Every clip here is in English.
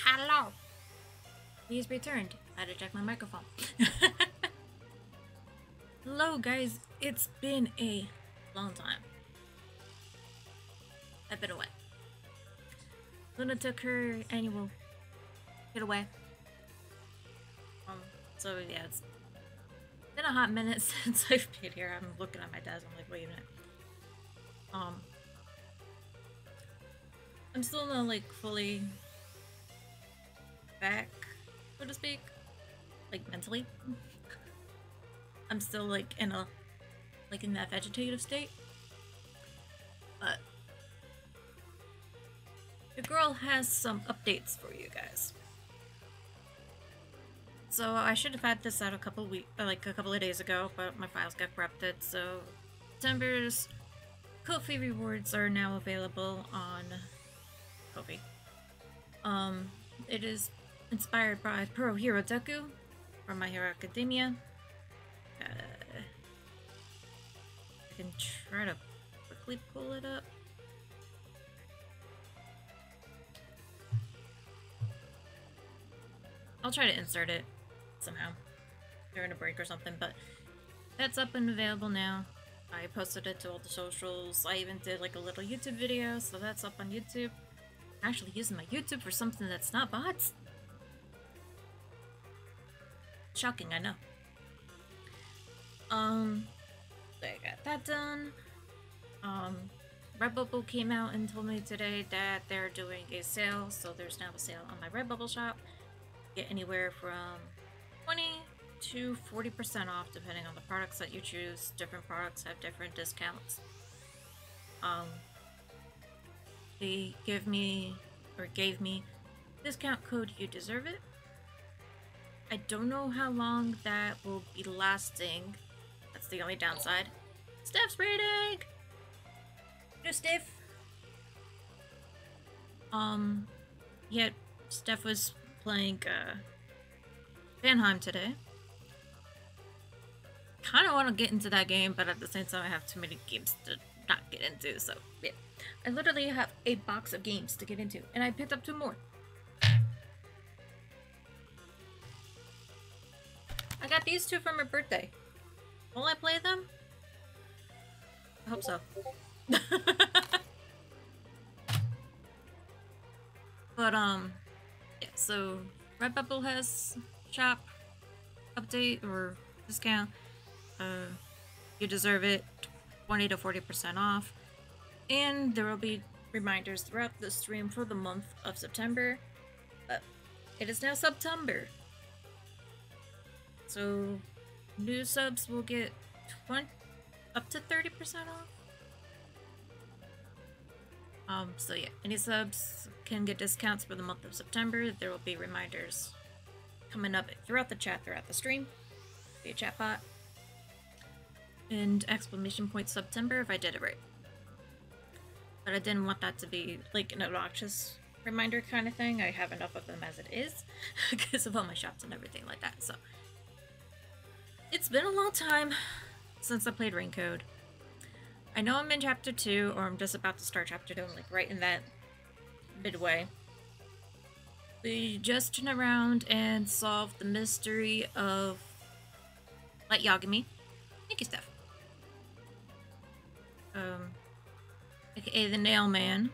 Hello. Please returned. I had to check my microphone. Hello, guys. It's been a long time. I've been away. Luna took her annual getaway. So yeah, it's been a hot minute since I've been here. I'm looking at my desk. I'm like, wait a minute. I'm still not like fully back, so to speak. Like mentally. I'm still like in that vegetative state. But the girl has some updates for you guys. So I should have had this out a couple of days ago, but my files got corrupted. So September's Ko-fi rewards are now available on Ko-fi. It is inspired by Pro Hero Deku from My Hero Academia. I can try to quickly pull it up. I'll try to insert it somehow during a break or something, but that's up and available now. I posted it to all the socials. I even did like a little YouTube video, so that's up on YouTube. I'm actually using my YouTube for something that's not bots. Shocking, I know. So I got that done. Redbubble came out and told me today that they're doing a sale, so there's now a sale on my Redbubble shop. Get anywhere from 20 to 40% off depending on the products that you choose. Different products have different discounts. They gave me discount code You Deserve It. I don't know how long that will be lasting. That's the only downside. Steph's rating! New Steph! Yeah, Steph was playing, Vanheim today. Kinda wanna get into that game, but at the same time I have too many games to not get into, so yeah. I literally have a box of games to get into, and I picked up 2 more. I got these 2 from her birthday. Will I play them? I hope so. But, yeah, so Redbubble has shop update or discount. You Deserve It, 20 to 40% off. And there will be reminders throughout the stream for the month of September. It is now September. So new subs will get up to 30% off. So yeah, any subs can get discounts for the month of September. There will be reminders coming up throughout the chat, throughout the stream, via chatbot. And exclamation point September if I did it right. But I didn't want that to be like an obnoxious reminder kind of thing. I have enough of them as it is because of all my shops and everything like that. So it's been a long time since I played Raincode. I know I'm in chapter 2, or I'm just about to start chapter 2. I'm like right in that midway. We just turned around and solved the mystery of Light Yagami. Thank you, Steph. AKA the Nail Man.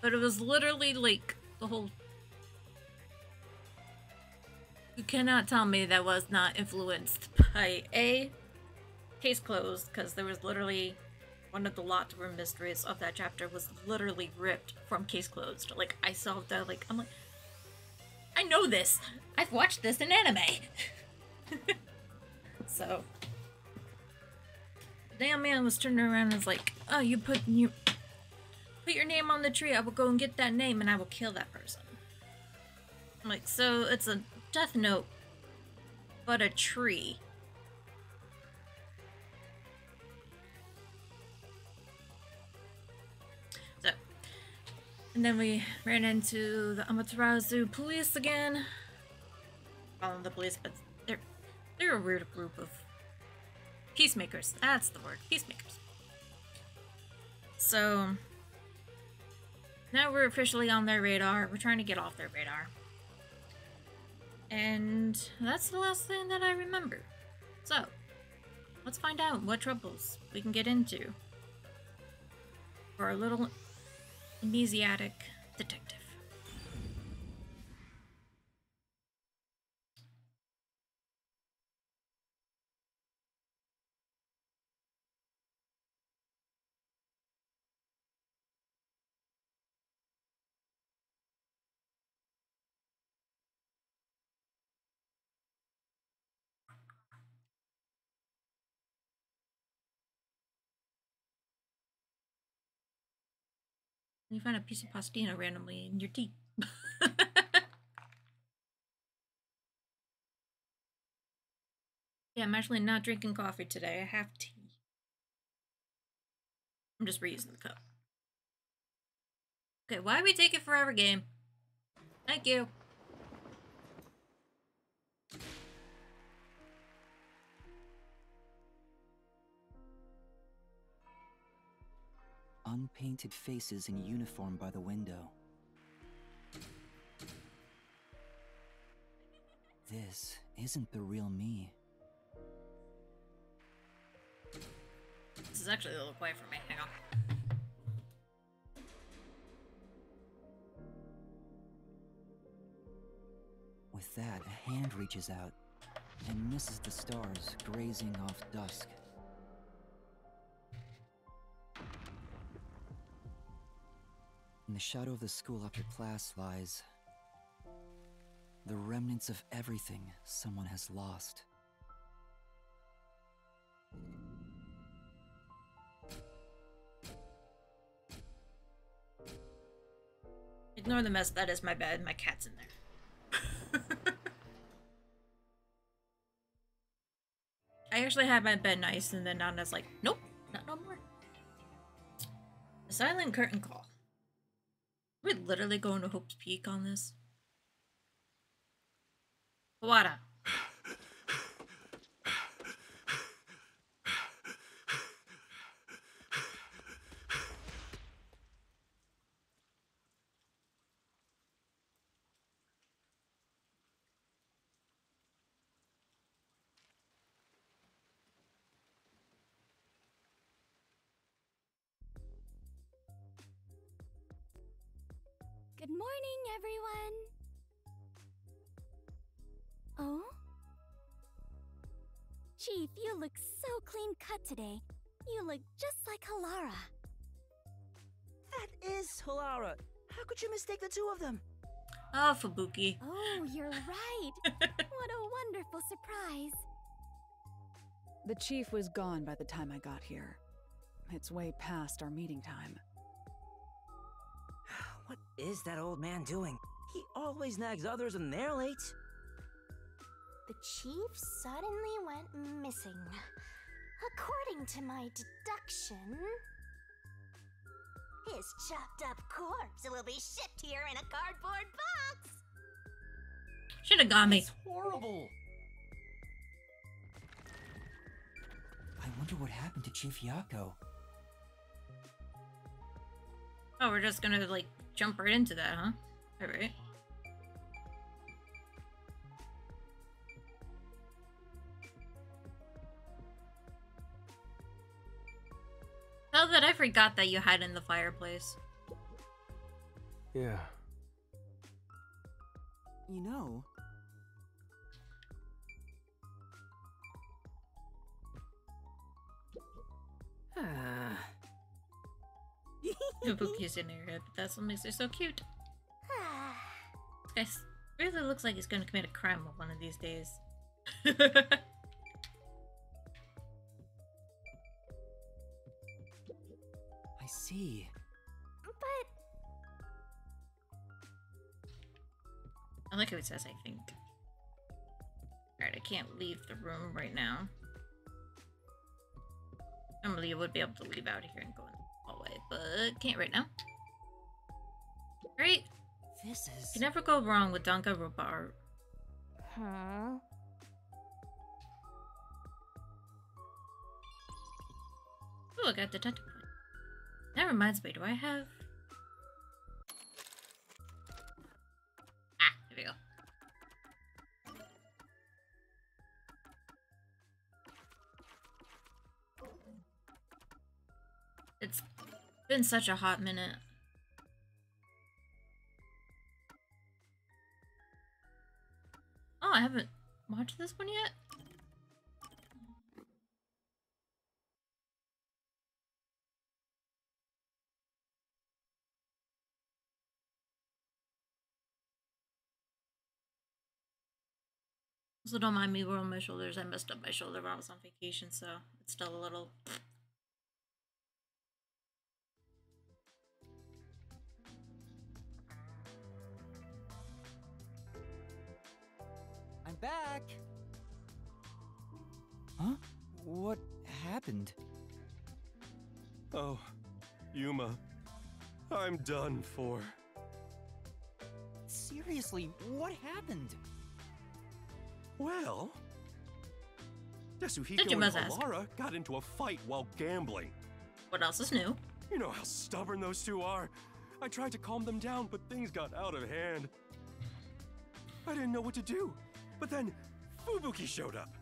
But it was literally like the whole... You cannot tell me that was not influenced by A, case closed, because there was literally one of the lot room mysteries of that chapter was literally ripped from case closed. Like, I solved that, like, I'm like, I know this! I've watched this in anime! So, the damn man was turning around and was like, oh, you put your name on the tree, I will go and get that name and I will kill that person. I'm like, so it's a death note, but a tree. So, and then we ran into the Amaterasu police again. Following the police, but they're a weird group of peacemakers. That's the word, peacemakers. So Now we're officially on their radar. We're trying to get off their radar. And that's the last thing that I remember. So, let's find out what troubles we can get into for our little amnesiac detective. You find a piece of pastina randomly in your tea. Yeah, I'm actually not drinking coffee today. I have tea. I'm just reusing the cup. Okay, why we take it forever, game? Thank you. Unpainted faces in uniform by the window. This isn't the real me. This is actually a little quiet for me. Hang on. With that, a hand reaches out and misses the stars grazing off dusk. In the shadow of the school after class lies the remnants of everything someone has lost. Ignore the mess. That is my bed. My cat's in there. I actually had my bed nice, and then Nana's like, nope, not no more. A silent curtain call. We're literally going to Hope's Peak on this. Kawada. Good morning, everyone! Oh? Chief, you look so clean cut today. You look just like Halara. That is Halara. How could you mistake the two of them? Oh, Fubuki. Oh, you're right. What a wonderful surprise. The chief was gone by the time I got here. It's way past our meeting time. What is that old man doing? He always nags others and they're late. The chief suddenly went missing. According to my deduction, his chopped up corpse will be shipped here in a cardboard box. Should have got me. It's horrible! I wonder what happened to Chief Yako. Oh, we're just gonna, like, jump right into that, huh? Alright. Now that I forgot that you hide in the fireplace. Yeah. You know... Fubuki's in here, but that's what makes her so cute. This guy really looks like he's gonna commit a crime one of these days. I see. But I like how it says, I think. Alright, I can't leave the room right now. Normally you would be able to leave out here and go in the hallway, but can't right now. Right? This is... You never go wrong with Danka Robot art. huh? Oh, I got detective point. That reminds me, do I have It's been such a hot minute. Oh, I haven't watched this one yet? Also, don't mind me rolling my shoulders. I messed up my shoulder while I was on vacation, so it's still a little... I'm back! Huh? What happened? Oh, Yuma. I'm done for. Seriously, what happened? Well, Desuhiko Did you and must ask? Halara got into a fight while gambling. What else is new? You know how stubborn those two are. I tried to calm them down, but things got out of hand. I didn't know what to do. But then Fubuki showed up.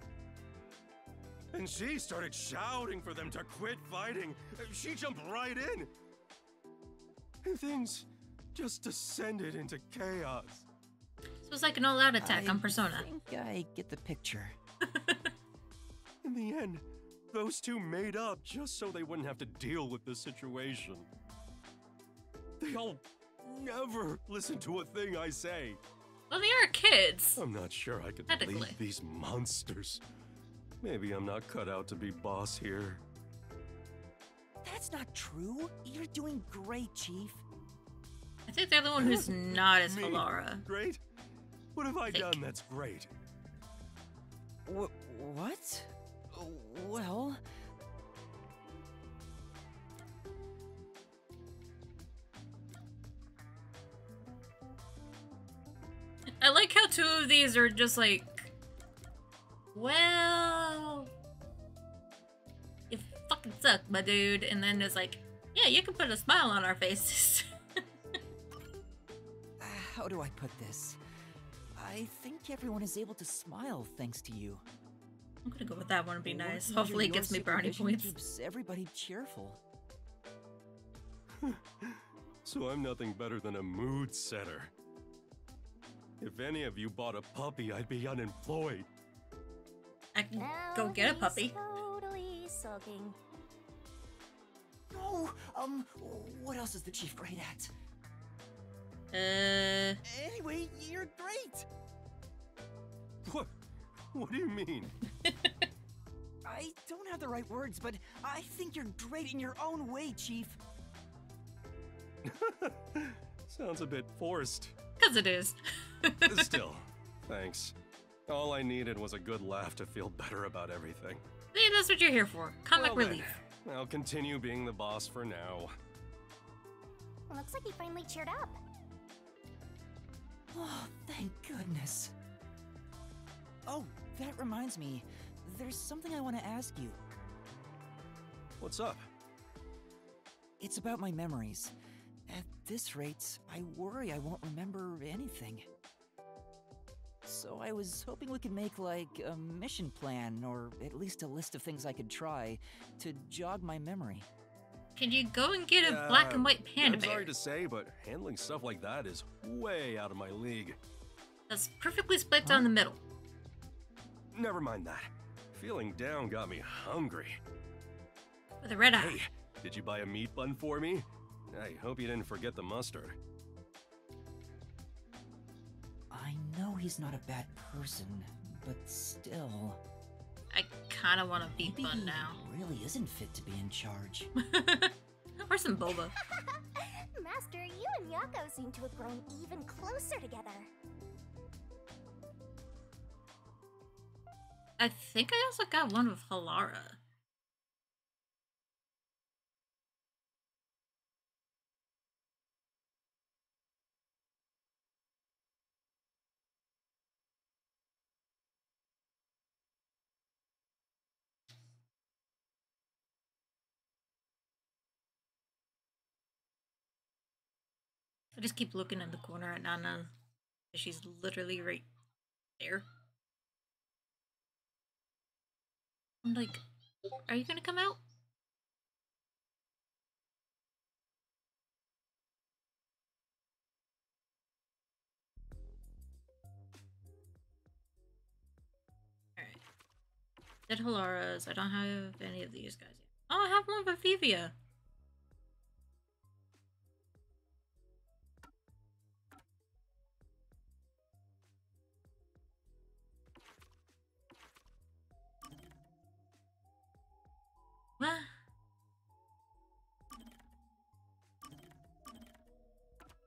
And she started shouting for them to quit fighting. She jumped right in. And things just descended into chaos. So it's like an all-out attack on Persona. I think I get the picture. In the end, those two made up just so they wouldn't have to deal with the situation. They'll never listen to a thing I say. Well, they are kids. I'm not sure I could Technically. lead these monsters. Maybe I'm not cut out to be boss here. That's not true. You're doing great, Chief. I think they're the one who's not as Me? Halara. Great? What have I Fake. done that's great? What? Well... I like how two of these are just like, well, you fucking suck, my dude. And then it's like, yeah, you can put a smile on our faces. How do I put this? I think everyone is able to smile thanks to you. I'm gonna go with that one and be nice. Working Hopefully it under gets me your brownie supervision points. Keeps everybody cheerful. So I'm nothing better than a mood setter. If any of you bought a puppy, I'd be unemployed. I can go get a he's puppy. Totally sulking. No, what else is the Chief great at? Anyway, you're great! What do you mean? I don't have the right words, but I think you're great in your own way, Chief. Sounds a bit forced. Cause it is. Still, thanks. All I needed was a good laugh to feel better about everything. See, that's what you're here for. Comic Well then, relief. I'll continue being the boss for now. Looks like he finally cheered up. Oh, thank goodness. Oh, that reminds me. There's something I want to ask you. What's up? It's about my memories. At this rate, I worry I won't remember anything. So I was hoping we could make, like, a mission plan, or at least a list of things I could try, to jog my memory. Can you go and get a black and white panda I'm bear? sorry to say, but handling stuff like that is way out of my league. That's perfectly split down the middle. Never mind that. Feeling down got me hungry. With a red eye. Hey, did you buy a meat bun for me? I hope you didn't forget the mustard. I know he's not a bad person, but still... I kind of want a beef Maybe bun he now. really isn't fit to be in charge. Or some boba. Master, you and Yako seem to have grown even closer together. I think I also got one with Halara. I just keep looking in the corner at Nana. She's literally right there. I'm like, are you gonna come out? Did Halaras. I don't have any of these guys yet. Oh, I have one with Vivia. What?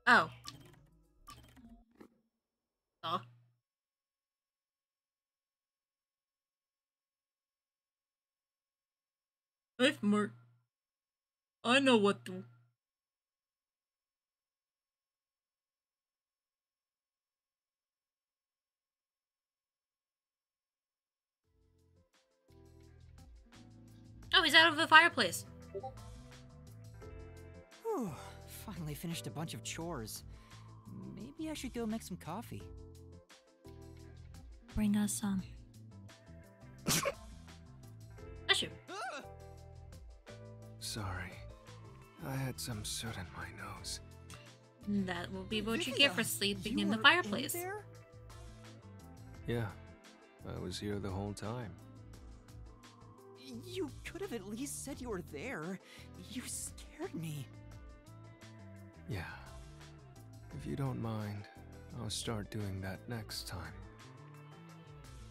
Oh. Oh. If Mark. I know what to. Oh, he's out of the fireplace. Whew, finally finished a bunch of chores. Maybe I should go make some coffee. Bring us some. Bless you. Sorry. I had some soot in my nose. That will be what you Vivia, get for sleeping you in the were fireplace. in there? Yeah, I was here the whole time. You could have at least said you were there. You scared me. Yeah. If you don't mind, I'll start doing that next time.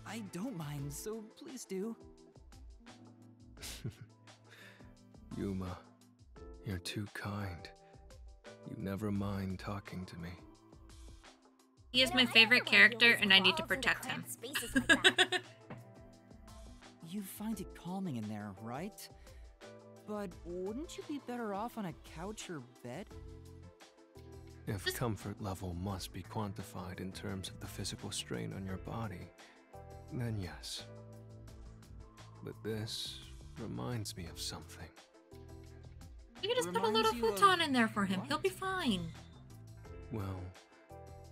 I don't mind, so please do. Yuma, you're too kind. You never mind talking to me. He is my favorite character, and I need to protect him. You find it calming in there, right? But wouldn't you be better off on a couch or bed? If comfort level must be quantified in terms of the physical strain on your body, then yes. But this reminds me of something. You can just put a Reminds little you of futon in there for him. what? He'll be fine. Well,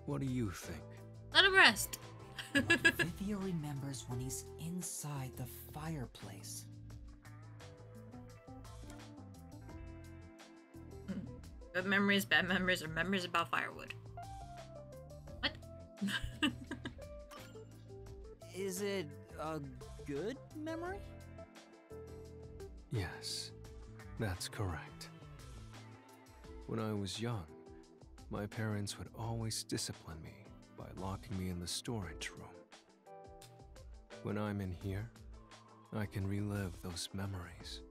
what do you think? Let him rest. What Vivia remembers when he's inside the fireplace. Good memories, bad memories, or memories about firewood. What? Is it a good memory? Yes, that's correct. When I was young, my parents would always discipline me by locking me in the storage room. When I'm in here, I can relive those memories.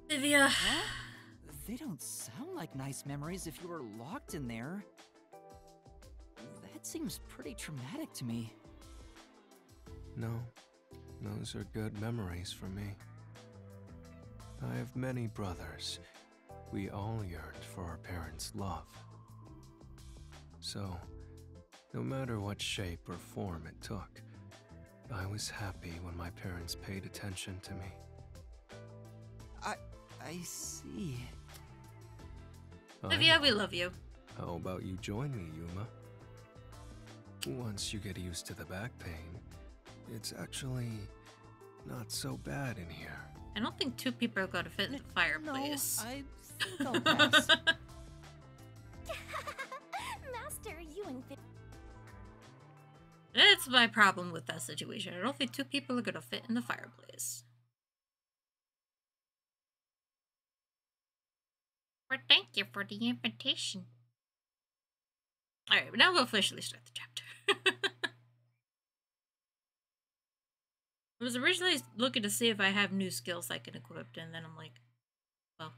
Vivia. Huh? They don't sound like nice memories if you were locked in there. That seems pretty traumatic to me. No, those are good memories for me. I have many brothers. We all yearned for our parents' love. So, no matter what shape or form it took, I was happy when my parents paid attention to me. I see. Vivia, we love you. How about you join me, Yuma? Once you get used to the back pain, it's actually not so bad in here. I don't think two people are going to fit in the fireplace. No, I think I'll pass. Master, you and That's my problem with that situation. I don't think two people are going to fit in the fireplace. Well, thank you for the invitation. Alright, now we'll officially start the chapter. I was originally looking to see if I have new skills I can equip, and then I'm like, well.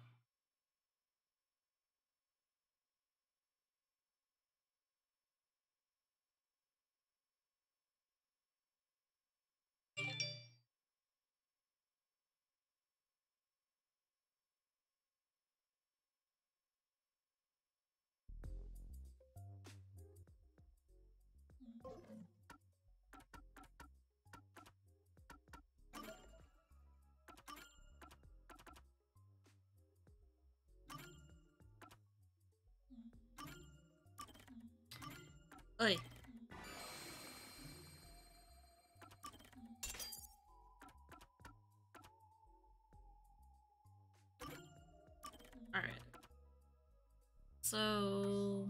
Oi. Alright. So...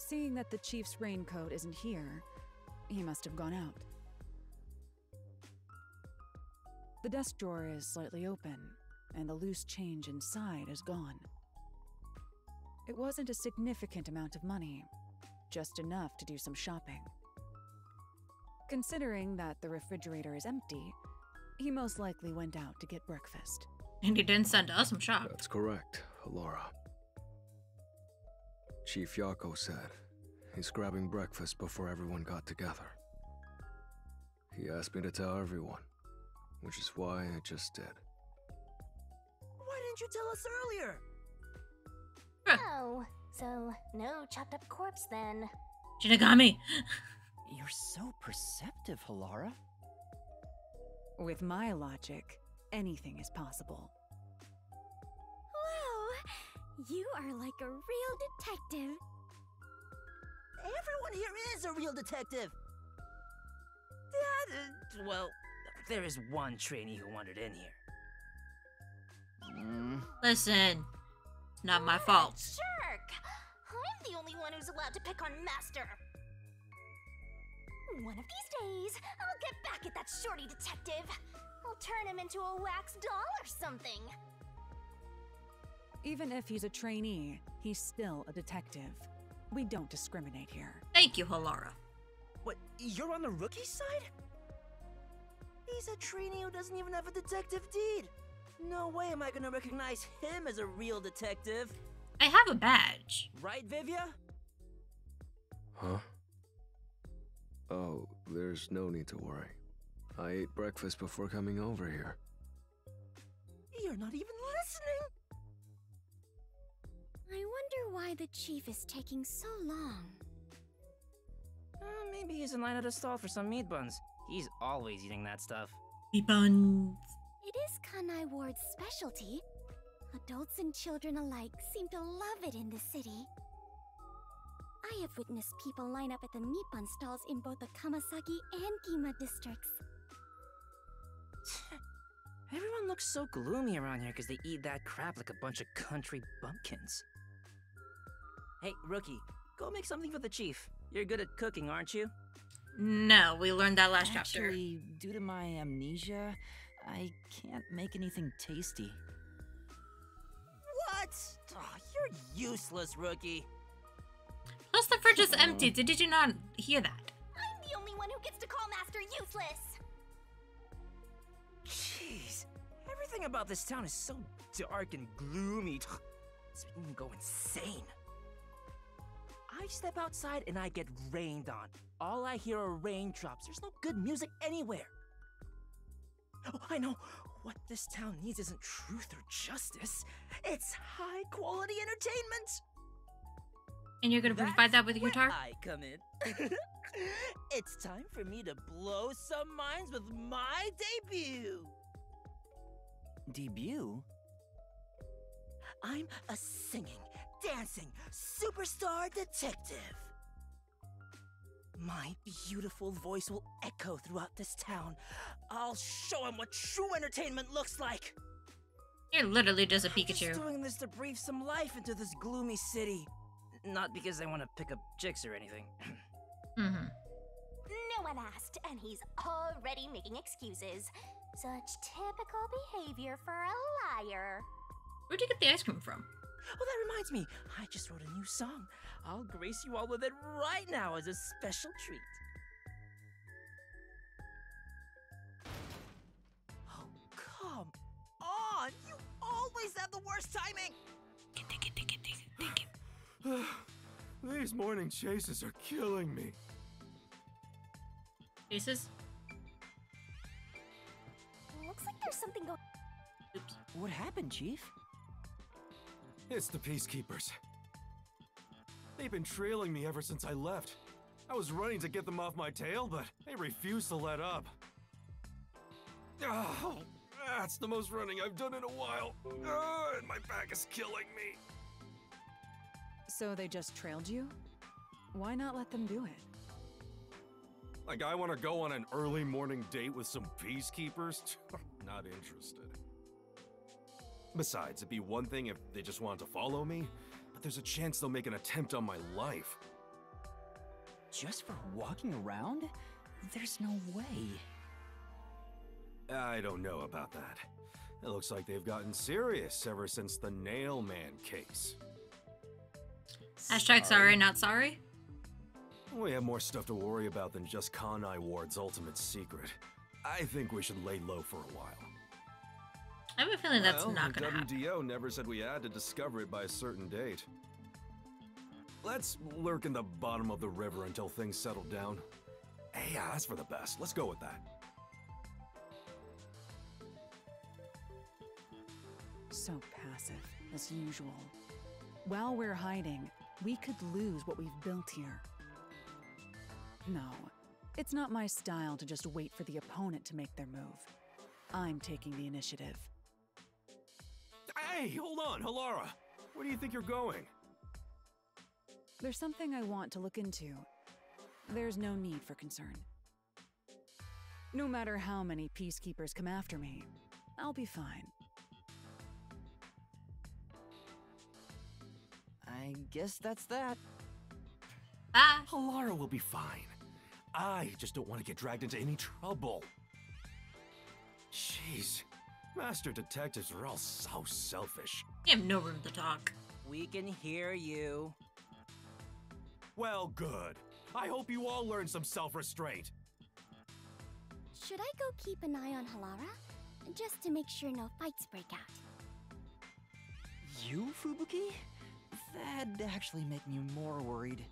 Seeing that the chief's Raincode isn't here, he must have gone out. The desk drawer is slightly open, and the loose change inside is gone. It wasn't a significant amount of money, just enough to do some shopping. Considering that the refrigerator is empty, he most likely went out to get breakfast. And he didn't send us some shop. That's correct, Laura. Chief Yako said he's grabbing breakfast before everyone got together. He asked me to tell everyone, which is why I just did. Why didn't you tell us earlier? Oh, so no chopped up corpse then. Shinigami! You're so perceptive, Halara. With my logic, anything is possible. Whoa! You are like a real detective. Everyone here is a real detective. Well, there is one trainee who wandered in here. Listen, it's not my fault. Jerk! I'm the only one who's allowed to pick on Master. One of these days, I'll get back at that shorty detective. I'll turn him into a wax doll or something. Even if he's a trainee, he's still a detective. We don't discriminate here. Thank you, Halara. What, you're on the rookie side? He's a trainee who doesn't even have a detective deed. No way am I gonna recognize him as a real detective. I have a badge. Right, Vivia? Huh? Oh, there's no need to worry. I ate breakfast before coming over here. You're not even listening. I wonder why the chief is taking so long. Maybe he's in line at a stall for some meat buns. He's always eating that stuff. The buns. It is Kanai Ward's specialty. Adults and children alike seem to love it in the city. I have witnessed people line up at the meat bun stalls in both the Kamasaki and Gima districts. Everyone looks so gloomy around here because they eat that crap like a bunch of country bumpkins. Hey, rookie, go make something for the chief. You're good at cooking, aren't you? No, we learned that last chapter. Actually, due to my amnesia, I can't make anything tasty. What? Oh, you're useless, rookie. Plus, the fridge is empty. Did you not hear that? I'm the only one who gets to call Master useless. Jeez, everything about this town is so dark and gloomy. It's making me go insane. I step outside and I get rained on. All I hear are raindrops. There's no good music anywhere. Oh, I know. What this town needs isn't truth or justice. It's high-quality entertainment. And you're gonna provide that with your guitar? I come in. It's time for me to blow some minds with my debut. Debut? I'm a singing, dancing superstar detective. My beautiful voice will echo throughout this town. I'll show him what true entertainment looks like. You're literally just a I'm Pikachu. just doing this to breathe some life into this gloomy city. Not because I want to pick up chicks or anything. Mm-hmm. No one asked, and he's already making excuses. Such typical behavior for a liar. Where'd you get the ice cream from? Oh, that reminds me. I just wrote a new song. I'll grace you all with it right now as a special treat. Oh, come on! You always have the worst timing! These morning chases are killing me. Chases? Looks like there's something going. Oops. What happened, Chief? It's the Peacekeepers. They've been trailing me ever since I left. I was running to get them off my tail, but they refused to let up. Oh, that's the most running I've done in a while. And my back is killing me. So they just trailed you? Why not let them do it? Like I want to go on an early morning date with some Peacekeepers? Not interested. Besides, it'd be one thing if they just wanted to follow me, but there's a chance they'll make an attempt on my life. Just for walking around? There's no way. I don't know about that. It looks like they've gotten serious ever since the Nail Man case. Hashtag sorry, not sorry. We have more stuff to worry about than just Kanai Ward's ultimate secret. I think we should lay low for a while. I have a feeling that's Well, not gonna happen. WDO never said we had to discover it by a certain date. Let's lurk in the bottom of the river until things settle down. Hey, yeah, that's for the best. Let's go with that. So passive, as usual. While we're hiding, we could lose what we've built here. No, it's not my style to just wait for the opponent to make their move. I'm taking the initiative. Hey, hold on, Halara. Where do you think you're going? There's something I want to look into. There's no need for concern. No matter how many peacekeepers come after me, I'll be fine. I guess that's that. Ah, Halara will be fine. I just don't want to get dragged into any trouble. Jeez. Master detectives are all so selfish. you have no room to talk. We can hear you. Well, good. I hope you all learn some self-restraint. Should I go keep an eye on Halara? Just to make sure no fights break out. You, Fubuki? That'd actually make me more worried.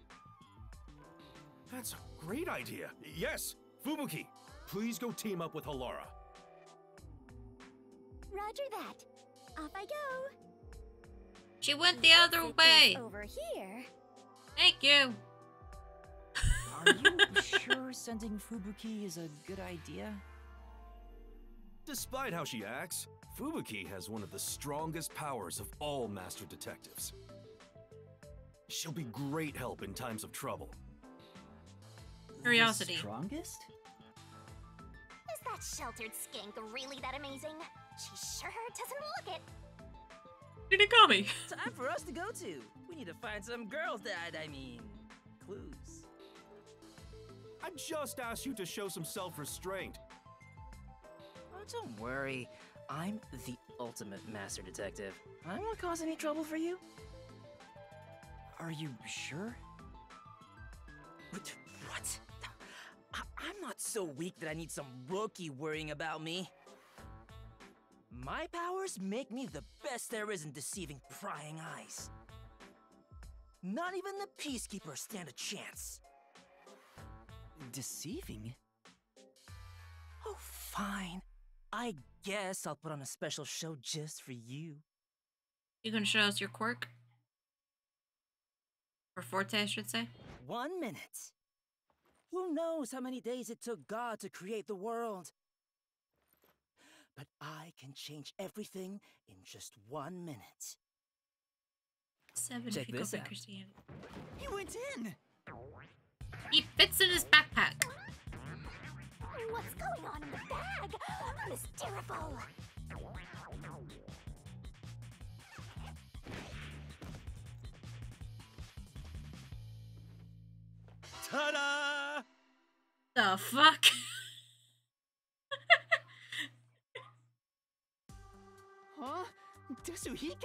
That's a great idea. Yes, Fubuki, please go team up with Halara. Roger that. Off I go. She went the other Exit way. is over here. Thank you. Are you sure sending Fubuki is a good idea? Despite how she acts, Fubuki has one of the strongest powers of all master detectives. She'll be great help in times of trouble. Curiosity. The strongest? Is that sheltered skink really that amazing? She sure doesn't look it. Hinagami. Time for us to go to. We need to find some girls that, clues. I just asked you to show some self-restraint. Oh, don't worry. I'm the ultimate master detective. I won't cause any trouble for you. Are you sure? What? I'm not so weak that I need some rookie worrying about me. My powers make me the best there is in deceiving prying eyes. Not even the peacekeepers stand a chance. Deceiving? Oh, fine. I guess I'll put on a special show just for you. You gonna show us your quirk? Or forte, I should say. 1 minute. Who knows how many days it took God to create the world? But I can change everything in just 1 minute. 7 Check if you go this by out. Christianity. He went in! He fits in his backpack. What's going on in the bag? Mysteriful. Ta-da! The fuck? Huh? Desuhiko?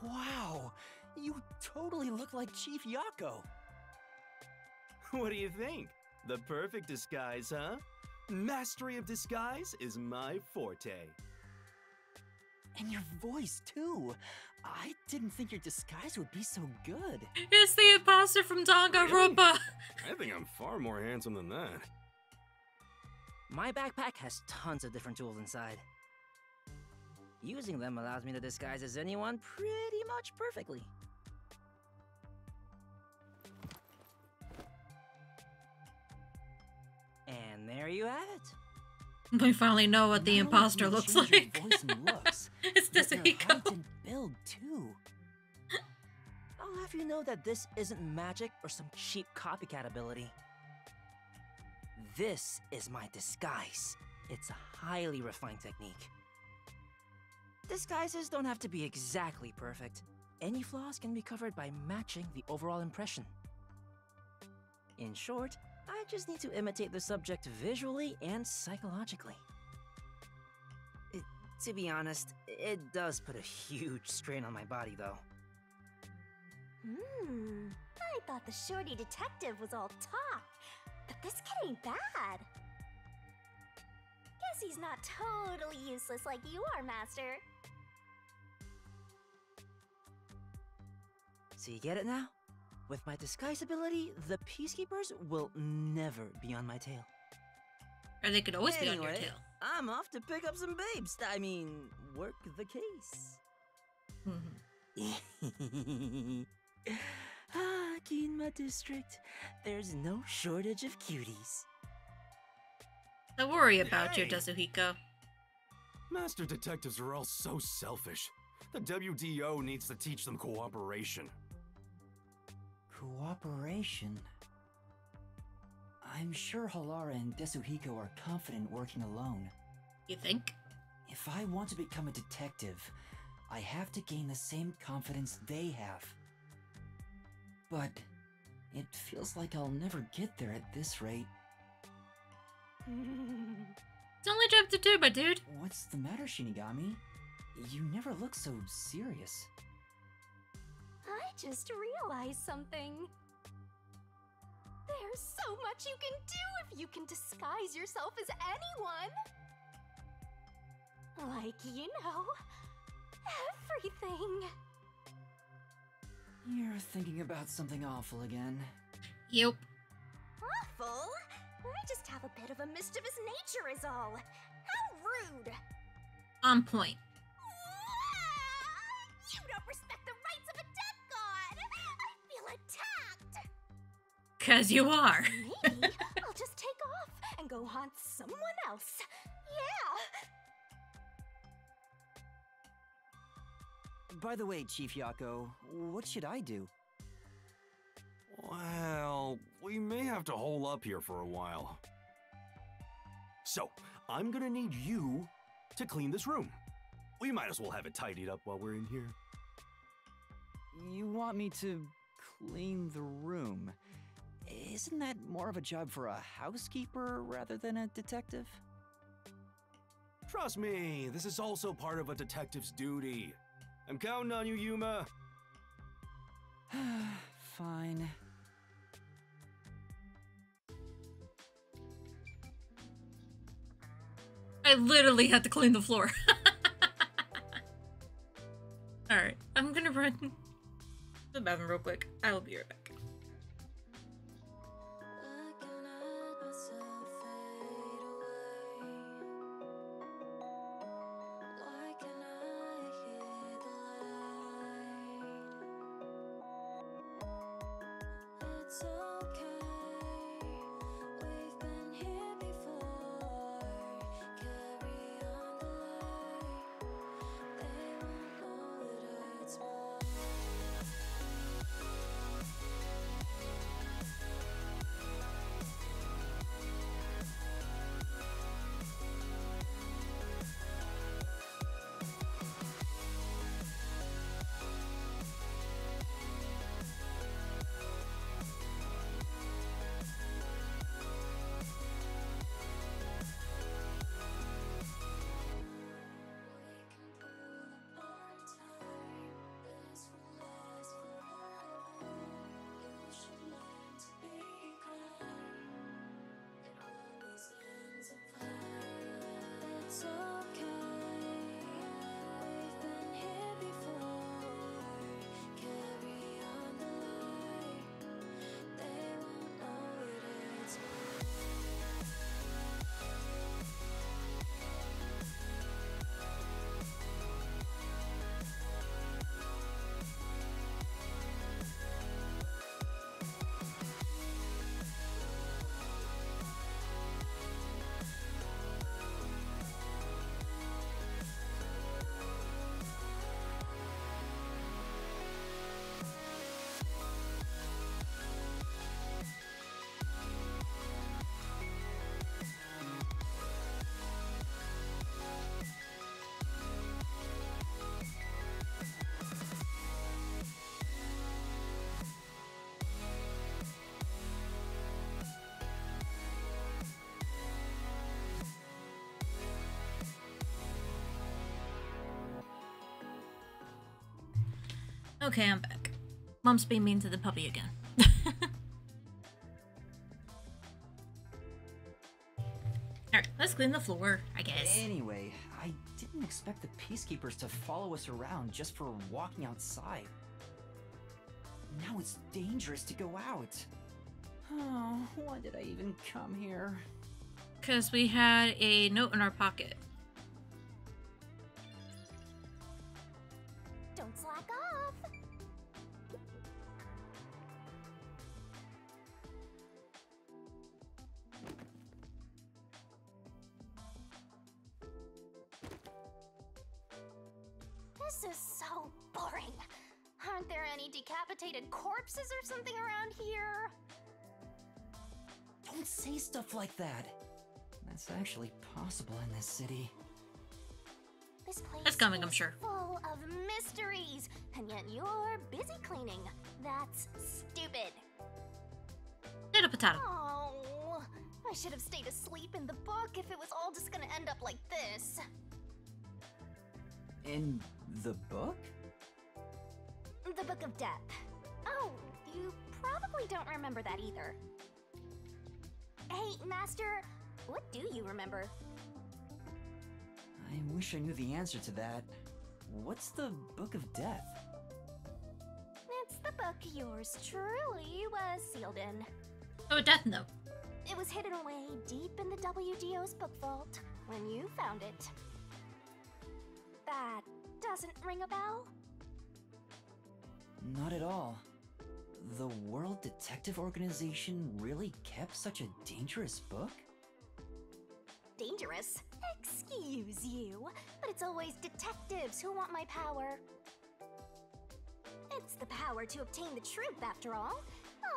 Wow, you totally look like Chief Yako. What do you think? The perfect disguise, huh? Mastery of disguise is my forte. And your voice, too. I didn't think your disguise would be so good. It's the imposter from Danganronpa. Really? I think I'm far more handsome than that. My backpack has tons of different tools inside. Using them allows me to disguise as anyone pretty much perfectly. And there you have it. We finally know what the Not only imposter can you looks change like. Your voice and looks, It's but your Desuhiko. height and build, too. I'll have you know that this isn't magic or some cheap copycat ability. This is my disguise. It's a highly refined technique. Disguises don't have to be exactly perfect. Any flaws can be covered by matching the overall impression. In short, I just need to imitate the subject visually and psychologically. To be honest, it does put a huge strain on my body, though. I thought the shorty detective was all talk, but this kid ain't bad. Guess he's not totally useless like you are, Master. So you get it now? With my disguise ability, the Peacekeepers will never be on my tail. Or they could always be on your Anyway, tail. I'm off to pick up some babes. I mean, work the case. Ginma District. There's no shortage of cuties. Don't worry about your Hey! Desuhiko. Master detectives are all so selfish. The WDO needs to teach them cooperation. Cooperation? I'm sure Halara and Desuhiko are confident working alone. You think? If I want to become a detective, I have to gain the same confidence they have. But it feels like I'll never get there at this rate. It's only chapter 2, my dude. What's the matter, Shinigami? You never look so serious. I just realized something. There's so much you can do if you can disguise yourself as anyone. Like, you know, everything. You're thinking about something awful again. Yep. Awful? I just have a bit of a mischievous nature is all. How rude. On point. You don't respect the rights of a death god. I feel attacked. 'Cause you are. Maybe I'll just take off and go haunt someone else. Yeah. By the way, Chief Yako, what should I do? Well, we may have to hole up here for a while. So, I'm gonna need you to clean this room. We might as well have it tidied up while we're in here. You want me to clean the room? Isn't that more of a job for a housekeeper rather than a detective? Trust me, this is also part of a detective's duty. I'm counting on you, Yuma. Fine. I literally had to clean the floor. Alright, I'm gonna run to the bathroom real quick. I will be right back. Okay, I'm back. Mom's being mean to the puppy again. Alright, let's clean the floor, I guess. Anyway, I didn't expect the peacekeepers to follow us around just for walking outside. Now it's dangerous to go out. Oh, why did I even come here? Because we had a note in our pocket. Don't slack off. This is so boring. Aren't there any decapitated corpses or something around here? Don't say stuff like that. That's actually possible in this city. This place That's coming, I'm is sure. full of mysteries, and yet you're busy cleaning. That's stupid. Potato potato. Oh, I should have stayed asleep in the book if it was all just gonna end up like this. In the book? The Book of Death. Oh, you probably don't remember that either. Hey, Master, what do you remember? I wish I knew the answer to that. What's the Book of Death? It's the book yours truly was sealed in. Oh, a death note. It was hidden away deep in the WDO's book vault when you found it. That doesn't ring a bell? Not at all. The World Detective Organization really kept such a dangerous book? Dangerous? Excuse you, but it's always detectives who want my power. It's the power to obtain the truth, after all.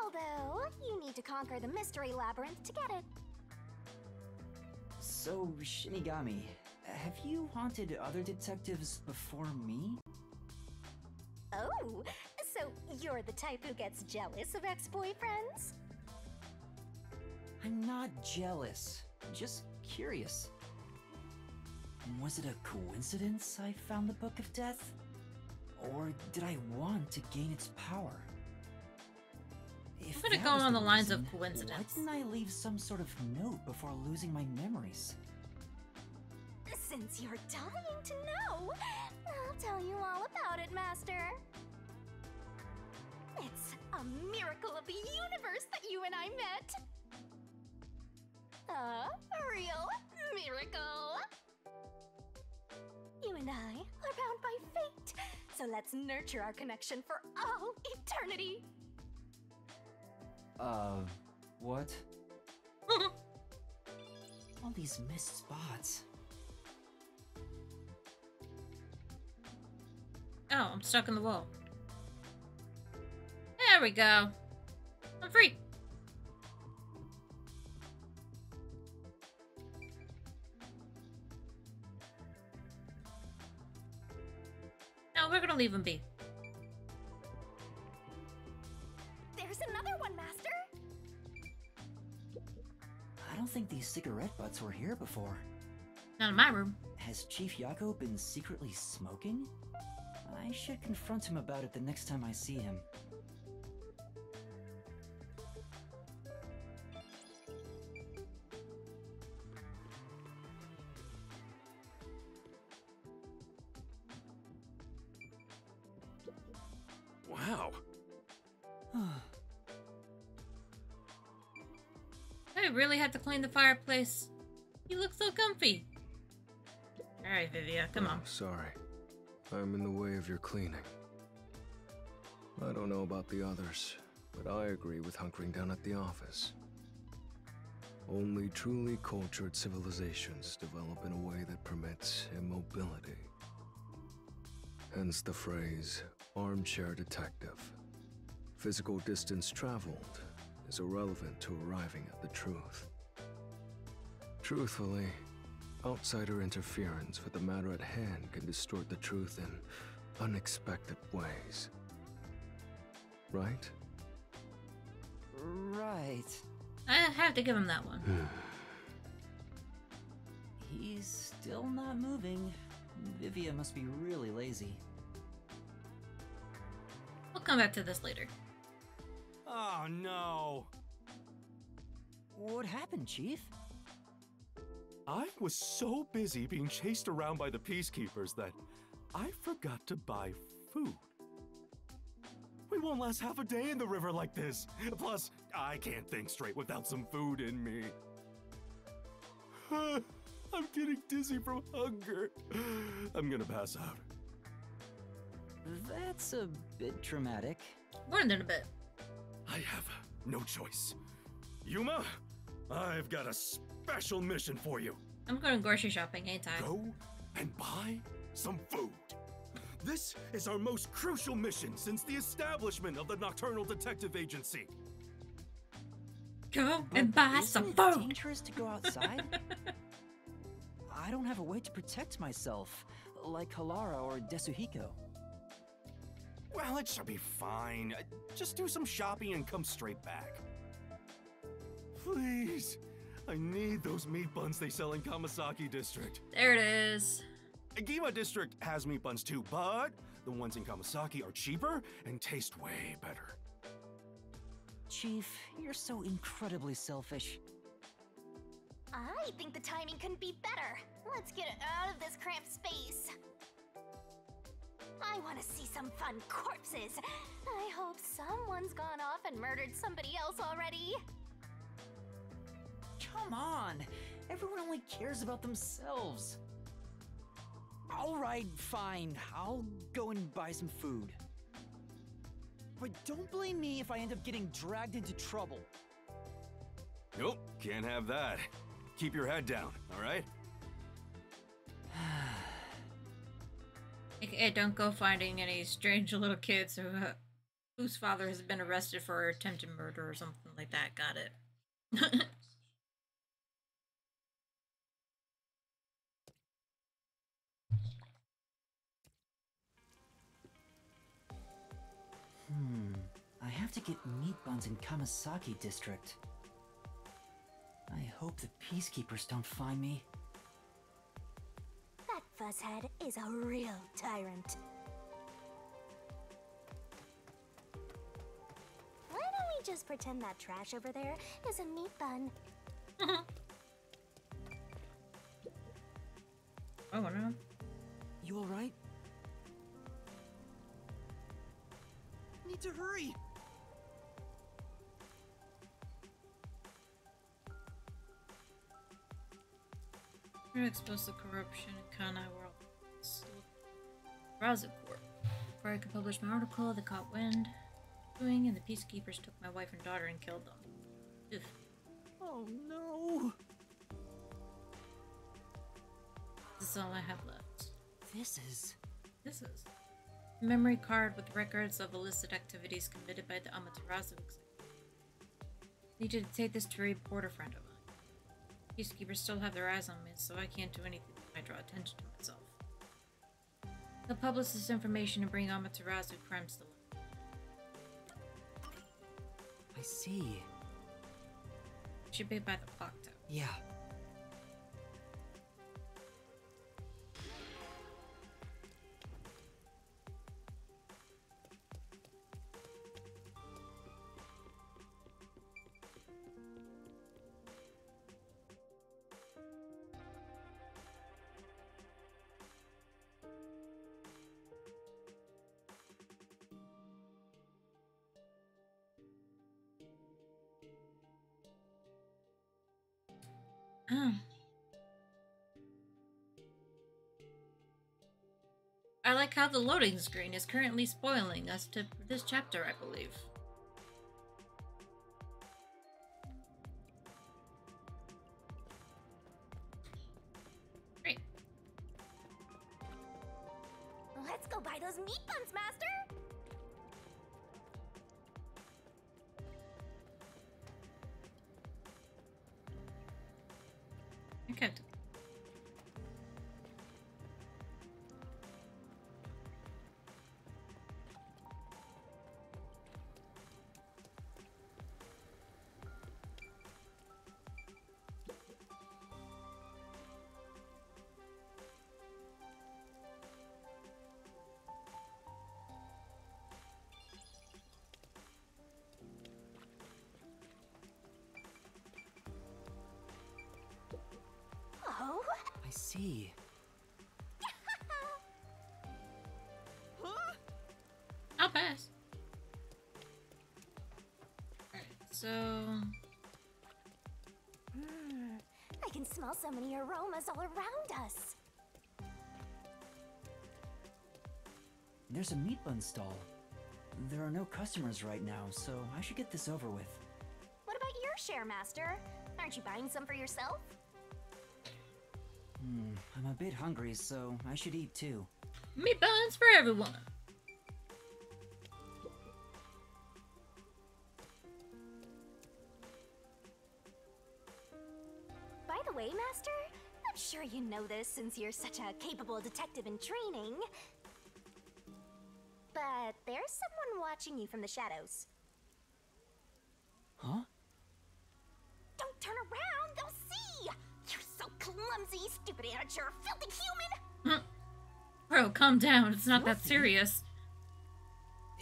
Although, you need to conquer the mystery labyrinth to get it. So, Shinigami, have you haunted other detectives before me? Oh, so you're the type who gets jealous of ex-boyfriends? I'm not jealous, just curious. Was it a coincidence I found the Book of Death? Or did I want to gain its power? If I'm gonna that go was on the the lines of reason, coincidence. Why didn't I leave some sort of note before losing my memories? Since you're dying to know, I'll tell you all about it, Master. It's a miracle of the universe that you and I met. A real miracle. You and I are bound by fate, so let's nurture our connection for all eternity. What? All these missed spots. Oh, I'm stuck in the wall. There we go. I'm free. No, we're gonna leave him be. There's another one, Master. I don't think these cigarette butts were here before. Not in my room. Has Chief Yako been secretly smoking? I should confront him about it the next time I see him. Wow. I really had to clean the fireplace. You look so comfy. Alright, Vivia, come on. Sorry. I'm in the way of your cleaning. I don't know about the others, but I agree with hunkering down at the office. Only truly cultured civilizations develop in a way that permits immobility. Hence the phrase, armchair detective. Physical distance traveled is irrelevant to arriving at the truth. Truthfully, outsider interference with the matter at hand can distort the truth in unexpected ways. Right? Right. I have to give him that one. He's still not moving. Vivia must be really lazy. come back to this later. Oh no. What happened, Chief? I was so busy being chased around by the peacekeepers that I forgot to buy food. We won't last half a day in the river like this. Plus, I can't think straight without some food in me. I'm getting dizzy from hunger. I'm gonna pass out. That's a bit traumatic. More than a bit. I have no choice. Yuma, I've got a special mission for you. I'm going grocery shopping, ain't I? Go and buy some food. This is our most crucial mission since the establishment of the Nocturnal Detective Agency. Go and buy Isn't some it food. dangerous to go outside? I don't have a way to protect myself, like Halara or Desuhiko. Well, it should be fine. Just do some shopping and come straight back. Please. I need those meat buns they sell in Kamasaki District. There it is. Gima District has meat buns too, but the ones in Kamasaki are cheaper and taste way better. Chief, you're so incredibly selfish. I think the timing couldn't be better. Let's get out of this cramped space. I want to see some fun corpses. I hope someone's gone off and murdered somebody else already. Come on! Everyone only cares about themselves. Alright, fine. I'll go and buy some food. But don't blame me if I end up getting dragged into trouble. Nope, can't have that. Keep your head down, alright? AKA, don't go finding any strange little kids whose father has been arrested for attempted murder or something like that. Got it. I have to get meat buns in Kamasaki District. I hope the peacekeepers don't find me. That fuzzhead is a real tyrant. Why don't we just pretend that trash over there is a meat bun? Oh no. You alright? Need to hurry! We're exposed to corruption in Kanai World. Browser Corp. Before I could publish my article, they caught wind. Doing, and the peacekeepers took my wife and daughter and killed them. Oof. Oh no! This is all I have left. This is a memory card with records of illicit activities committed by the Amaterasu executive. Need to take this to report a friend of mine. Peacekeepers still have their eyes on me, so I can't do anything that might draw attention to myself. They'll publish this information and bring Amaterasu crimes to light. I see. Should be by the clock tower. Yeah. I like how the loading screen is currently spoiling us to this chapter, I believe. Great. Let's go buy those meat buns, Master! Okay. see. I'll pass. Alright, so... I can smell so many aromas all around us. There's a meat bun stall. There are no customers right now, so I should get this over with. What about your share, Master? Aren't you buying some for yourself? I'm a bit hungry, so I should eat too. Meat buns for everyone. By the way, Master, I'm sure you know this since you're such a capable detective in training. But there's someone watching you from the shadows. Huh? Don't turn around, they'll see! You're so clumsy, stupid amateur, filthy human! Bro, calm down. It's not that serious.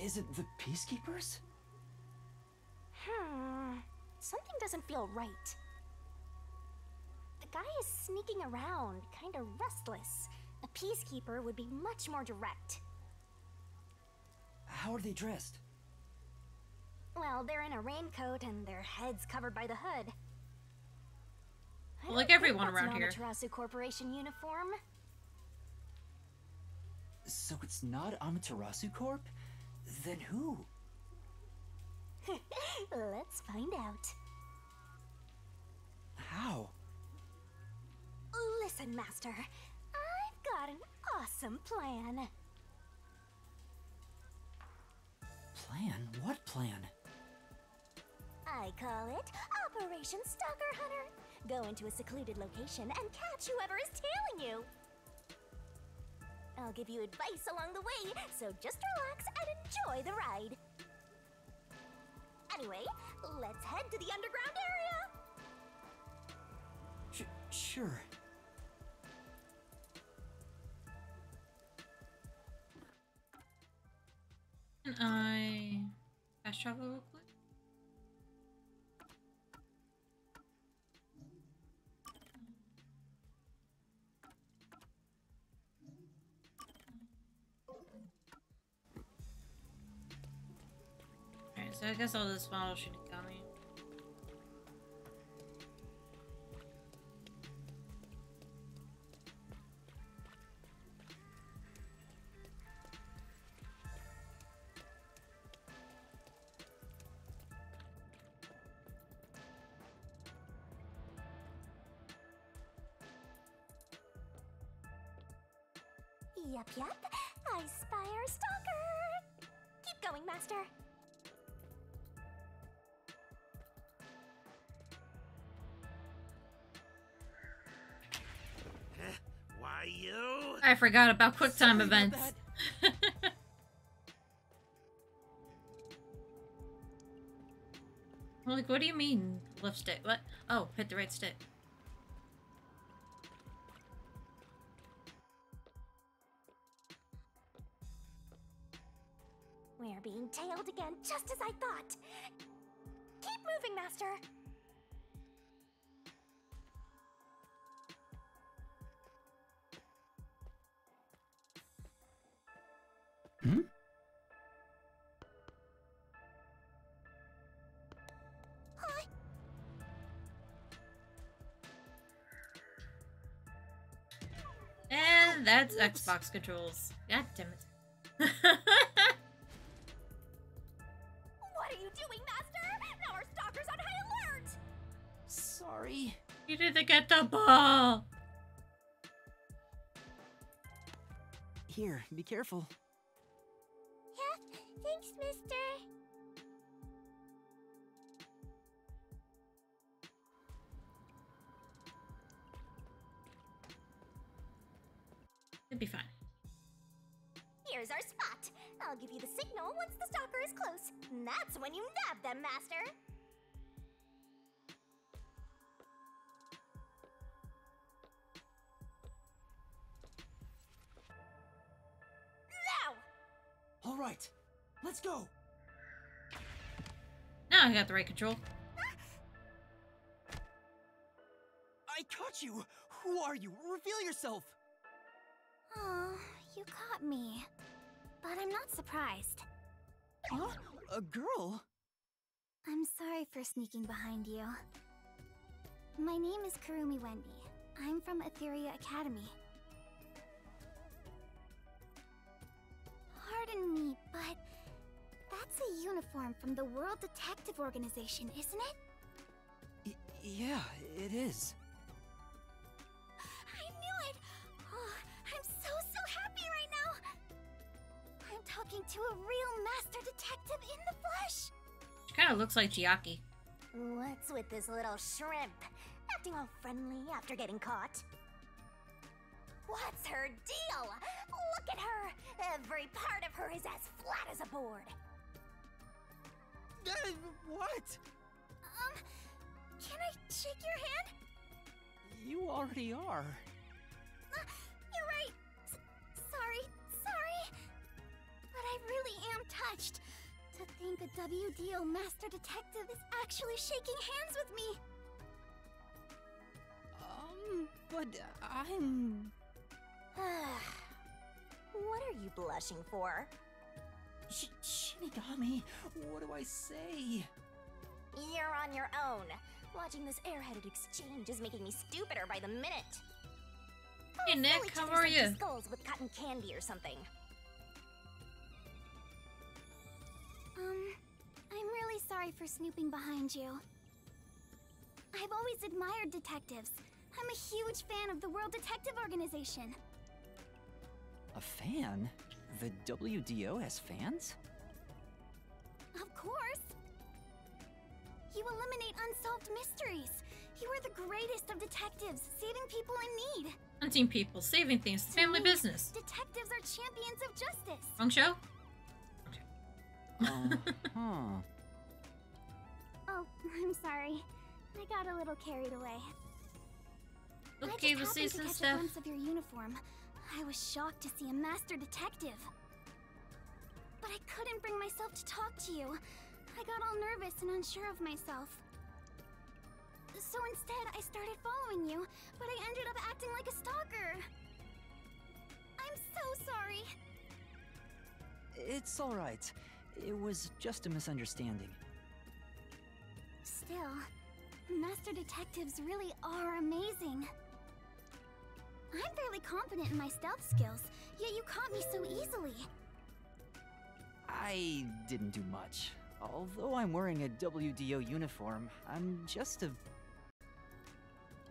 Is it the Peacekeepers? Something doesn't feel right. The guy is sneaking around, kinda restless. A peacekeeper would be much more direct. How are they dressed? Well, they're in a raincoat and their heads covered by the hood. Well, like everyone around here. Amaterasu Corporation uniform. So it's not Amaterasu Corp? Then who? Let's find out. How? Listen, Master. I've got an awesome plan. Plan? What plan? I call it Operation Stalker Hunter. Go into a secluded location and catch whoever is tailing you. I'll give you advice along the way, so just relax and enjoy the ride. Anyway, let's head to the underground area. Sure. Can I fast travel real quick? Alright, so I guess all this model should got me. Yup. I spy our stalker. Keep going, Master. Why you? I forgot about QuickTime events. I'm like, what do you mean left stick? What? Oh, hit the right stick. We're being tailed again, just as I thought. Keep moving, Master. Hmm? Huh? And that's Xbox controls. God damn it. What are you doing, Master? Now our stalker's on high alert! Sorry. You didn't get the ball. Here, be careful. Yeah, thanks, mister. It'd be fine. Here's our spot. I'll give you the signal once the stalker is close. And that's when you nab them, Master. Now! All right, let's go. Now I got the right control. I caught you. Who are you? Reveal yourself! Oh, you caught me. But I'm not surprised. Huh? A girl? I'm sorry for sneaking behind you. My name is Kurumi Wendy. I'm from Etheria Academy. Pardon me, but that's a uniform from the World Detective Organization, isn't it? Yeah, it is. I knew it! Oh, I'm so happy right now! I'm talking to a real master detective in the flesh! She kind of looks like Chiaki. What's with this little shrimp? Acting all friendly after getting caught. What's her deal? Look at her! Every part of her is as flat as a board. What? Can I shake your hand? You already are. You're right. Sorry. But I really am touched. To think a WDO master detective is actually shaking hands with me. But I'm... What are you blushing for? Shinigami, what do I say? You're on your own. Watching this airheaded exchange is making me stupider by the minute. Hey Nick, Fill each how other's are empty you? Skulls with cotton candy or something. I'm really sorry for snooping behind you. I've always admired detectives. I'm a huge fan of the World Detective Organization. A fan? The WDO has fans? Of course. You eliminate unsolved mysteries. You are the greatest of detectives, saving people in need. Hunting people, saving things, To family me, business. Detectives are champions of justice. Wrong show? Huh. Oh, I'm sorry. I got a little carried away. Okay, I we'll just see happened some to catch a stuff. glimpse of your uniform. I was shocked to see a master detective. But I couldn't bring myself to talk to you. I got all nervous and unsure of myself. So instead, I started following you, but I ended up acting like a stalker. I'm so sorry. It's alright. It was just a misunderstanding. Still, master detectives really are amazing. I'm fairly confident in my stealth skills, yet you caught me so easily. I didn't do much. Although I'm wearing a WDO uniform, I'm just a...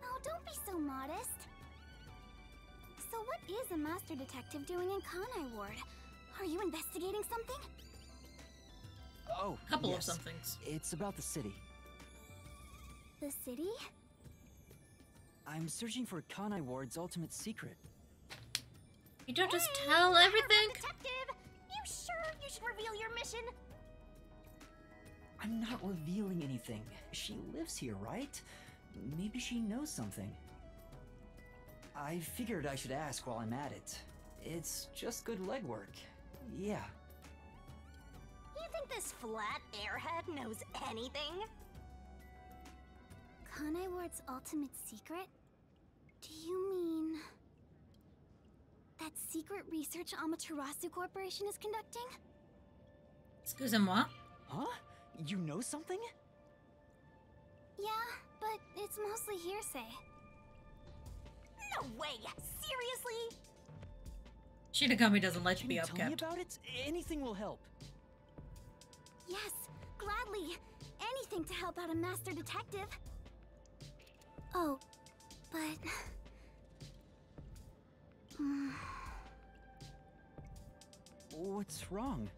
Oh, don't be so modest. So what is a master detective doing in Kanai Ward? Are you investigating something? Oh, Couple yes. of somethings. It's about the city. The city? I'm searching for Kanai Ward's ultimate secret. You don't just Hey, tell clever everything? detective! You sure you should reveal your mission? I'm not revealing anything. She lives here, right? Maybe she knows something. I figured I should ask while I'm at it. It's just good legwork. Yeah. You think this flat airhead knows anything? Kanai Ward's ultimate secret? Do you mean... that secret research Amaterasu Corporation is conducting? Excusez-moi. Huh? You know something? Yeah, but it's mostly hearsay. No way! Seriously? Shinigami doesn't let you Can be you tell me upkept. about it? Anything will help. Yes, gladly. Anything to help out a master detective. Oh, but... What's wrong?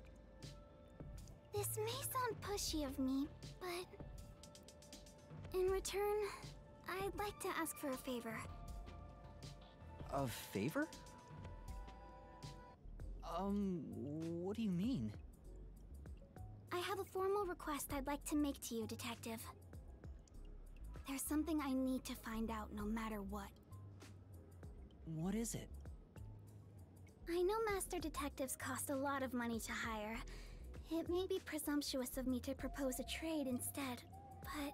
This may sound pushy of me, but... in return, I'd like to ask for a favor. A favor? What do you mean? I have a formal request I'd like to make to you, Detective. There's something I need to find out no matter what. What is it? I know master detectives cost a lot of money to hire. It may be presumptuous of me to propose a trade instead, but...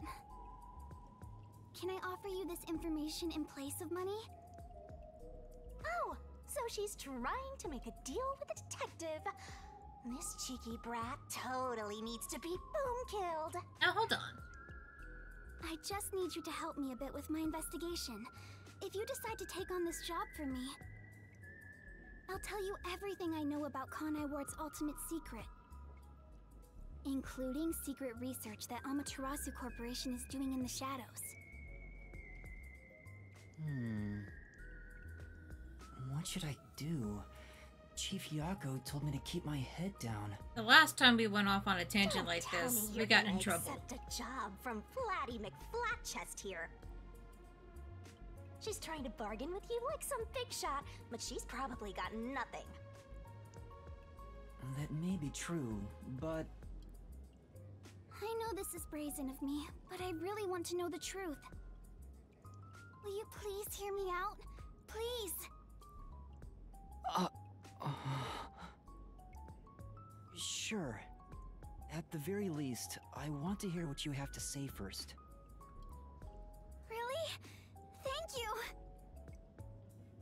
can I offer you this information in place of money? Oh, so she's trying to make a deal with the detective. This cheeky brat totally needs to be boom killed. Now hold on. I just need you to help me a bit with my investigation. If you decide to take on this job for me, I'll tell you everything I know about Kanai Ward's ultimate secret. Including secret research that Amaterasu Corporation is doing in the shadows. What should I do? Chief Yako told me to keep my head down. The last time we went off on a tangent Don't like tell this, me we you're got in gonna trouble. accept a job from Flatty McFlatchest here. She's trying to bargain with you like some big shot, but she's probably got nothing. That may be true, but I know this is brazen of me, but I really want to know the truth. Will you please hear me out? Please! Sure. At the very least, I want to hear what you have to say first. Really? Thank you!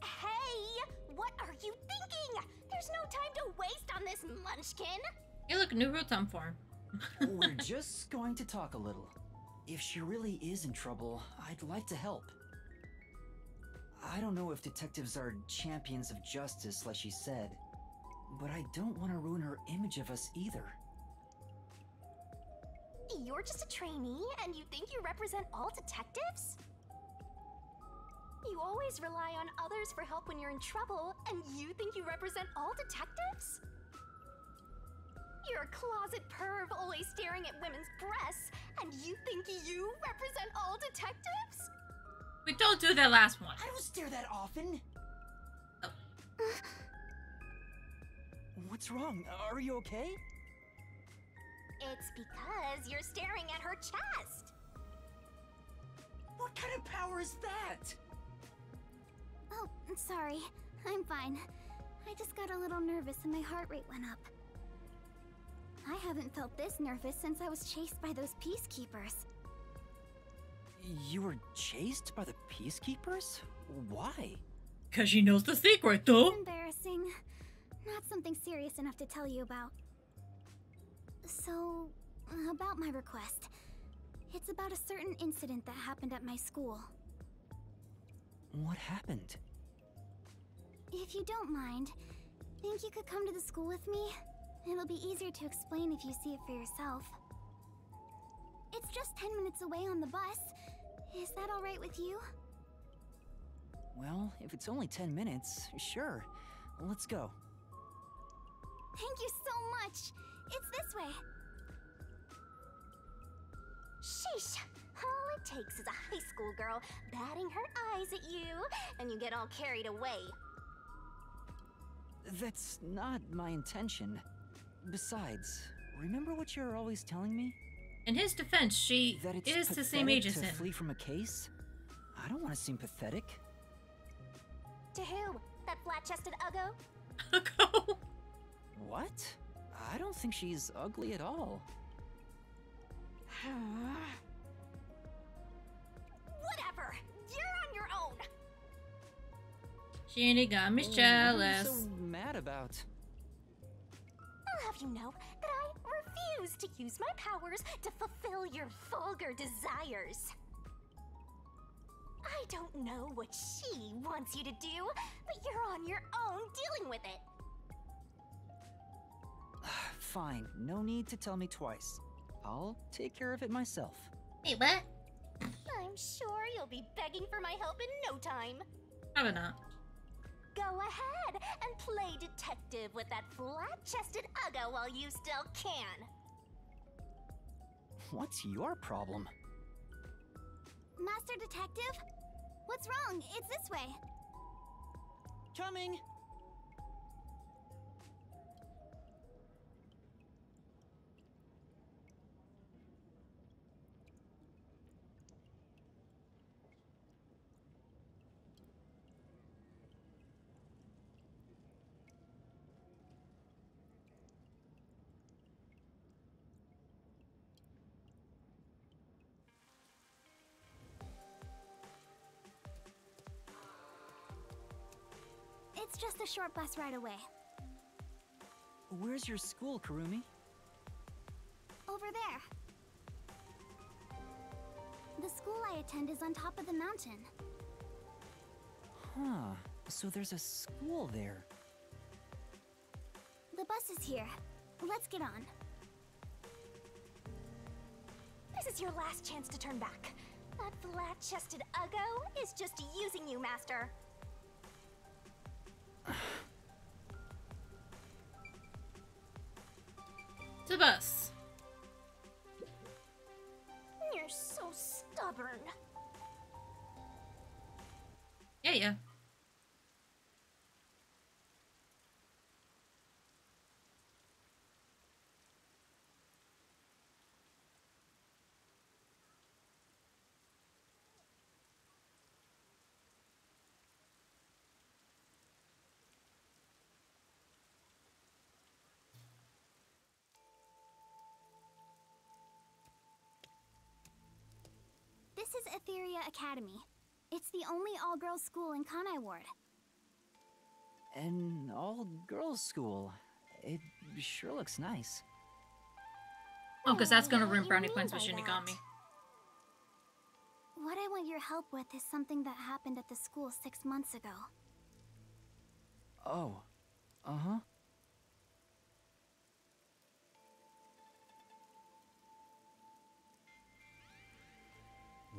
Hey! What are you thinking? There's no time to waste on this munchkin! You look new rotom form. We're just going to talk a little. If she really is in trouble, I'd like to help. I don't know if detectives are champions of justice like she said, but I don't want to ruin her image of us either. You're just a trainee and you think you represent all detectives? You always rely on others for help when you're in trouble, and you think you represent all detectives? You're a closet perv always staring at women's breasts, and you think you represent all detectives? We don't do that last one. I don't stare that often! Oh. What's wrong? Are you okay? It's because you're staring at her chest. What kind of power is that? Oh, sorry. I'm fine. I just got a little nervous and my heart rate went up. I haven't felt this nervous since I was chased by those peacekeepers. You were chased by the peacekeepers? Why? Because she knows the secret, though. Embarrassing. Not something serious enough to tell you about. So, about my request. It's about a certain incident that happened at my school. What happened? If you don't mind, think you could come to the school with me? It'll be easier to explain if you see it for yourself. It's just 10 minutes away on the bus. Is that alright with you? Well, if it's only 10 minutes, sure. Let's go. Thank you so much! It's this way! Sheesh! All it takes is a high school girl batting her eyes at you, and you get all carried away. That's not my intention. Besides, remember what you're always telling me? In his defense, she That it's is the same age as to him. flee from a case? I don't want to seem pathetic. To who? That flat-chested uggo? Go. What? I don't think she's ugly at all. Whatever! You're on your own! Shinigami's What are jealous. you so mad about? I'll have you know that I refuse to use my powers to fulfill your vulgar desires. I don't know what she wants you to do, but you're on your own dealing with it. Fine, no need to tell me twice. I'll take care of it myself. Wait, what? I'm sure you'll be begging for my help in no time. Probably not. Go ahead and play detective with that flat-chested uggo while you still can. What's your problem? Master Detective? What's wrong? It's this way. Coming! It's just a short bus ride away. Where's your school, Kurumi? Over there. The school I attend is on top of the mountain. Huh. So there's a school there. The bus is here. Let's get on. This is your last chance to turn back. That flat-chested Uggo is just using you, Master. To bus. You're so stubborn. Yeah. This is Etheria Academy. It's the only all-girls school in Kanai Ward. An all-girls school. It sure looks nice. Oh, because that's gonna What ruin you brownie mean points with by Shinigami. that? What I want your help with is something that happened at the school 6 months ago. Oh. Uh-huh.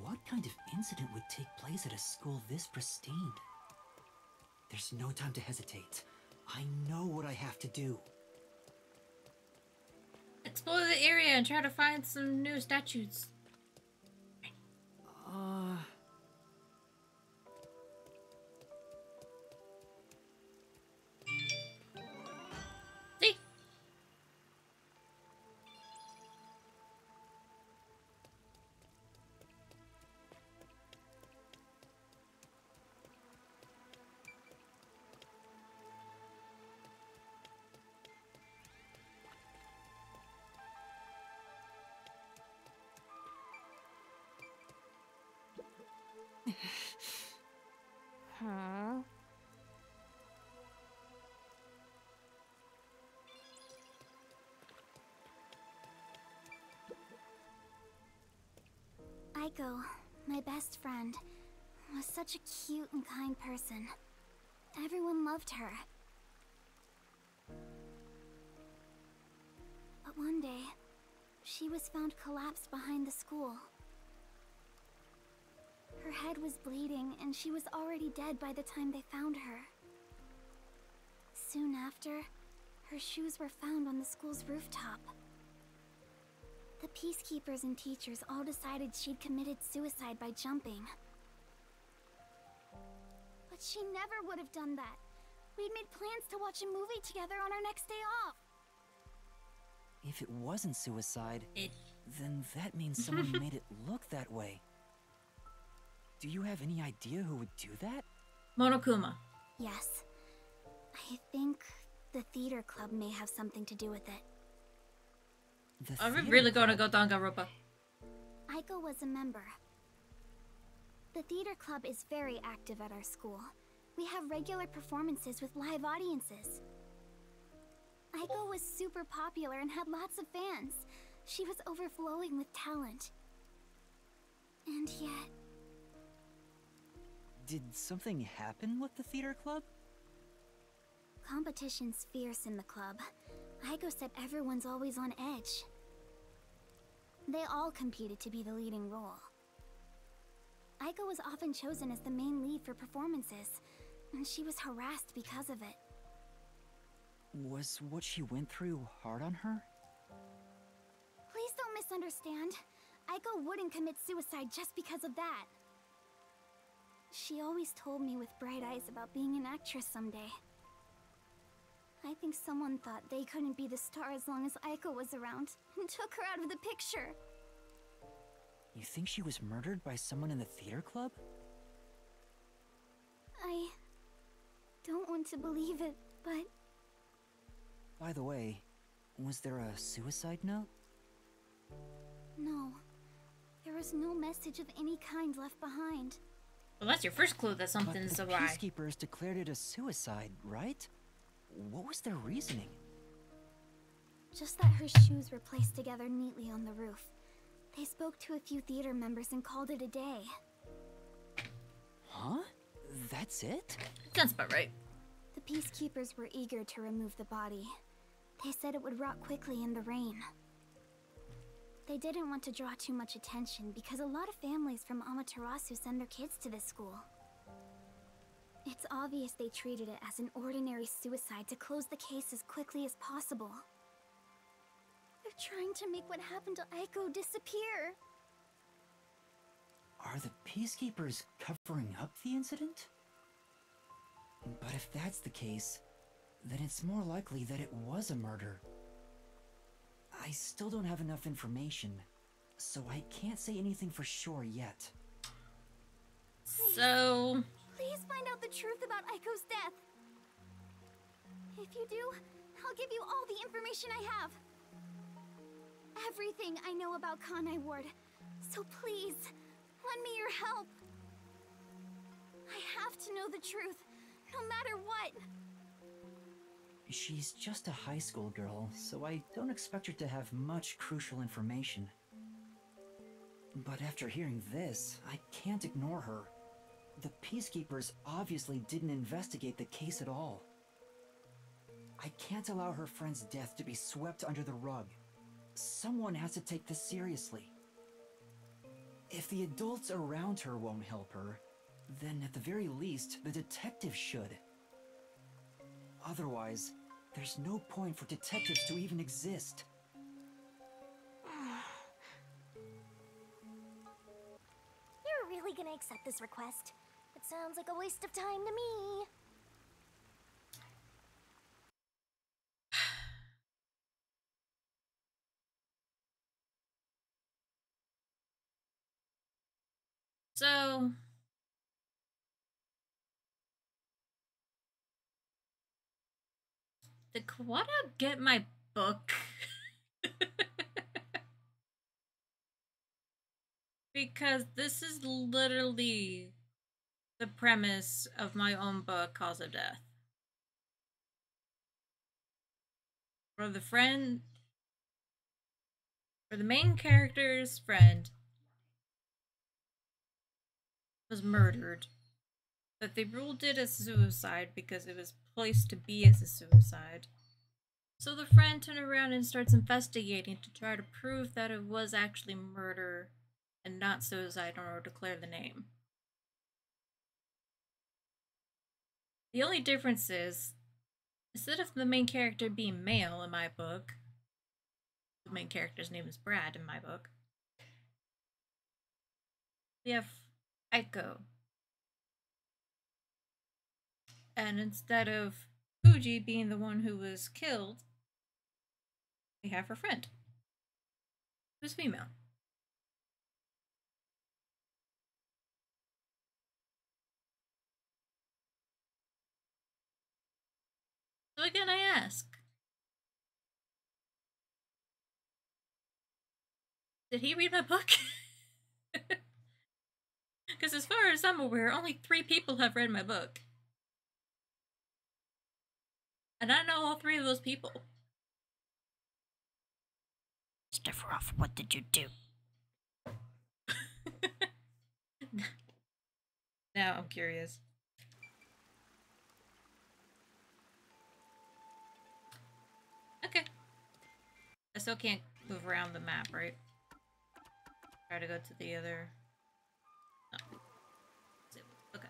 What kind of incident would take place at a school this pristine? There's no time to hesitate. I know what I have to do. Explore the area and try to find some new statues. See? Huh? Aiko, my best friend, was such a cute and kind person. Everyone loved her. But one day, she was found collapsed behind the school. Her head was bleeding, and she was already dead by the time they found her. Soon after, her shoes were found on the school's rooftop. The peacekeepers and teachers all decided she'd committed suicide by jumping. But she never would have done that. We'd made plans to watch a movie together on our next day off. If it wasn't suicide, It. then that means someone made it look that way. Do you have any idea who would do that? Monokuma. Yes. I think the theater club may have something to do with it. The Are we theater really gonna club? go Danganronpa? Aiko was a member. The theater club is very active at our school. We have regular performances with live audiences. Aiko was super popular and had lots of fans. She was overflowing with talent. And yet... Did something happen with the theater club? Competition's fierce in the club. Aiko said everyone's always on edge. They all competed to be the leading role. Aiko was often chosen as the main lead for performances, and she was harassed because of it. Was what she went through hard on her? Please don't misunderstand. Aiko wouldn't commit suicide just because of that. She always told me with bright eyes about being an actress someday. I think someone thought they couldn't be the star as long as Aiko was around, and took her out of the picture. You think she was murdered by someone in the theater club? I don't want to believe it, but... By the way, was there a suicide note? No. There was no message of any kind left behind. Well, that's your first clue that But something's the awry. peacekeepers declared it a suicide, right? What was their reasoning? Just that her shoes were placed together neatly on the roof. They spoke to a few theater members and called it a day. Huh? That's it? Sounds about right. The peacekeepers were eager to remove the body. They said it would rot quickly in the rain. They didn't want to draw too much attention because a lot of families from Amaterasu send their kids to this school. It's obvious they treated it as an ordinary suicide to close the case as quickly as possible. They're trying to make what happened to Aiko disappear. Are the peacekeepers covering up the incident? But if that's the case, then it's more likely that it was a murder. I still don't have enough information, so I can't say anything for sure yet. So... Please find out the truth about Aiko's death. If you do, I'll give you all the information I have. Everything I know about Kanai Ward. So please, lend me your help. I have to know the truth, no matter what. She's just a high school girl, so I don't expect her to have much crucial information. But after hearing this, I can't ignore her. The peacekeepers obviously didn't investigate the case at all. I can't allow her friend's death to be swept under the rug. Someone has to take this seriously. If the adults around her won't help her, then at the very least, the detective should. Otherwise, there's no point for detectives to even exist. You're really gonna accept this request? It sounds like a waste of time to me. So... Did Kawada get my book? Because this is literally the premise of my own book, Cause of Death. For the main character's friend was murdered. That they ruled it as suicide because it was placed to be as a suicide. So the friend turns around and starts investigating to try to prove that it was actually murder and not suicide in order to clear the name. The only difference is, instead of the main character being male in my book, the main character's name is Brad in my book, we have Aiko. And instead of Fuji being the one who was killed, we have her friend, who's female. So again, I ask, did he read my book? Because as far as I'm aware, only 3 people have read my book. And I know all 3 of those people. Sephiroth, what did you do? Now I'm curious. Okay. I still can't move around the map, right? Try to go to the other... No. Okay.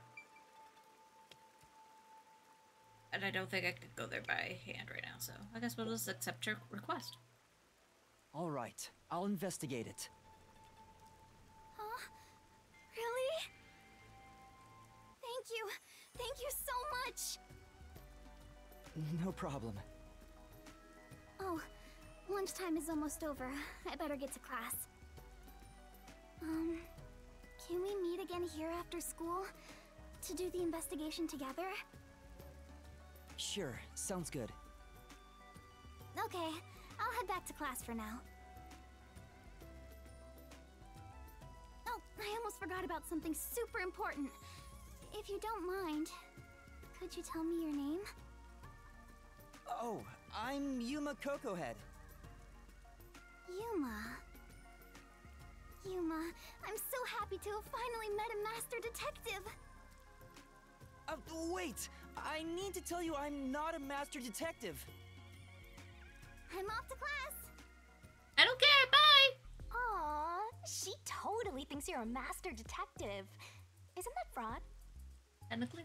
And I don't think I could go there by hand right now, so I guess we'll just accept your request. All right, I'll investigate it. Huh? Really? Thank you. Thank you so much. No problem. Oh, lunchtime is almost over. I better get to class. Can we meet again here after school? To do the investigation together? Sure, sounds good. Okay, I'll head back to class for now. Oh, I almost forgot about something super important. If you don't mind, could you tell me your name? Oh, I'm Yuma Cocohead. Yuma. Yuma, I'm so happy to have finally met a master detective. Wait! I need to tell you I'm not a master detective. I'm off to class. I don't care, bye! Aw, she totally thinks you're a master detective. Isn't that fraud? Technically.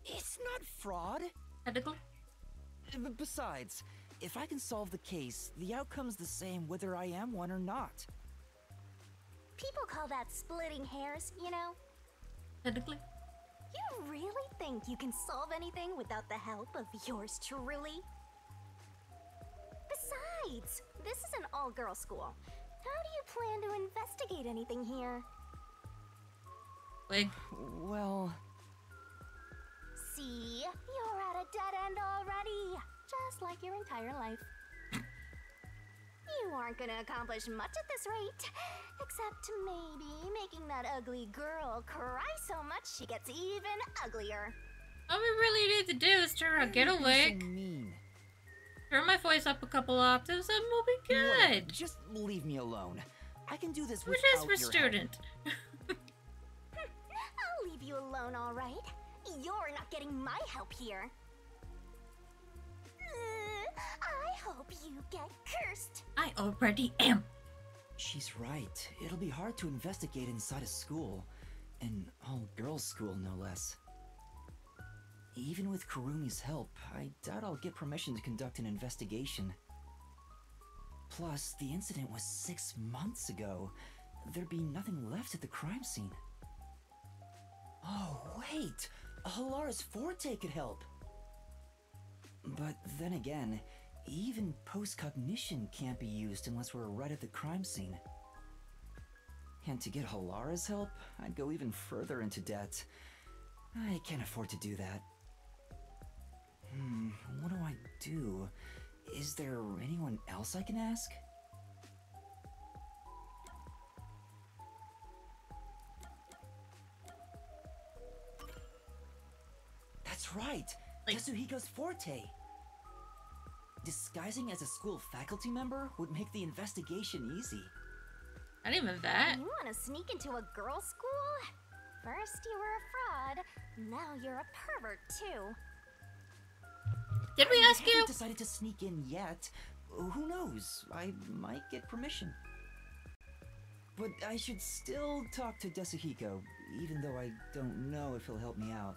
It's not fraud. Technically. Besides, if I can solve the case, the outcome's the same whether I am one or not. People call that splitting hairs, you know? Technically. You really think you can solve anything without the help of yours truly? Besides, this is an all-girl school. How do you plan to investigate anything here? Wig. Well... See? You're at a dead end already. Just like your entire life. You aren't gonna accomplish much at this rate. Except maybe making that ugly girl cry so much she gets even uglier. All we really need to do is turn her get a wig. So mean. Turn my voice up a couple octaves and we'll be Whatever, good. just leave me alone. I can do this We're without just for your help. student. I'll leave you alone, alright? You're not getting my help here. I hope you get cursed. I already am. She's right. It'll be hard to investigate inside a school. An all-girls school, no less. Even with Kurumi's help, I doubt I'll get permission to conduct an investigation. Plus, the incident was 6 months ago. There'd be nothing left at the crime scene. Oh, wait! Halara's Forte could help! But then again, even post-cognition can't be used unless we're right at the crime scene. And to get Halara's help, I'd go even further into debt. I can't afford to do that. What do I do? Is there anyone else I can ask? That's right! Desuhiko's Forte! Disguising as a school faculty member would make the investigation easy. Not even that. You want to sneak into a girls' school? First you were a fraud, now you're a pervert too. Did we ask I you? haven't decided to sneak in yet. Who knows? I might get permission. But I should still talk to Desuhiko, even though I don't know if he'll help me out.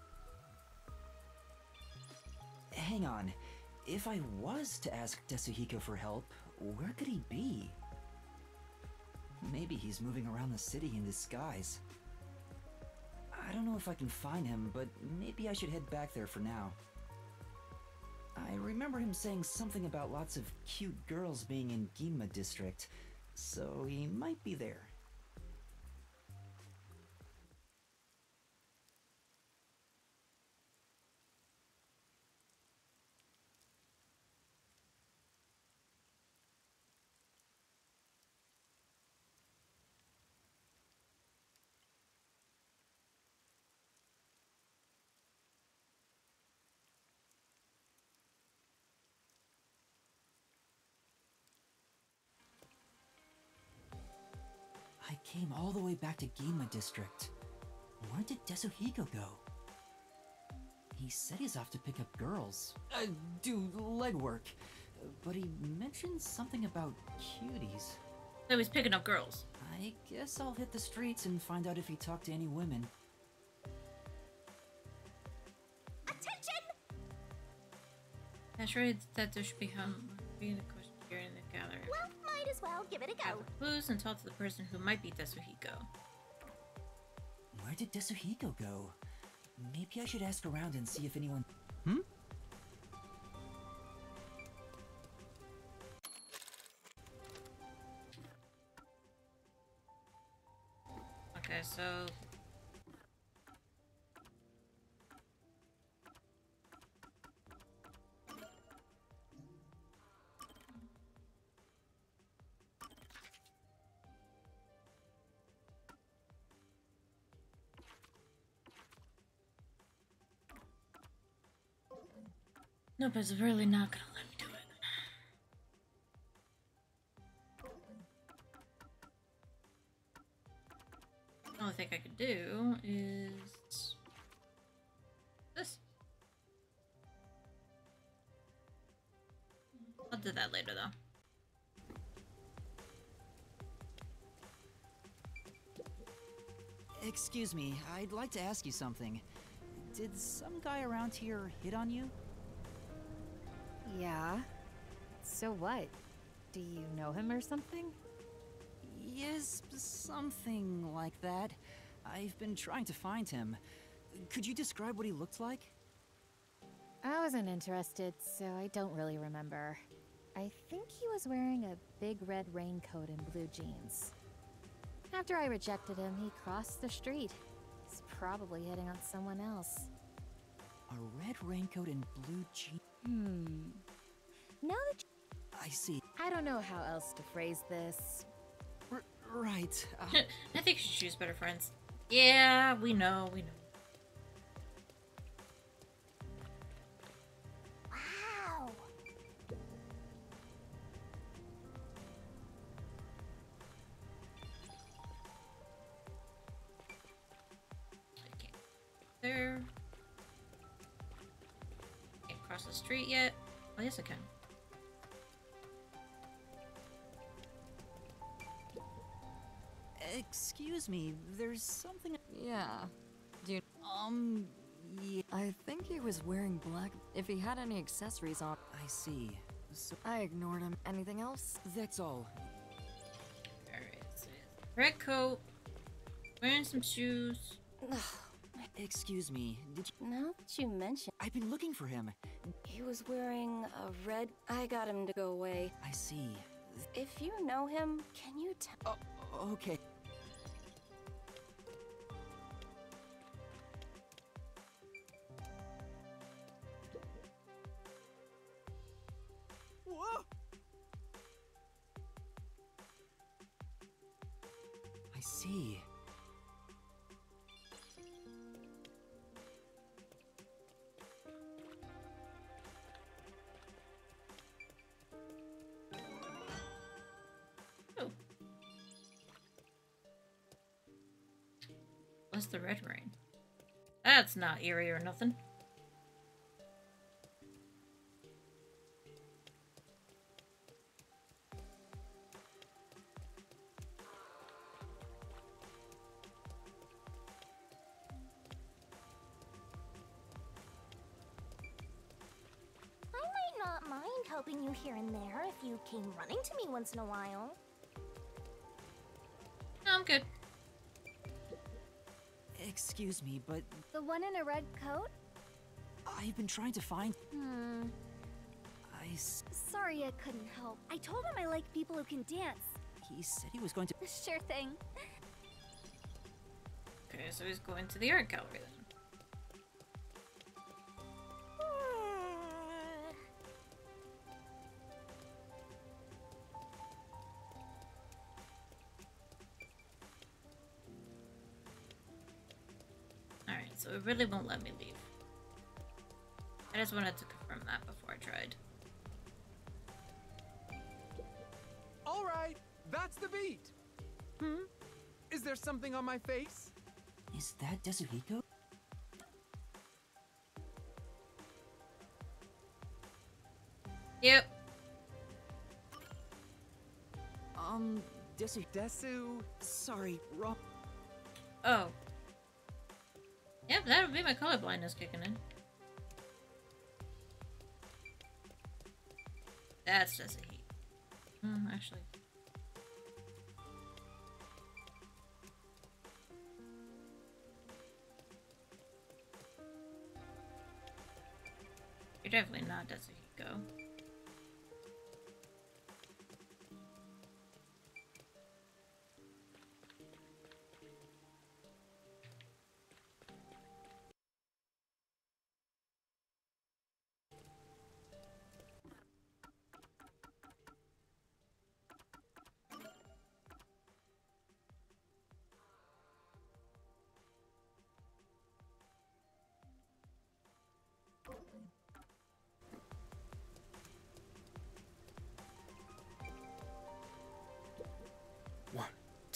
Hang on. If I was to ask Desuhiko for help, where could he be? Maybe he's moving around the city in disguise. I don't know if I can find him, but maybe I should head back there for now. I remember him saying something about lots of cute girls being in Yuma district, so he might be there. I came all the way back to Yuma district. Where did Desuhiko go? He said he's off to pick up girls. Do legwork. But he mentioned something about cuties. So he's picking up girls. I guess I'll hit the streets and find out if he talked to any women. Attention! Naturally, that there should be the question here in the gallery. Well, might as well give it a go. Gather clues and talk to the person who might be Desuhiko. Where did Desuhiko go? Maybe I should ask around and see if anyone... Okay, so... Nope, it's really not gonna let me do it. The only thing I could do is this. I'll do that later though. Excuse me, I'd like to ask you something. Did some guy around here hit on you? Yeah. So what? Do you know him or something? Yes, something like that. I've been trying to find him. Could you describe what he looked like? I wasn't interested, so I don't really remember. I think he was wearing a big red raincoat and blue jeans. After I rejected him, he crossed the street. He's probably hitting on someone else. A red raincoat and blue jeans. Now that I see. I don't know how else to phrase this. Right. I think you should choose better friends. Yeah, we know, we know. Wow. Okay. There. Can't cross the street yet. Oh, yes, I can. Excuse me, there's something. Yeah. Yeah. I think he was wearing black. If he had any accessories on, I see. So I ignored him. Anything else? that's all. Alright, so red coat, wearing some shoes. Excuse me, did you? Now that you mention, I've been looking for him. he was wearing a red. I got him to go away. I see. If you know him, can you tell? Oh, okay. Whoa! I see. Oh. What's the red rain? That's not eerie or nothing. I might not mind helping you here and there if you came running to me once in a while. No, I'm good. Excuse me, but The one in a red coat? I've been trying to find. Sorry I couldn't help. I told him I like people who can dance. He said he was going to. Sure thing. Okay, so he's going to the art gallery then. Alright, so it really won't let me leave. I just wanted to confirm that before I tried. All right, that's the beat. Is there something on my face? Is that Desuhiko? Yep. Desu. Sorry, wrong. Oh. Yep, that would be my color blindness kicking in. That's just a heat. Actually. You're definitely not Desuhiko.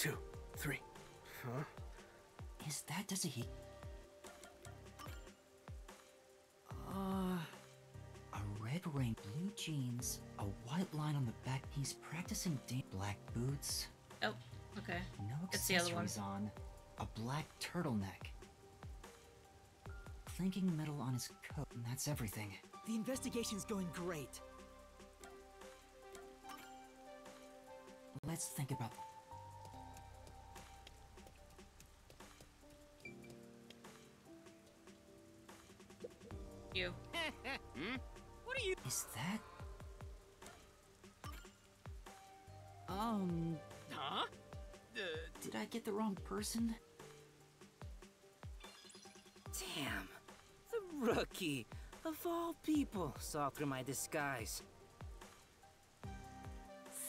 2, 3. Huh? Is that Desuhiko? A red ring, blue jeans, a white line on the back. He's practicing black boots. Oh, okay. No It's the other one. accessories on. A black turtleneck. Clinking metal on his coat, and that's everything. The investigation's going great. Let's think about... You. What are you... Is that... Huh? Did I get the wrong person? Damn. The rookie, of all people, saw through my disguise.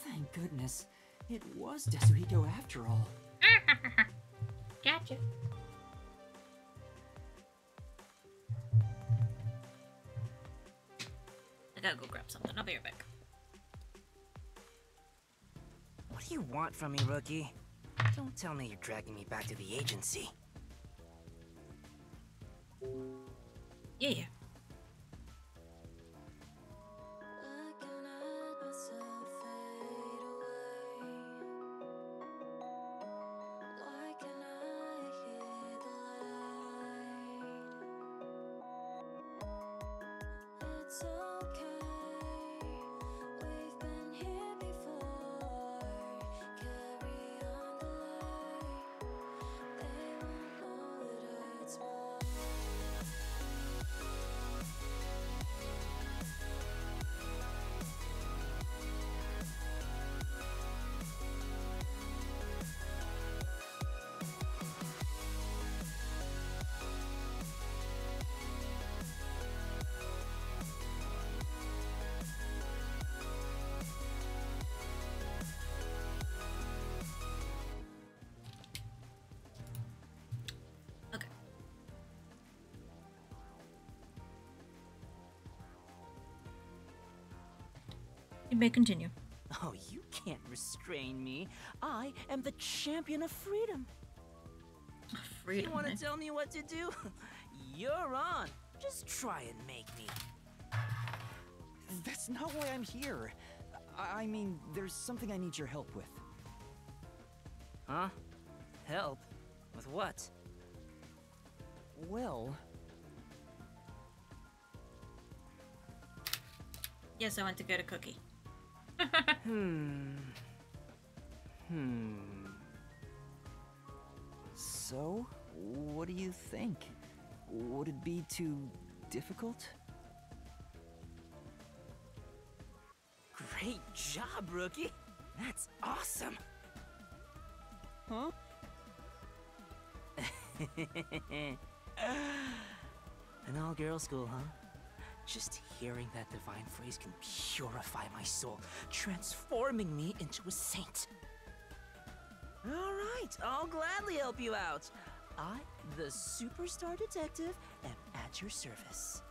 Thank goodness. It was Desuhiko after all. Gotcha. I gotta go grab something. I'll be right back. What do you want from me, rookie? Don't tell me you're dragging me back to the agency. Yeah. Okay. You may continue. Oh, you can't restrain me. I am the champion of freedom. Freedom. You want to tell me what to do? You're on. Just try and make me. That's not why I'm here. I mean, there's something I need your help with. Huh? Help? With what? Well... Yes, I went to get a cookie. So, what do you think? Would it be too difficult? Great job, rookie. That's awesome. Huh? An all-girl school, huh? Just hearing that divine phrase can purify my soul, transforming me into a saint. All right, I'll gladly help you out. I, the superstar detective, am at your service.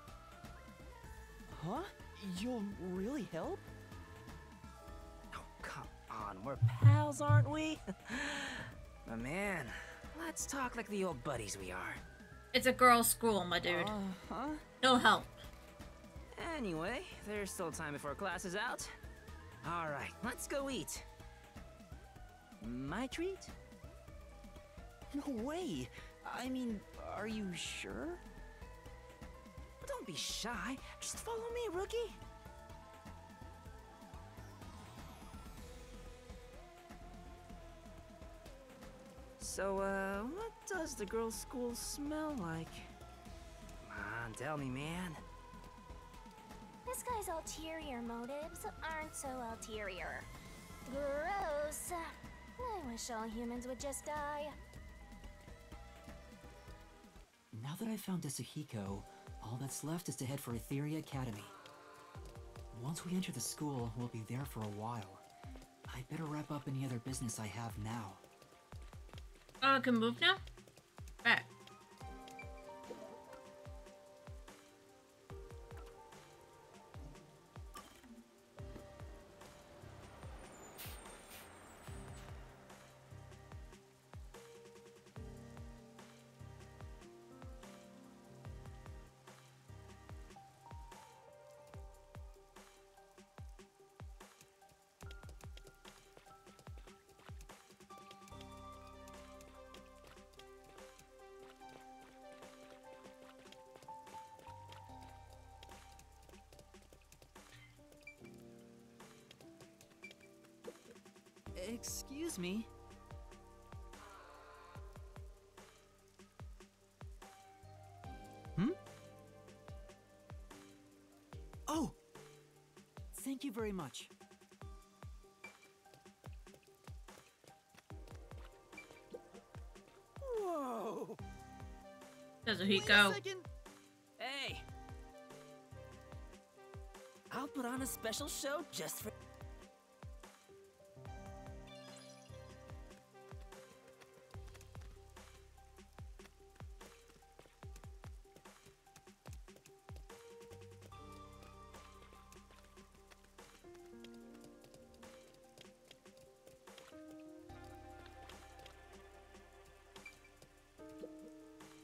Huh? You'll really help? Oh, come on, we're pals, aren't we? But man, let's talk like the old buddies we are. It's a girls' school, my dude. Huh? No help. Anyway, there's still time before class is out. All right, let's go eat. My treat? No way! I mean, are you sure? Don't be shy. Just follow me, rookie. So, what does the girls' school smell like? Come on, tell me, man. This guy's ulterior motives aren't so ulterior. Gross. I wish all humans would just die. Now that I've found Desuhiko, all that's left is to head for Etheria Academy. Once we enter the school, we'll be there for a while. I'd better wrap up any other business I have now. Oh, I can move now? Back. Excuse me. Hmm? Oh! Thank you very much. Whoa! Desuhiko. Hey! I'll put on a special show just for...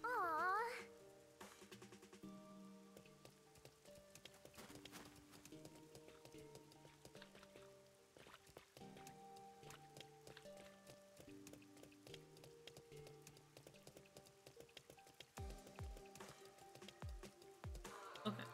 Aww. Okay.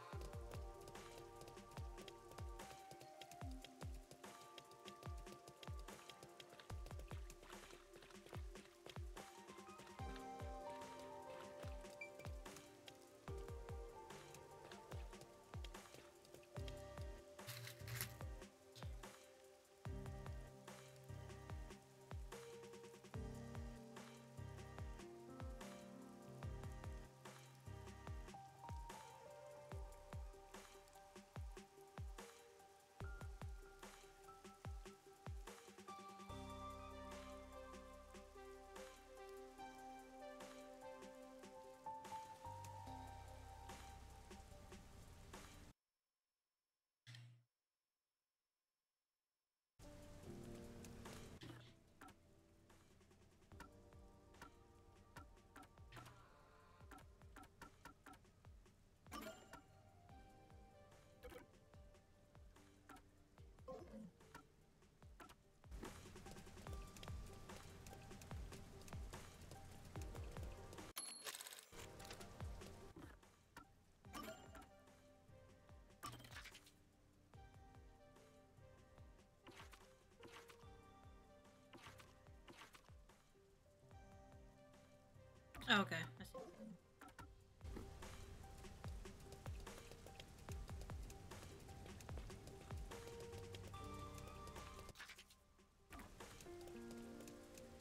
Okay. I see.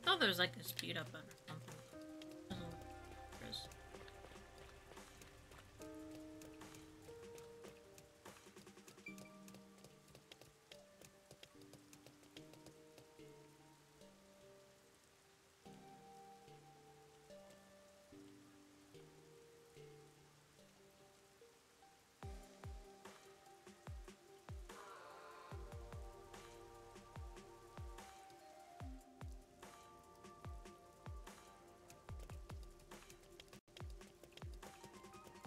Oh, there's like a speed up button or something. Doesn't look like there is.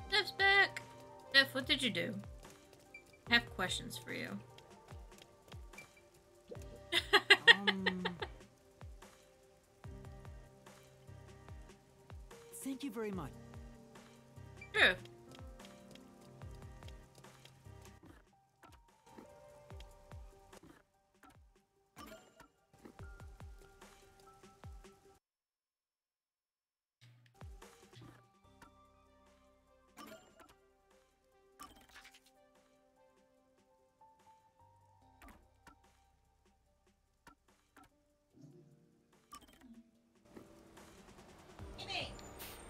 Dev's back! Dev, what did you do? I have questions for you. Thank you very much. Sure.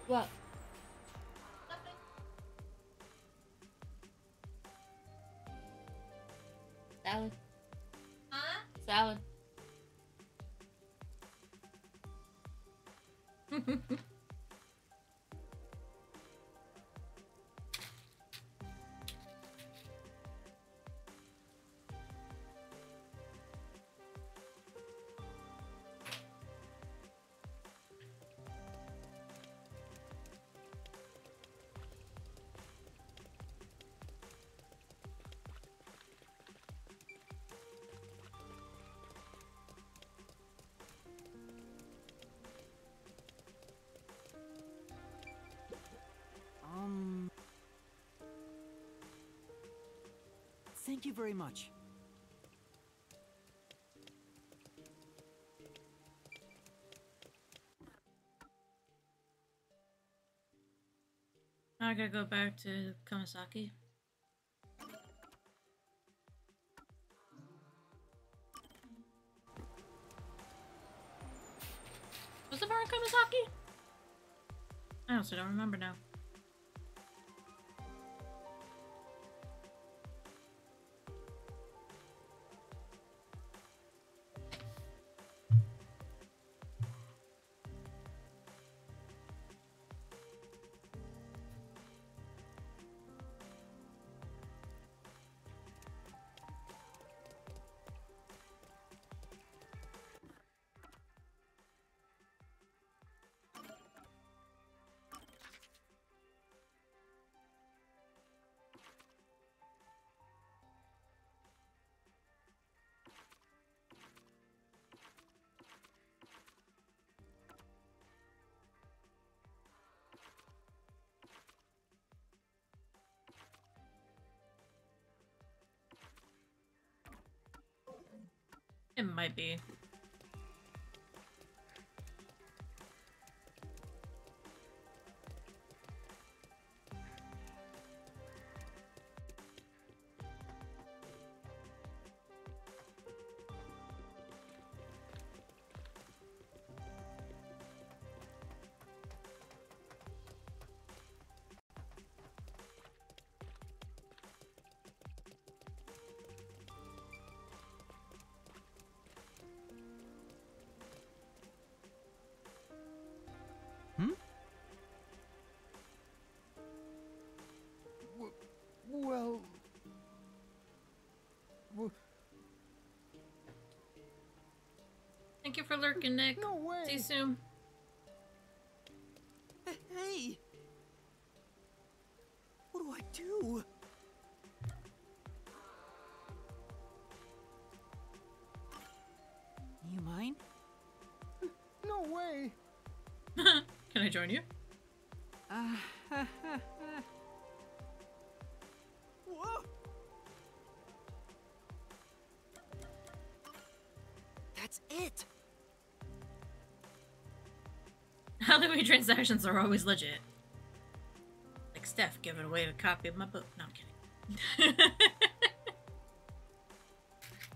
What? Nothing. Salad. Huh? Salad. Thank you very much. I gotta go back to Kamasaki. Was the bar in Kamasaki? I also don't remember now. It might be. Well... Thank you for lurking, Nick. No way. See you soon. Hey! What do I do? You mind? No way. Can I join you? Whoa! That's it! Alleyway transactions are always legit. Like Steph giving away a copy of my book. No, I'm kidding.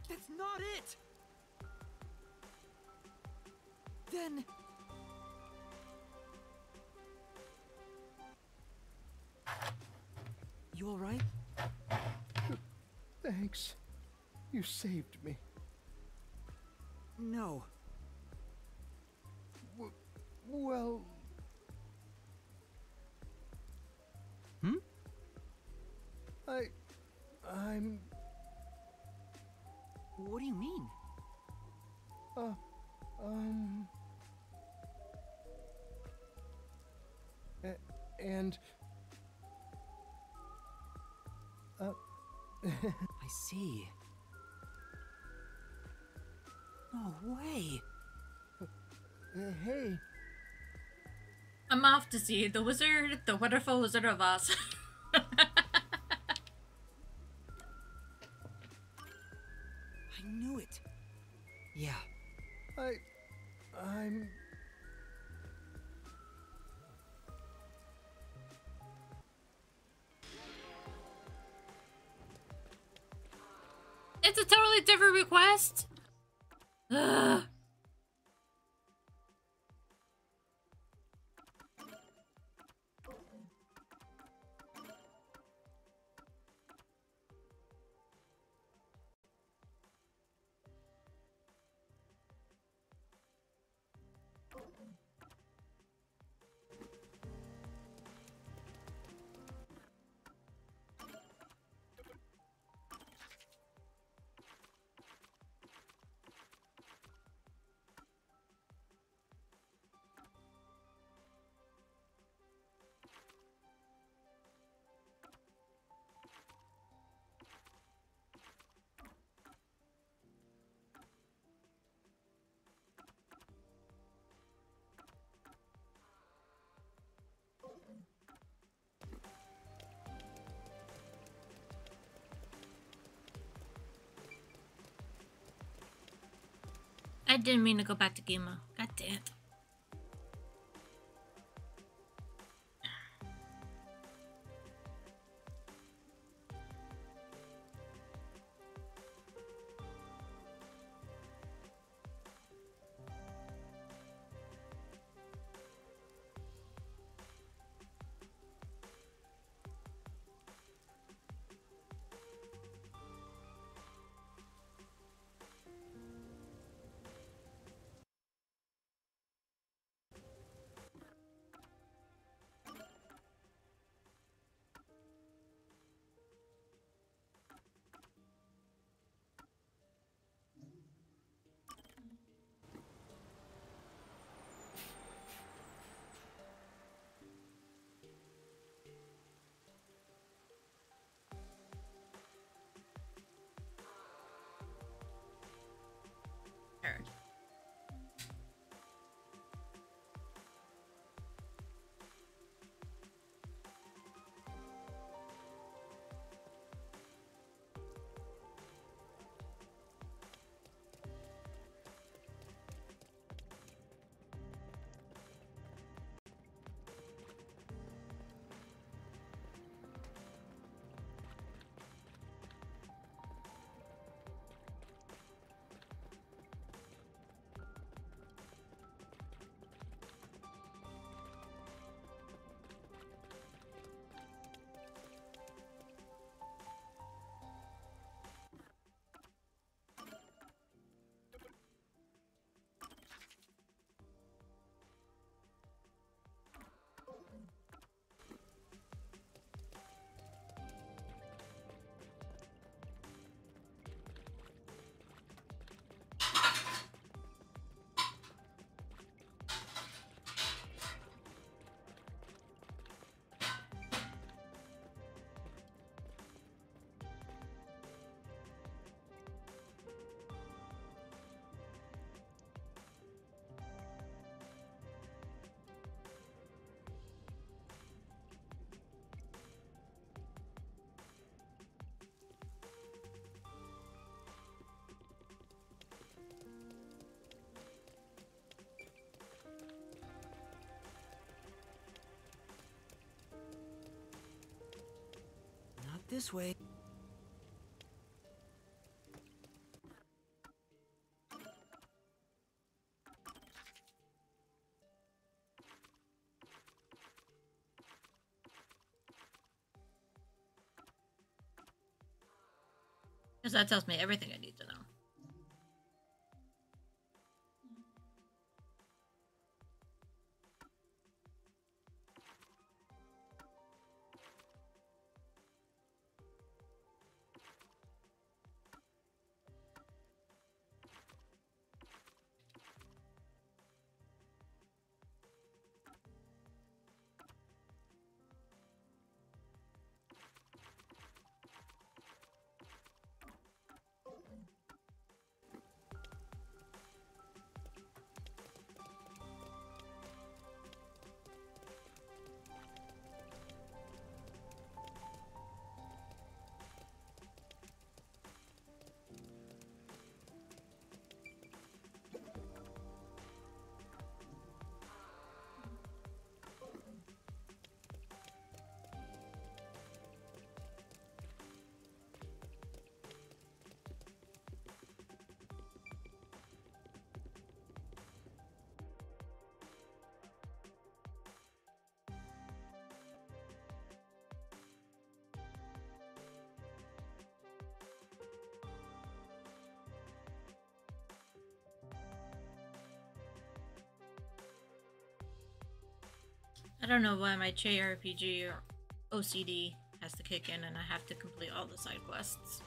That's not it! Then... You alright? Thanks. You saved me. No. Well... I'm... What do you mean? And... I see. No way. Hey. I'm off to see the wizard, the wonderful Wizard of Oz. I knew it. Yeah. I'm... It's a totally different request. Ugh. I didn't mean to go back to Yuma. God damn it. this way. Because that tells me everything I need to know. I don't know why my JRPG or OCD has to kick in and I have to complete all the side quests.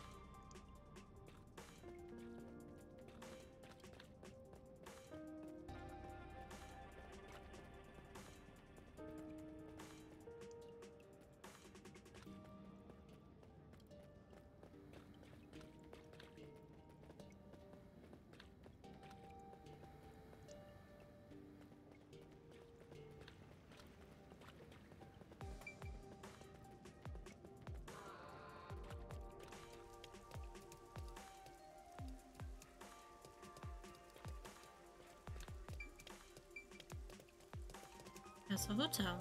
That's a hotel.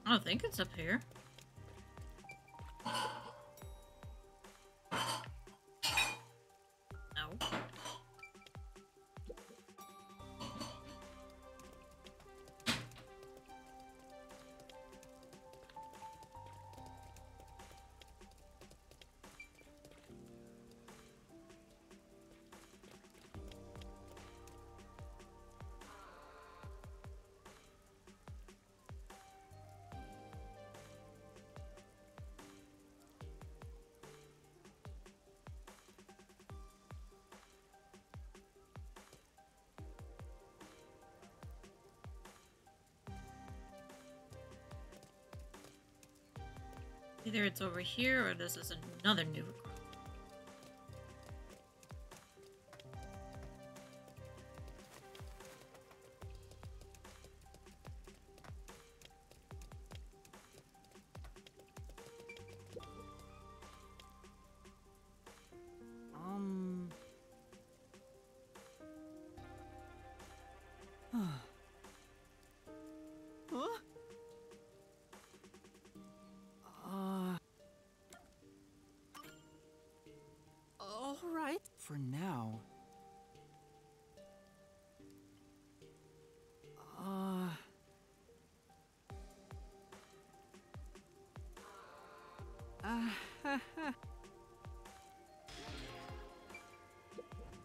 I think it's up here. No. Either it's over here or this is another new recruit. For now.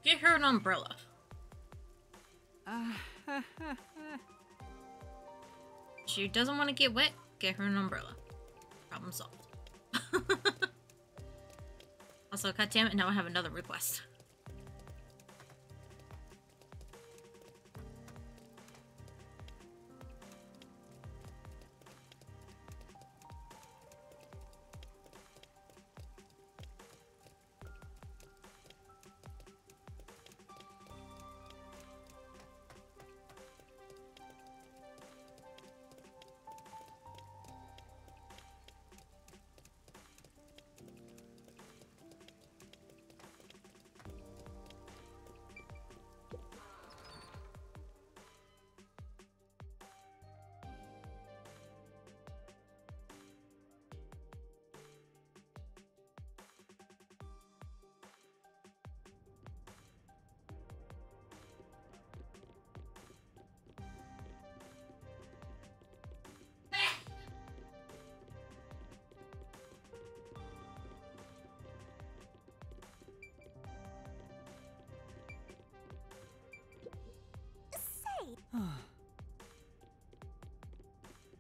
Get her an umbrella. She doesn't want to get wet. Get her an umbrella. Problem solved. Also, goddammit, now I have another request.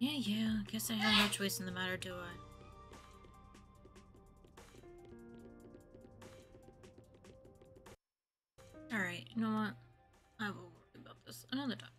Yeah, I guess I have no choice in the matter, do I? Alright, you know what? I will worry about this another time.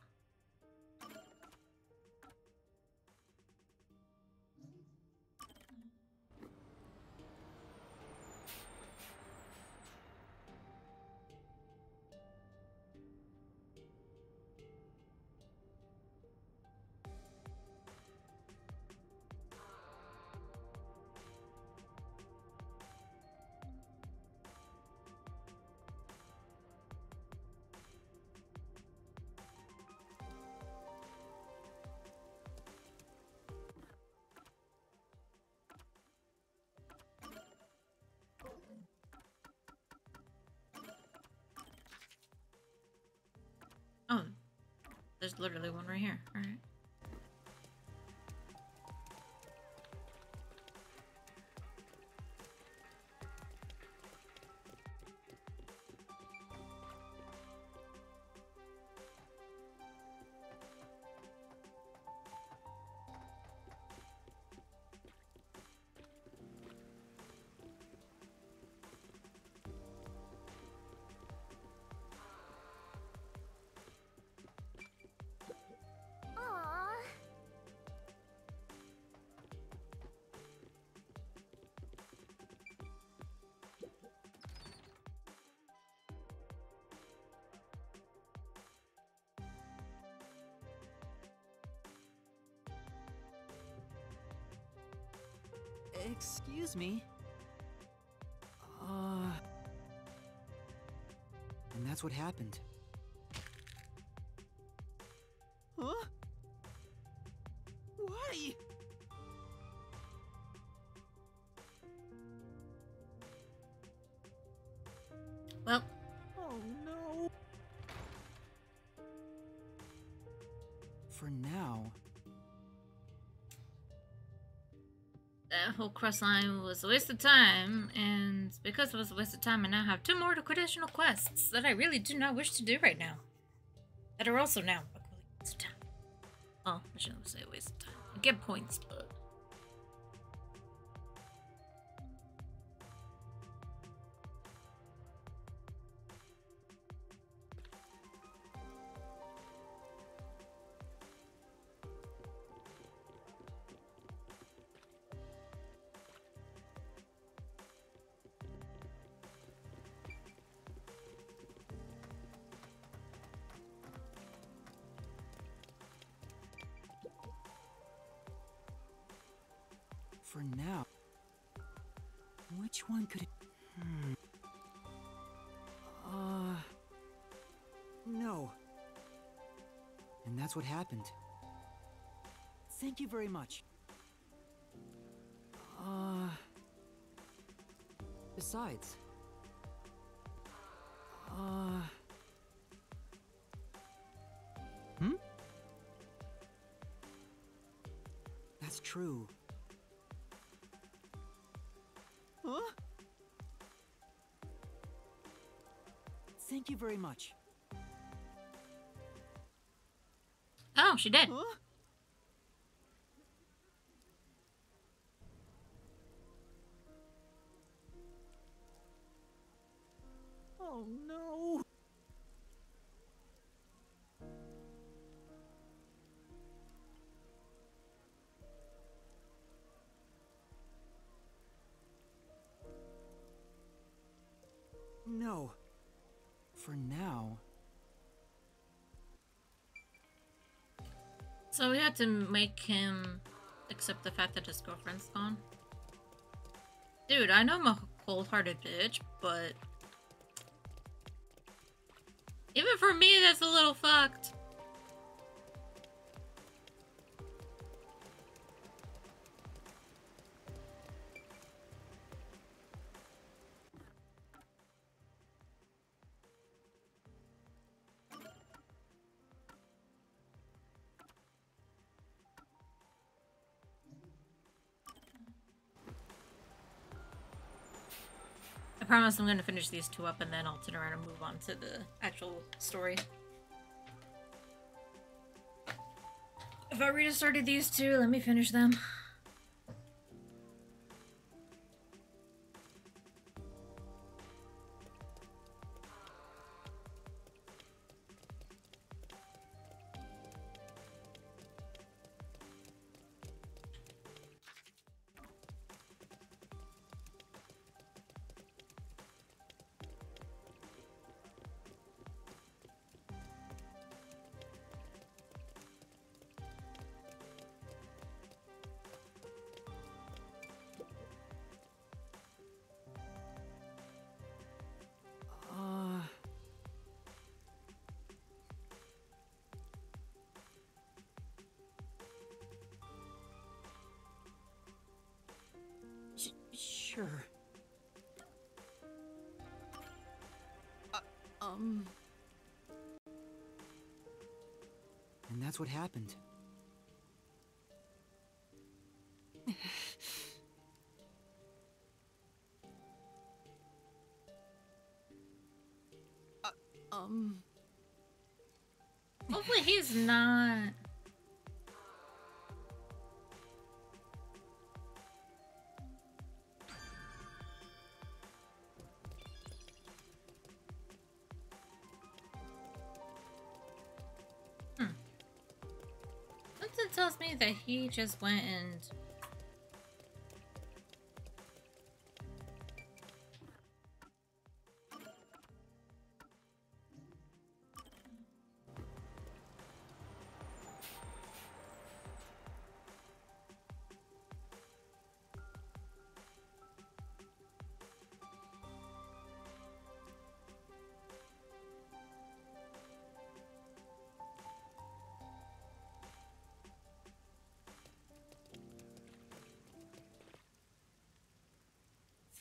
Oh, there's literally one right here. Alright. Aww. Excuse me. And that's what happened. Huh? Why? Well. Oh no. For now. That whole quest line was a waste of time, and because it was a waste of time, I now have 2 more additional quests that I really do not wish to do right now. That are also now a complete waste of time. Well, I shouldn't say a waste of time. I get points, but... For now. Which one could it... No. And that's what happened. Thank you very much. Besides... That's true. Huh? Thank you very much. Oh, she did. Huh? Oh no. No. For now. So we had to make him accept the fact that his girlfriend's gone. Dude, I know I'm a cold-hearted bitch, but... even for me, that's a little fucked. I promise I'm gonna finish these 2 up and then I'll turn around and move on to the actual story. If I restarted these two, let me finish them. Sure. And that's what happened. Hopefully he's not. Something tells me that he just went and...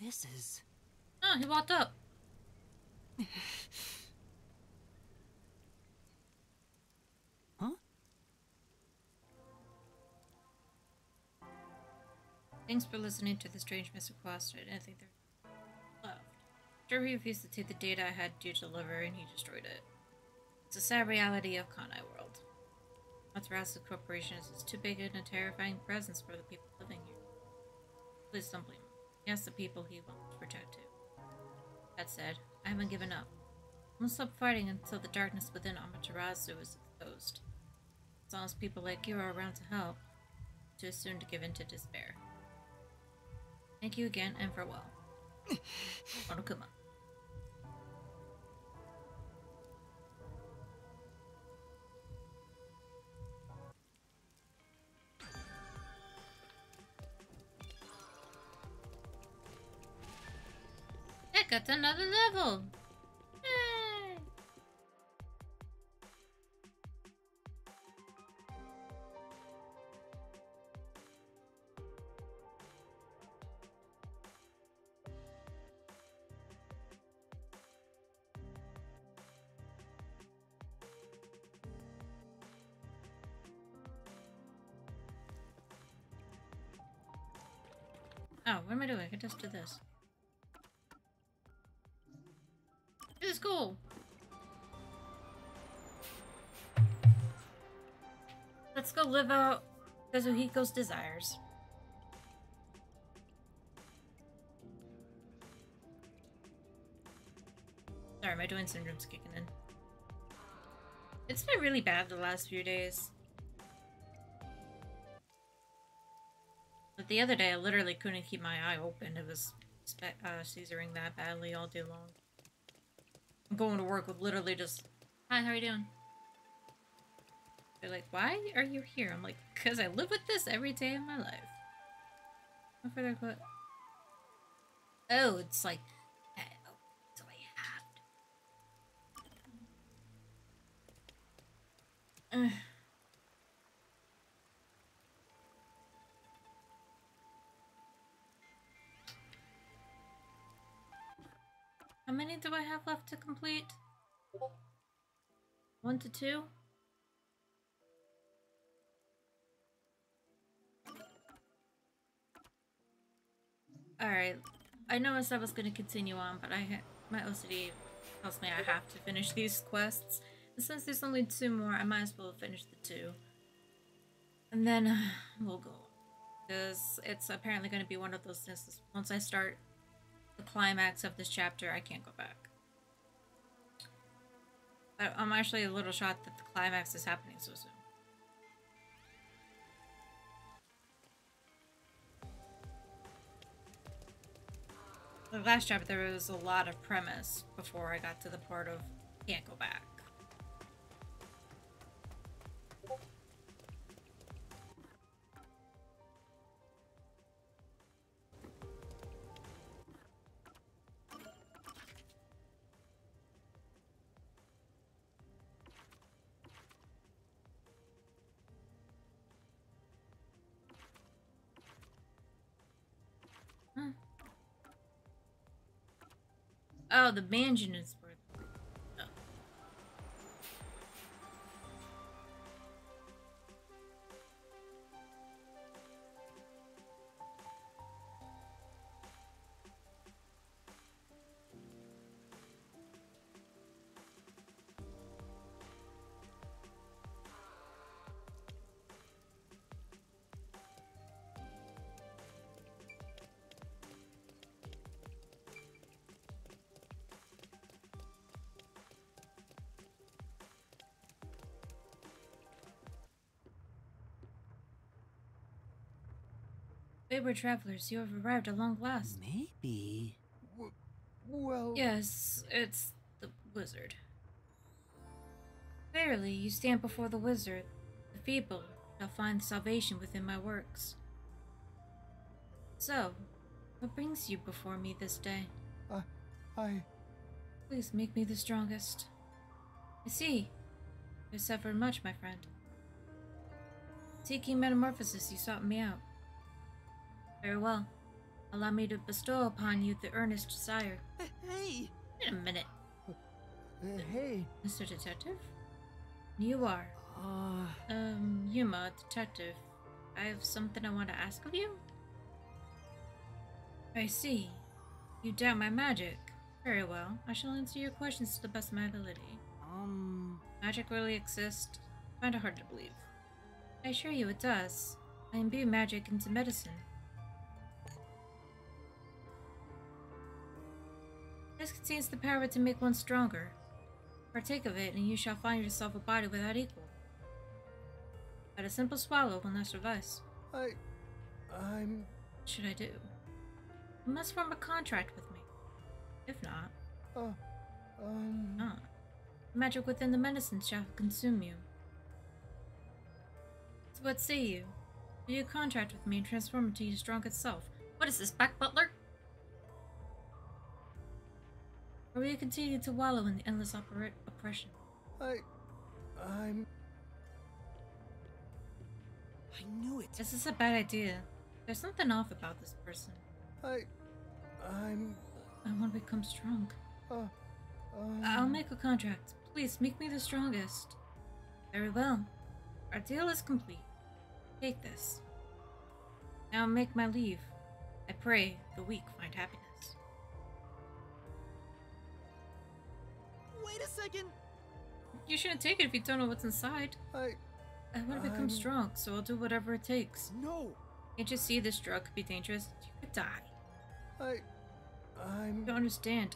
This is... Oh, he walked up. Huh? Thanks for listening to the strange Mr. Quest. I didn't think there was left. Sure, he refused to take the data I had you deliver and he destroyed it. It's a sad reality of Kanai World. Amaterasu Corporation is too big and a terrifying presence for the people living here. Please don't blame him. He has the people he wants to protect too. That said, I haven't given up. I won't stop fighting until the darkness within Amaterasu is exposed. As long as people like you are around to help, it's too soon to give in to despair. Thank you again, and farewell. Monokuma. I got another level! Yay! Oh, what am I doing? I can just do this. This is cool. Let's go live out Desuhiko's desires. Sorry, my Doing syndrome's kicking in. It's been really bad the last few days. But the other day, I literally couldn't keep my eye open. It was seizuring that badly all day long. I'm going to work with literally just, hi, how are you doing? They're like, why are you here? I'm like, because I live with this every day of my life. No further quote. Oh, it's like, oh, so I have to. How many do I have left to complete? 1 to 2? Alright, I know I said I was going to continue on, but my OCD tells me I have to finish these quests. And since there's only 2 more, I might as well finish the 2. And then we'll go. Because it's apparently going to be one of those things. Once I start the climax of this chapter, I can't go back. But I'm actually a little shocked that the climax is happening so soon. The last chapter, there was a lot of premise before I got to the part of can't go back. Oh, the mansion is worth. Oh. Wayward travelers, you have arrived at long last. Maybe. Well... Yes, it's the wizard. Verily, you stand before the wizard. The feeble shall find salvation within my works. So, what brings you before me this day? Please make me the strongest. I see. You have suffered much, my friend. Seeking metamorphosis, you sought me out. Very well. Allow me to bestow upon you the earnest desire. Hey! Wait a minute. Hey. Mr. Detective? You are. Yuma, Detective. I have something I want to ask of you? I see. You doubt my magic. Very well. I shall answer your questions to the best of my ability. Magic really exists? I find it hard to believe. I assure you it does. I imbue magic into medicine. This contains the power to make one stronger. Partake of it, and you shall find yourself a body without equal. But a simple swallow will not suffice. I'm... What should I do? You must form a contract with me. If not, not. The magic within the medicine shall consume you. So what say you? Do you contract with me and transform into your strongest self? What is this, back butler? Or will you continue to wallow in the endless oppression? I knew it. This is a bad idea. There's something off about this person. I want to become strong. I'll make a contract. Please, make me the strongest. Very well. Our deal is complete. Take this. Now make my leave. I pray the weak find happiness. Wait a second! You shouldn't take it if you don't know what's inside. I want to become strong, so I'll do whatever it takes. No! Can't you see this drug could be dangerous? You could die. I don't understand.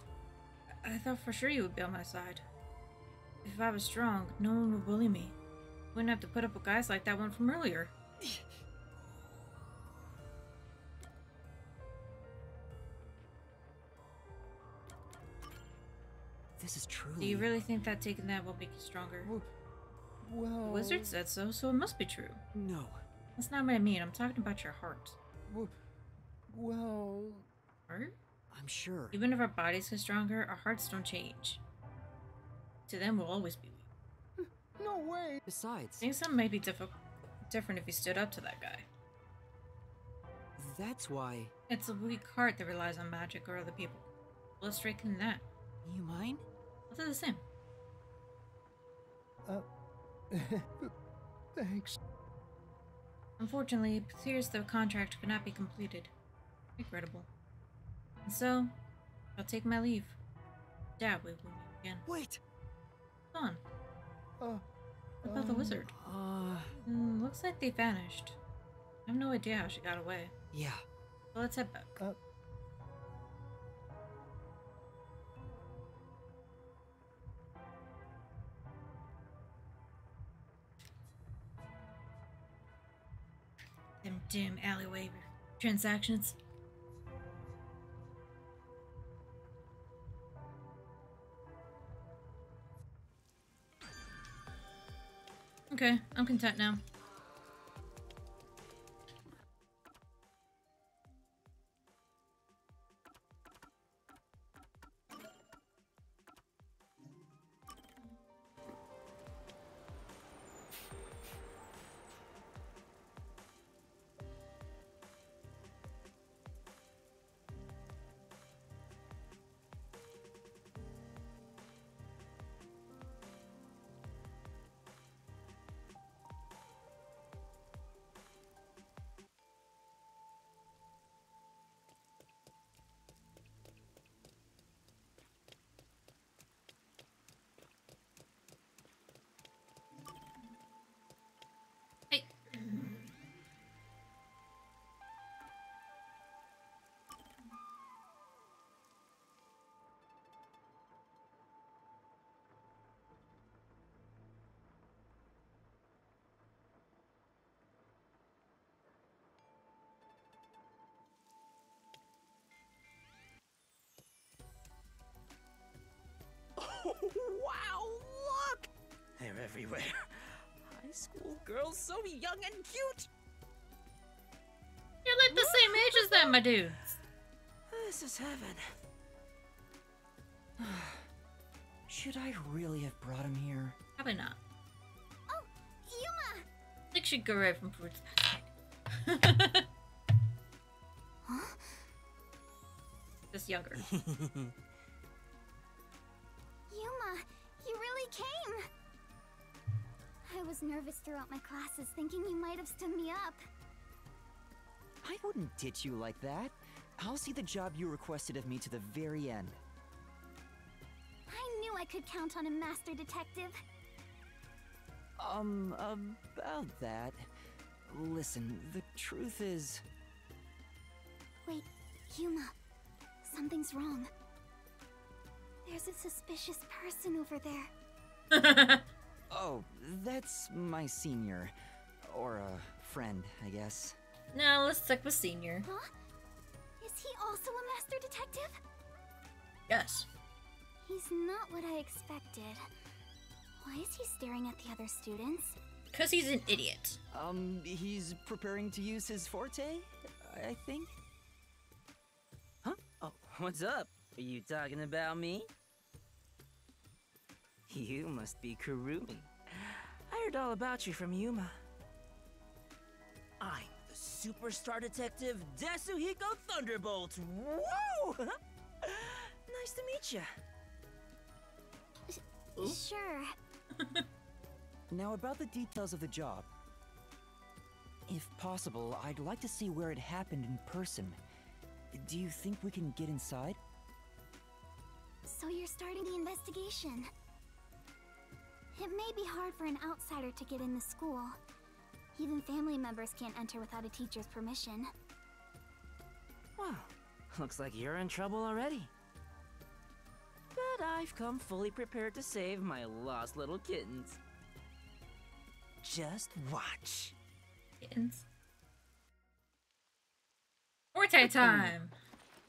I thought for sure you would be on my side. If I was strong, no one would bully me. Wouldn't have to put up with guys like that one from earlier. This is truly... Do you really think that taking that will make you stronger? Well... The wizard said so, so it must be true. No. That's not what I mean. I'm talking about your heart. Well... Heart? I'm sure. Even if our bodies get stronger, our hearts don't change. To them, we'll always be weak. No way! Besides... Things might be different if you stood up to that guy. That's why... It's a weak heart that relies on magic or other people. Let's straighten that. You mind? I'll do the same. Thanks. Unfortunately, it appears the contract could not be completed. Regrettable. And so, I'll take my leave. Doubt we will meet again. Wait! Come on. What about the wizard? Looks like they vanished. I have no idea how she got away. Yeah. So let's head back. Them damn alleyway transactions. Okay, I'm content now. Wow, look! They're everywhere. High school girls so young and cute! You're like the same age as them, my dudes. This is heaven. Should I really have brought him here? Probably not. Oh, Yuma! I think she'd go right from Fruits Basket. Huh? Just younger. Yuma, you really came! I was nervous throughout my classes, thinking you might have stood me up. I wouldn't ditch you like that. I'll see the job you requested of me to the very end. I knew I could count on a master detective. About that. Listen, the truth is... Wait, Yuma, something's wrong. There's a suspicious person over there. Oh, that's my senior. Or a friend, I guess. No, let's stick with senior. Huh? Is he also a master detective? Yes. He's not what I expected. Why is he staring at the other students? Because he's an idiot. He's preparing to use his forte, I think? Huh? Oh, what's up? Are you talking about me? You must be Kurumi. I heard all about you from Yuma. I'm the superstar detective Desuhiko Thunderbolt. Whoa! Nice to meet you. Sure. Now about the details of the job. If possible, I'd like to see where it happened in person. Do you think we can get inside? So you're starting the investigation. It may be hard for an outsider to get in the school. Even family members can't enter without a teacher's permission. Well, looks like you're in trouble already. But I've come fully prepared to save my lost little kittens. Just watch. Kittens. Forte time!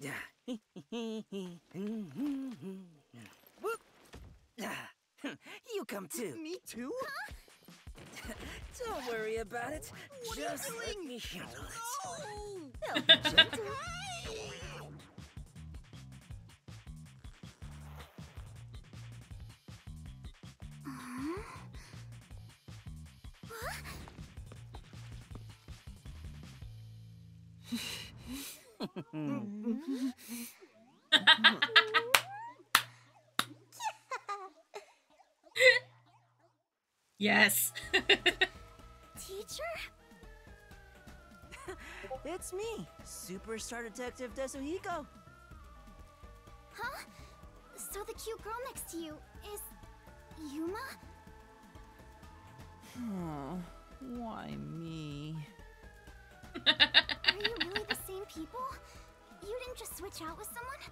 Yeah. Whoop. You come too. Me too? Don't worry about it. What Just are you let doing? me handle No! it. Now be gentle. Yes. Teacher? It's me, Superstar Detective Desuhiko. Huh? So the cute girl next to you is... Yuma? Oh, why me? Are you really the same people? You didn't just switch out with someone?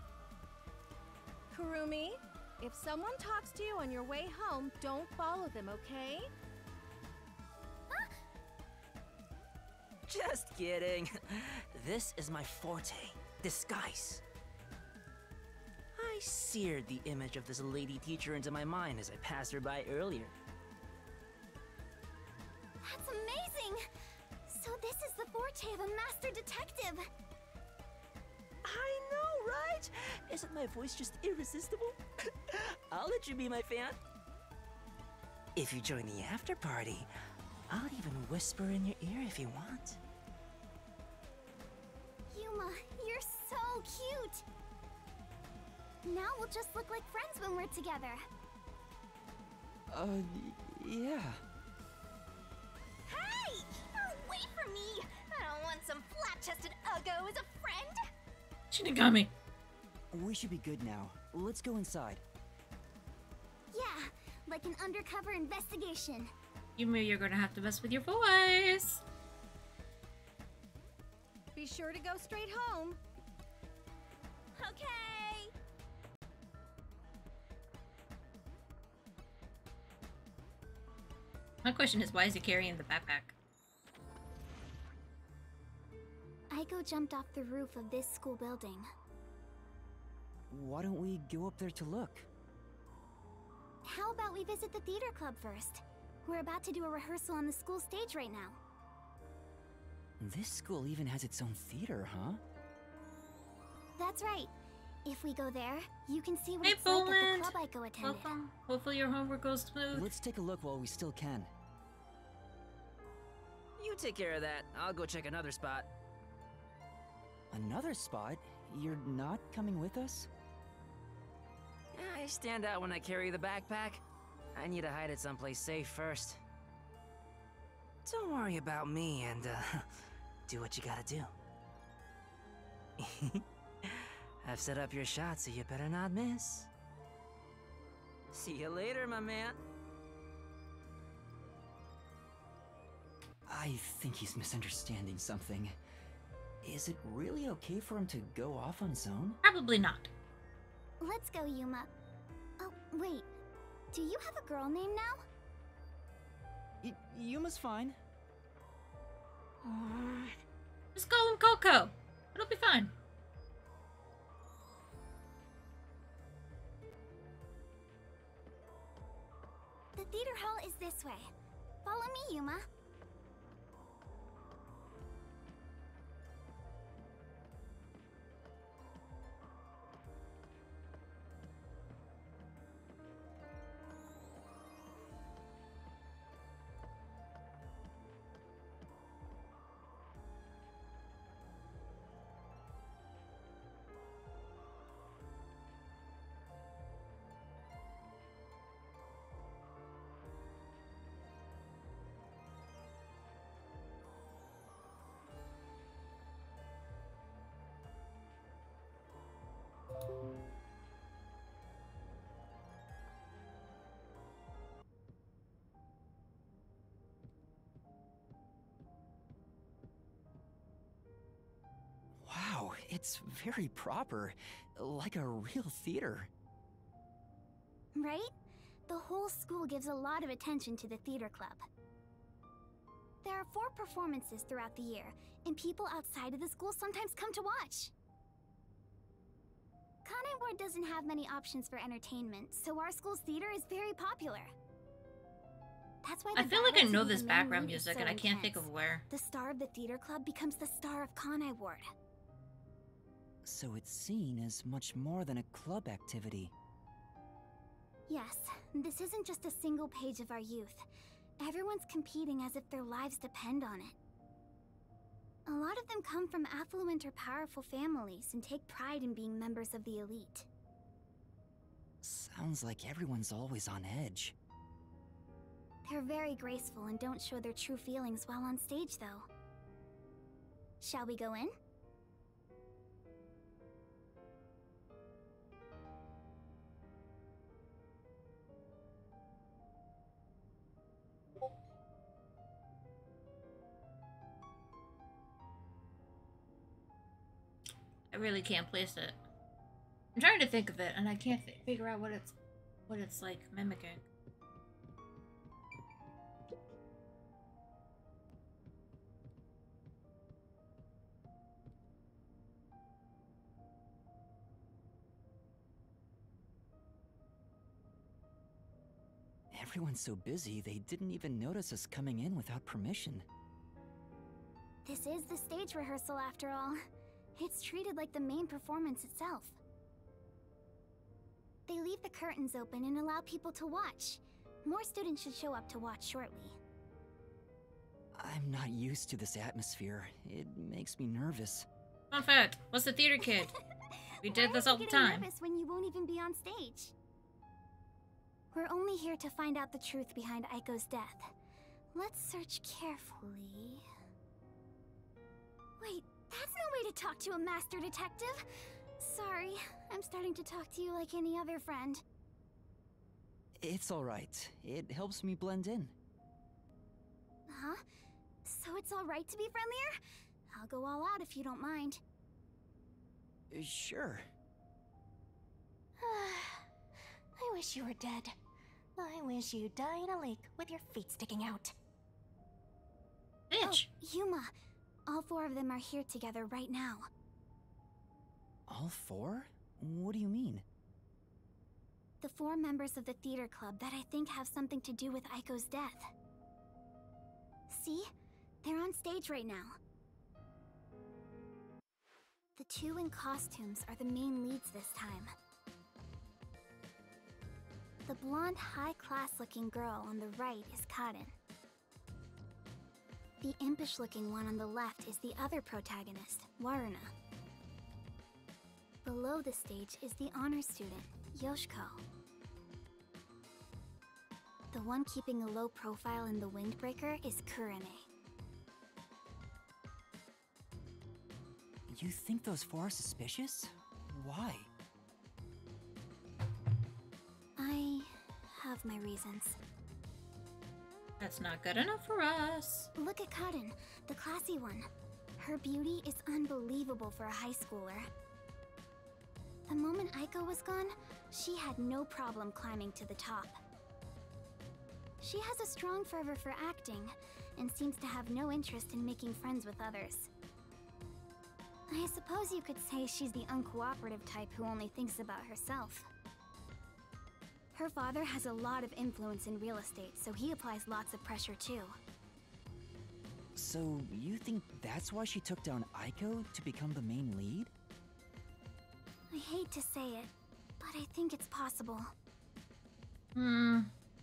Kurumi, if someone talks to you on your way home, don't follow them, okay? Just kidding. This is my forte, disguise. I seared the image of this lady teacher into my mind as I passed her by earlier. That's amazing! So this is the forte of a master detective! I know, right? Isn't my voice just irresistible? I'll let you be my fan. If you join the after party, I'll even whisper in your ear if you want. Yuma, you're so cute! Now we'll just look like friends when we're together. Yeah. Hey! Away from me! I don't want some flat-chested uggo as a friend! Shinigami. We should be good now. Let's go inside. Yeah, like an undercover investigation. Yuma, you're gonna have to mess with your voice. Be sure to go straight home. Okay! My question is, why is he carrying the backpack? Aiko jumped off the roof of this school building. Why don't we go up there to look? How about we visit the theater club first? We're about to do a rehearsal on the school stage right now. This school even has its own theater, huh? That's right. If we go there, you can see what Hey, it's like at Poland. the club Aiko attended. Welcome. Hopefully your homework goes smooth. Let's take a look while we still can. You take care of that. I'll go check another spot. Another spot? You're not coming with us? I stand out when I carry the backpack. I need to hide it someplace safe first. Don't worry about me and, do what you gotta do. I've set up your shot, so you better not miss. See you later, my man. I think he's misunderstanding something. Is it really okay for him to go off on his own? Probably not. Let's go, Yuma. Oh, wait. Do you have a girl name now? Yuma's fine. Just call him Coco. It'll be fine. The theater hall is this way. Follow me, Yuma. Wow, it's very proper. Like a real theater. Right? The whole school gives a lot of attention to the theater club. There are 4 performances throughout the year, and people outside of the school sometimes come to watch. Kanai Ward doesn't have many options for entertainment, so our school's theater is very popular. That's why I the feel like I battles know in this the main background league is music so and I can't think intense. of where. The star of the theater club becomes the star of Kanai Ward. So it's seen as much more than a club activity. Yes, this isn't just a single page of our youth. Everyone's competing as if their lives depend on it. A lot of them come from affluent or powerful families and take pride in being members of the elite. Sounds like everyone's always on edge. They're very graceful and don't show their true feelings while on stage, though. Shall we go in? I really can't place it. I'm trying to think of it, and I can't figure out what it's like mimicking. Everyone's so busy, they didn't even notice us coming in without permission. This is the stage rehearsal after all. It's treated like the main performance itself. They leave the curtains open and allow people to watch. More students should show up to watch shortly. I'm not used to this atmosphere. It makes me nervous. Fun fact, what's the theater kid? We did this all the time. Why are you getting nervous when you won't even be on stage? We're only here to find out the truth behind Aiko's death. Let's search carefully. Wait, that's no way to talk to a master detective. Sorry, I'm starting to talk to you like any other friend. It's alright. It helps me blend in. Huh? So it's alright to be friendlier? I'll go all out if you don't mind. Sure. I wish you were dead. I wish you'd die in a lake with your feet sticking out. Bitch! Oh, Yuma. All four of them are here together right now. All four? What do you mean? The four members of the theater club that I think have something to do with Aiko's death. See? They're on stage right now. The two in costumes are the main leads this time. The blonde, high-class-looking girl on the right is Karin. The impish-looking one on the left is the other protagonist, Waruna. Below the stage is the honor student, Yoshiko. The one keeping a low profile in the windbreaker is Kurene. You think those four are suspicious? Why? I have my reasons. That's not good enough for us. Look at Karin, the classy one. Her beauty is unbelievable for a high schooler. The moment Aiko was gone, she had no problem climbing to the top. She has a strong fervor for acting, and seems to have no interest in making friends with others. I suppose you could say she's the uncooperative type who only thinks about herself. Her father has a lot of influence in real estate, so he applies lots of pressure too. So, you think that's why she took down Aiko to become the main lead? I hate to say it, but I think it's possible.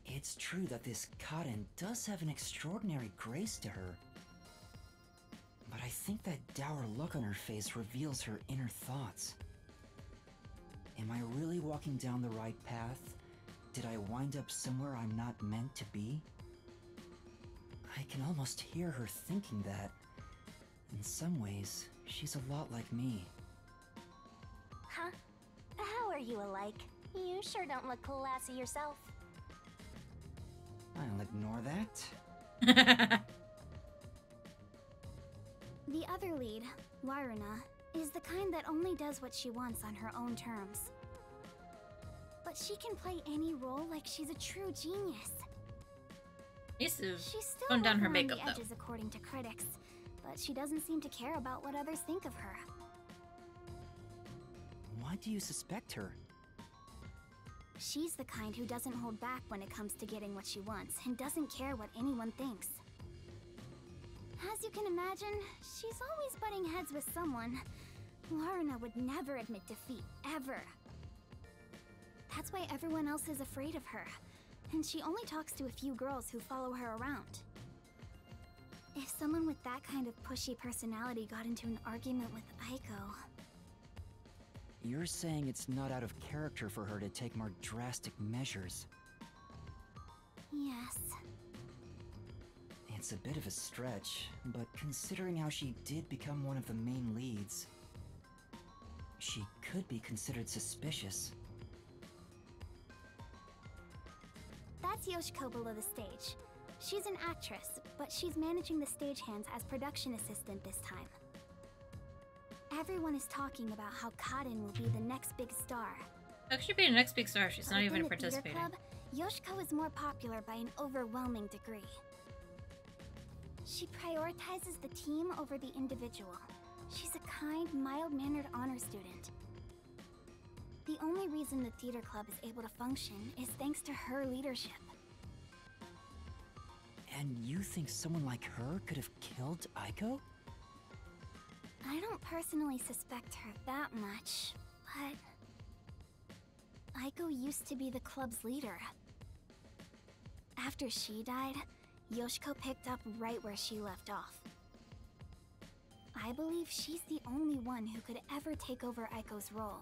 It's true that this Karin does have an extraordinary grace to her. But I think that dour look on her face reveals her inner thoughts. Am I really walking down the right path? Did I wind up somewhere I'm not meant to be? I can almost hear her thinking that. In some ways, she's a lot like me. Huh? How are you alike? You sure don't look classy yourself. I'll ignore that. The other lead, Waruna, is the kind that only does what she wants on her own terms. But she can play any role like she's a true genius. Needs to She's still tone down rough her around makeup, the though. edges, according to critics, but she doesn't seem to care about what others think of her. Why do you suspect her? She's the kind who doesn't hold back when it comes to getting what she wants, and doesn't care what anyone thinks. As you can imagine, she's always butting heads with someone. Waruna would never admit defeat, ever. That's why everyone else is afraid of her, and she only talks to a few girls who follow her around. If someone with that kind of pushy personality got into an argument with Aiko... You're saying it's not out of character for her to take more drastic measures. Yes. It's a bit of a stretch, but considering how she did become one of the main leads, she could be considered suspicious. That's Yoshiko below the stage. She's an actress, but she's managing the stagehands as production assistant this time. Everyone is talking about how Kaden will be the next big star. How could she be the next big star? She's But not even within the theater participating. club, Yoshiko is more popular by an overwhelming degree. She prioritizes the team over the individual. She's a kind, mild-mannered honor student. The only reason the theater club is able to function is thanks to her leadership. And you think someone like her could have killed Aiko? I don't personally suspect her that much, but Aiko used to be the club's leader. After she died, Yoshiko picked up right where she left off. I believe she's the only one who could ever take over Aiko's role.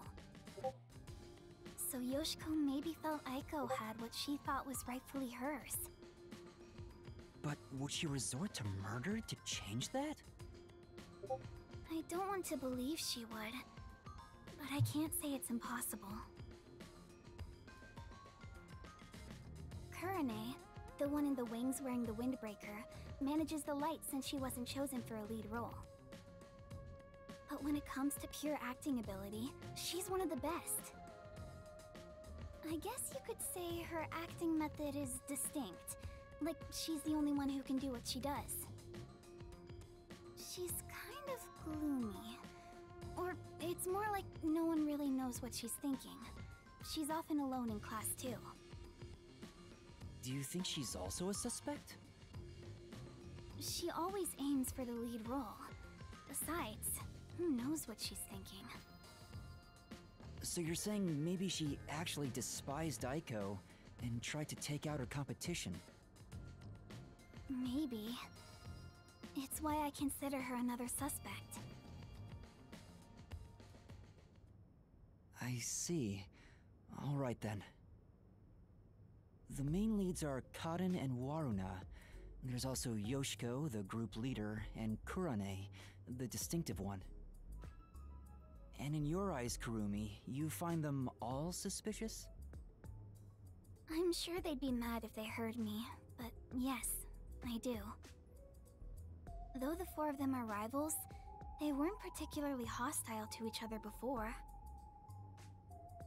So Yoshiko maybe felt Aiko had what she thought was rightfully hers. But would she resort to murder to change that? I don't want to believe she would, but I can't say it's impossible. Kurane, the one in the wings wearing the windbreaker, manages the light since she wasn't chosen for a lead role. But when it comes to pure acting ability, she's one of the best. I guess you could say her acting method is distinct. Like, she's the only one who can do what she does. She's kind of gloomy. Or it's more like no one really knows what she's thinking. She's often alone in class too. Do you think she's also a suspect? She always aims for the lead role. Besides, who knows what she's thinking? So you're saying maybe she actually despised Aiko and tried to take out her competition? Maybe. It's why I consider her another suspect. I see. Alright then. The main leads are Kaden and Waruna. There's also Yoshiko, the group leader, and Kurane, the distinctive one. And in your eyes, Kurumi, you find them all suspicious? I'm sure they'd be mad if they heard me, but yes, I do. Though the four of them are rivals, they weren't particularly hostile to each other before.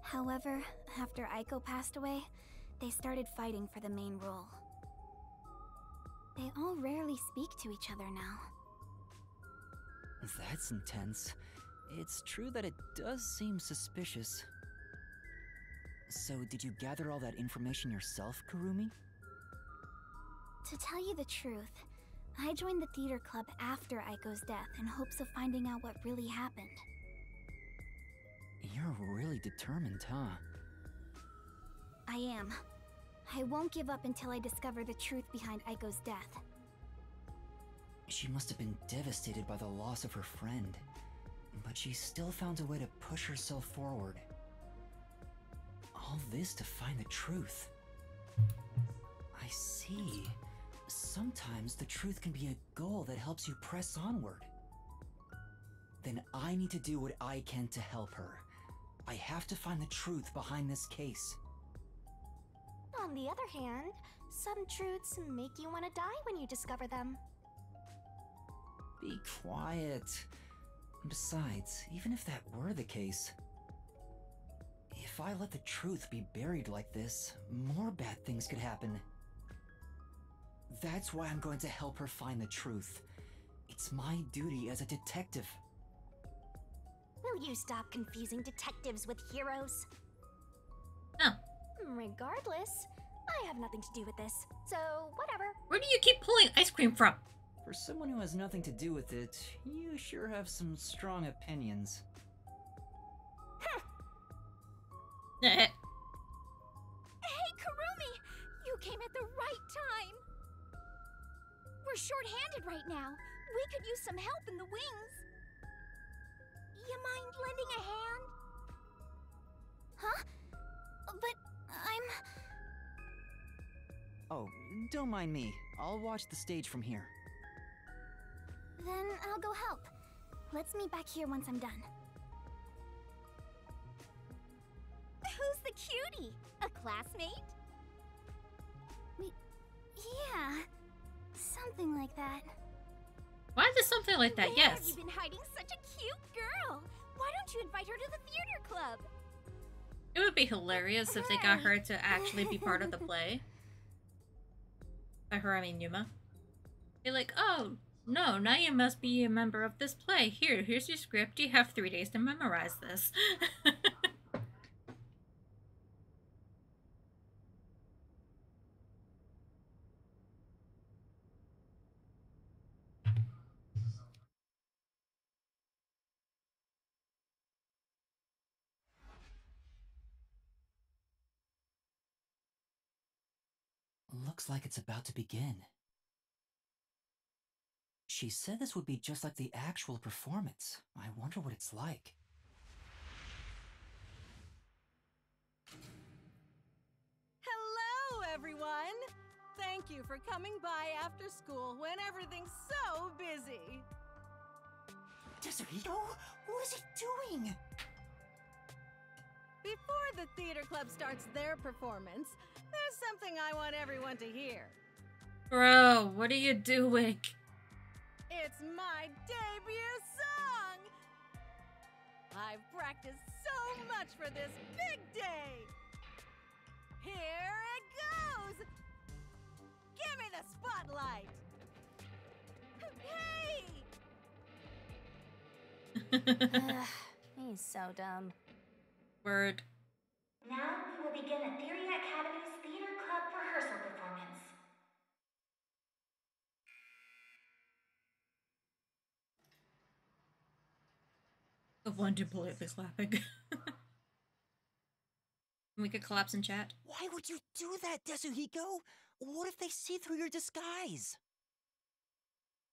However, after Aiko passed away, they started fighting for the main role. They all rarely speak to each other now. That's intense. It's true that it does seem suspicious. So, did you gather all that information yourself, Kurumi? To tell you the truth, I joined the theater club after Aiko's death in hopes of finding out what really happened. You're really determined, huh? I am. I won't give up until I discover the truth behind Aiko's death. She must have been devastated by the loss of her friend. But she still found a way to push herself forward. All this to find the truth. I see. Sometimes the truth can be a goal that helps you press onward. Then I need to do what I can to help her. I have to find the truth behind this case. On the other hand, some truths make you want to die when you discover them. Be quiet. Besides, even if that were the case, if I let the truth be buried like this, more bad things could happen. That's why I'm going to help her find the truth. It's my duty as a detective. Will you stop confusing detectives with heroes? No. Regardless, I have nothing to do with this, so whatever. Where do you keep pulling ice cream from? For someone who has nothing to do with it, you sure have some strong opinions. Hey, Kurumi! You came at the right time! We're short-handed right now. We could use some help in the wings. You mind lending a hand? Huh? But I'm... Oh, don't mind me. I'll watch the stage from here. Then I'll go help. Let's meet back here once I'm done. Who's the cutie? A classmate? Yeah, something like that. Why is it something like that? Where Yes. have you been hiding such a cute girl? don't you invite her to the theater club? It would be hilarious if they got her to actually be part of the play. By her, I mean Yuma. Be like, oh, no, now you must be a member of this play. Here's your script. You have 3 days to memorize this. Looks like it's about to begin. She said this would be just like the actual performance. I wonder what it's like. Hello, everyone! Thank you for coming by after school when everything's so busy. Desuhiko? What is he doing? Before the theater club starts their performance, there's something I want everyone to hear. Bro, what are you doing? It's my debut song! I've practiced so much for this big day! Here it goes! Give me the spotlight! Hey! He's so dumb. Word. Now we will begin Etheria Academy's Theater Club rehearsal performance. The one completely clapping. We could collapse in chat. Why would you do that, Desuhiko? What if they see through your disguise?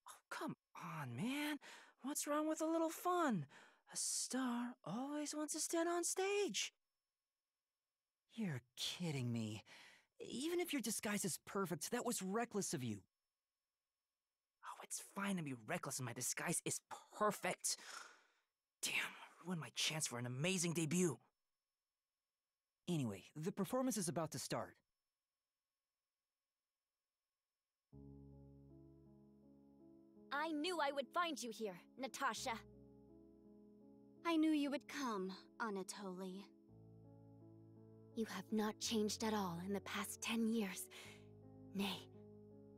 Oh, come on, man. What's wrong with a little fun? A star always wants to stand on stage. You're kidding me. Even if your disguise is perfect, that was reckless of you. Oh, it's fine to be reckless and my disguise is perfect. Damn, ruined my chance for an amazing debut. Anyway, the performance is about to start. I knew I would find you here, Natasha. I knew you would come, Anatoly. You have not changed at all in the past 10 years. Nay,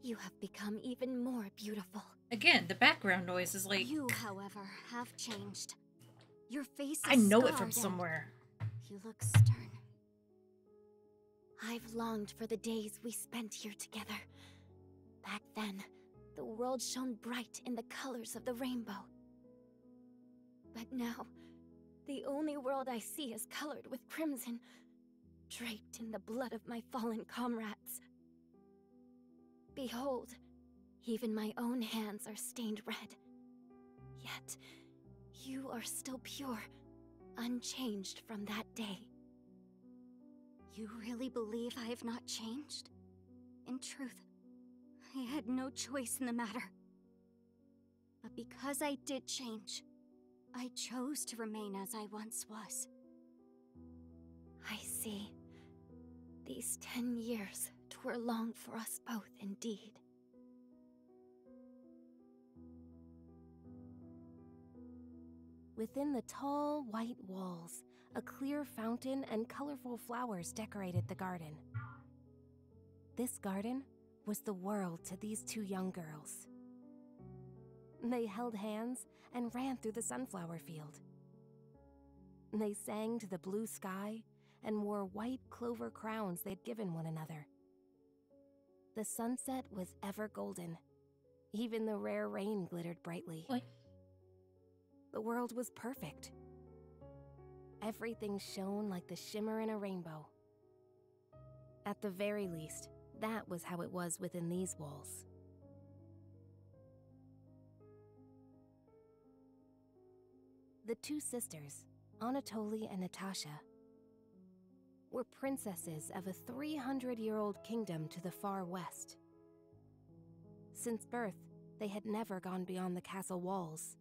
you have become even more beautiful. Again, the background noise is like... You, however, have changed. Your face is I know it from scarred somewhere. You look stern. I've longed for the days we spent here together. Back then, the world shone bright in the colors of the rainbow. But now, the only world I see is colored with crimson, draped in the blood of my fallen comrades. Behold, even my own hands are stained red. Yet, you are still pure, unchanged from that day. You really believe I have not changed? In truth, I had no choice in the matter. But because I did change, I chose to remain as I once was. I see. These 10 years were long for us both indeed. Within the tall, white walls, a clear fountain and colorful flowers decorated the garden. This garden was the world to these two young girls. They held hands and ran through the sunflower field. They sang to the blue sky and wore white clover crowns they'd given one another. The sunset was ever golden. Even the rare rain glittered brightly. Oi. The world was perfect. Everything shone like the shimmer in a rainbow. At the very least, that was how it was within these walls. The two sisters, Anatoly and Natasha, were princesses of a 300-year-old kingdom to the far west. Since birth, they had never gone beyond the castle walls.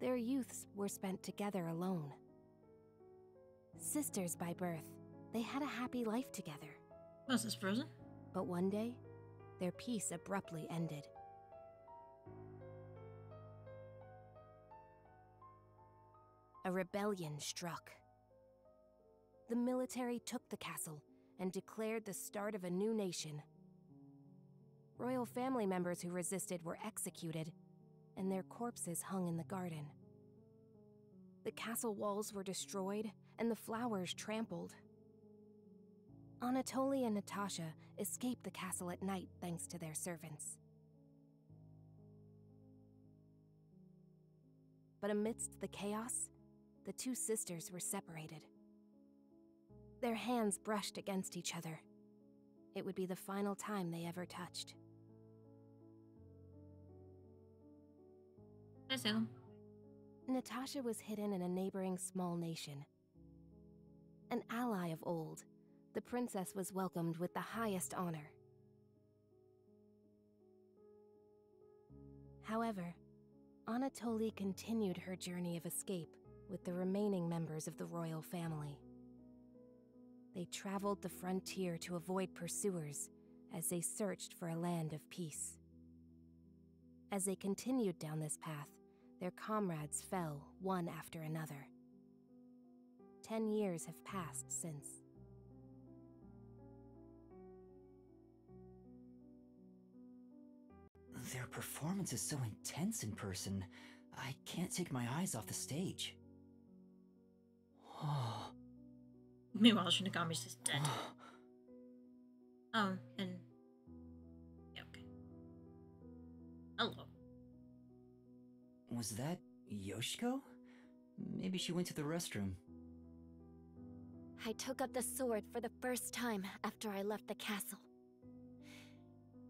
Their youths were spent together alone. Sisters by birth, they had a happy life together. Was this Frozen? But one day, their peace abruptly ended. a rebellion struck. The military took the castle and declared the start of a new nation. Royal family members who resisted were executed, and their corpses hung in the garden. The castle walls were destroyed, and the flowers trampled. Anatoly and Natasha escaped the castle at night thanks to their servants. But amidst the chaos, the two sisters were separated. Their hands brushed against each other. It would be the final time they ever touched. I see them. Natasha was hidden in a neighboring small nation. An ally of old, the princess was welcomed with the highest honor. However, Anatoly continued her journey of escape with the remaining members of the royal family. They traveled the frontier to avoid pursuers as they searched for a land of peace. As they continued down this path, their comrades fell one after another. 10 years have passed since. Their performance is so intense in person, I can't take my eyes off the stage. Meanwhile, Shinigami's just dead. And... yeah, okay. Hello. Was that Yoshiko? Maybe she went to the restroom. I took up the sword for the first time after I left the castle.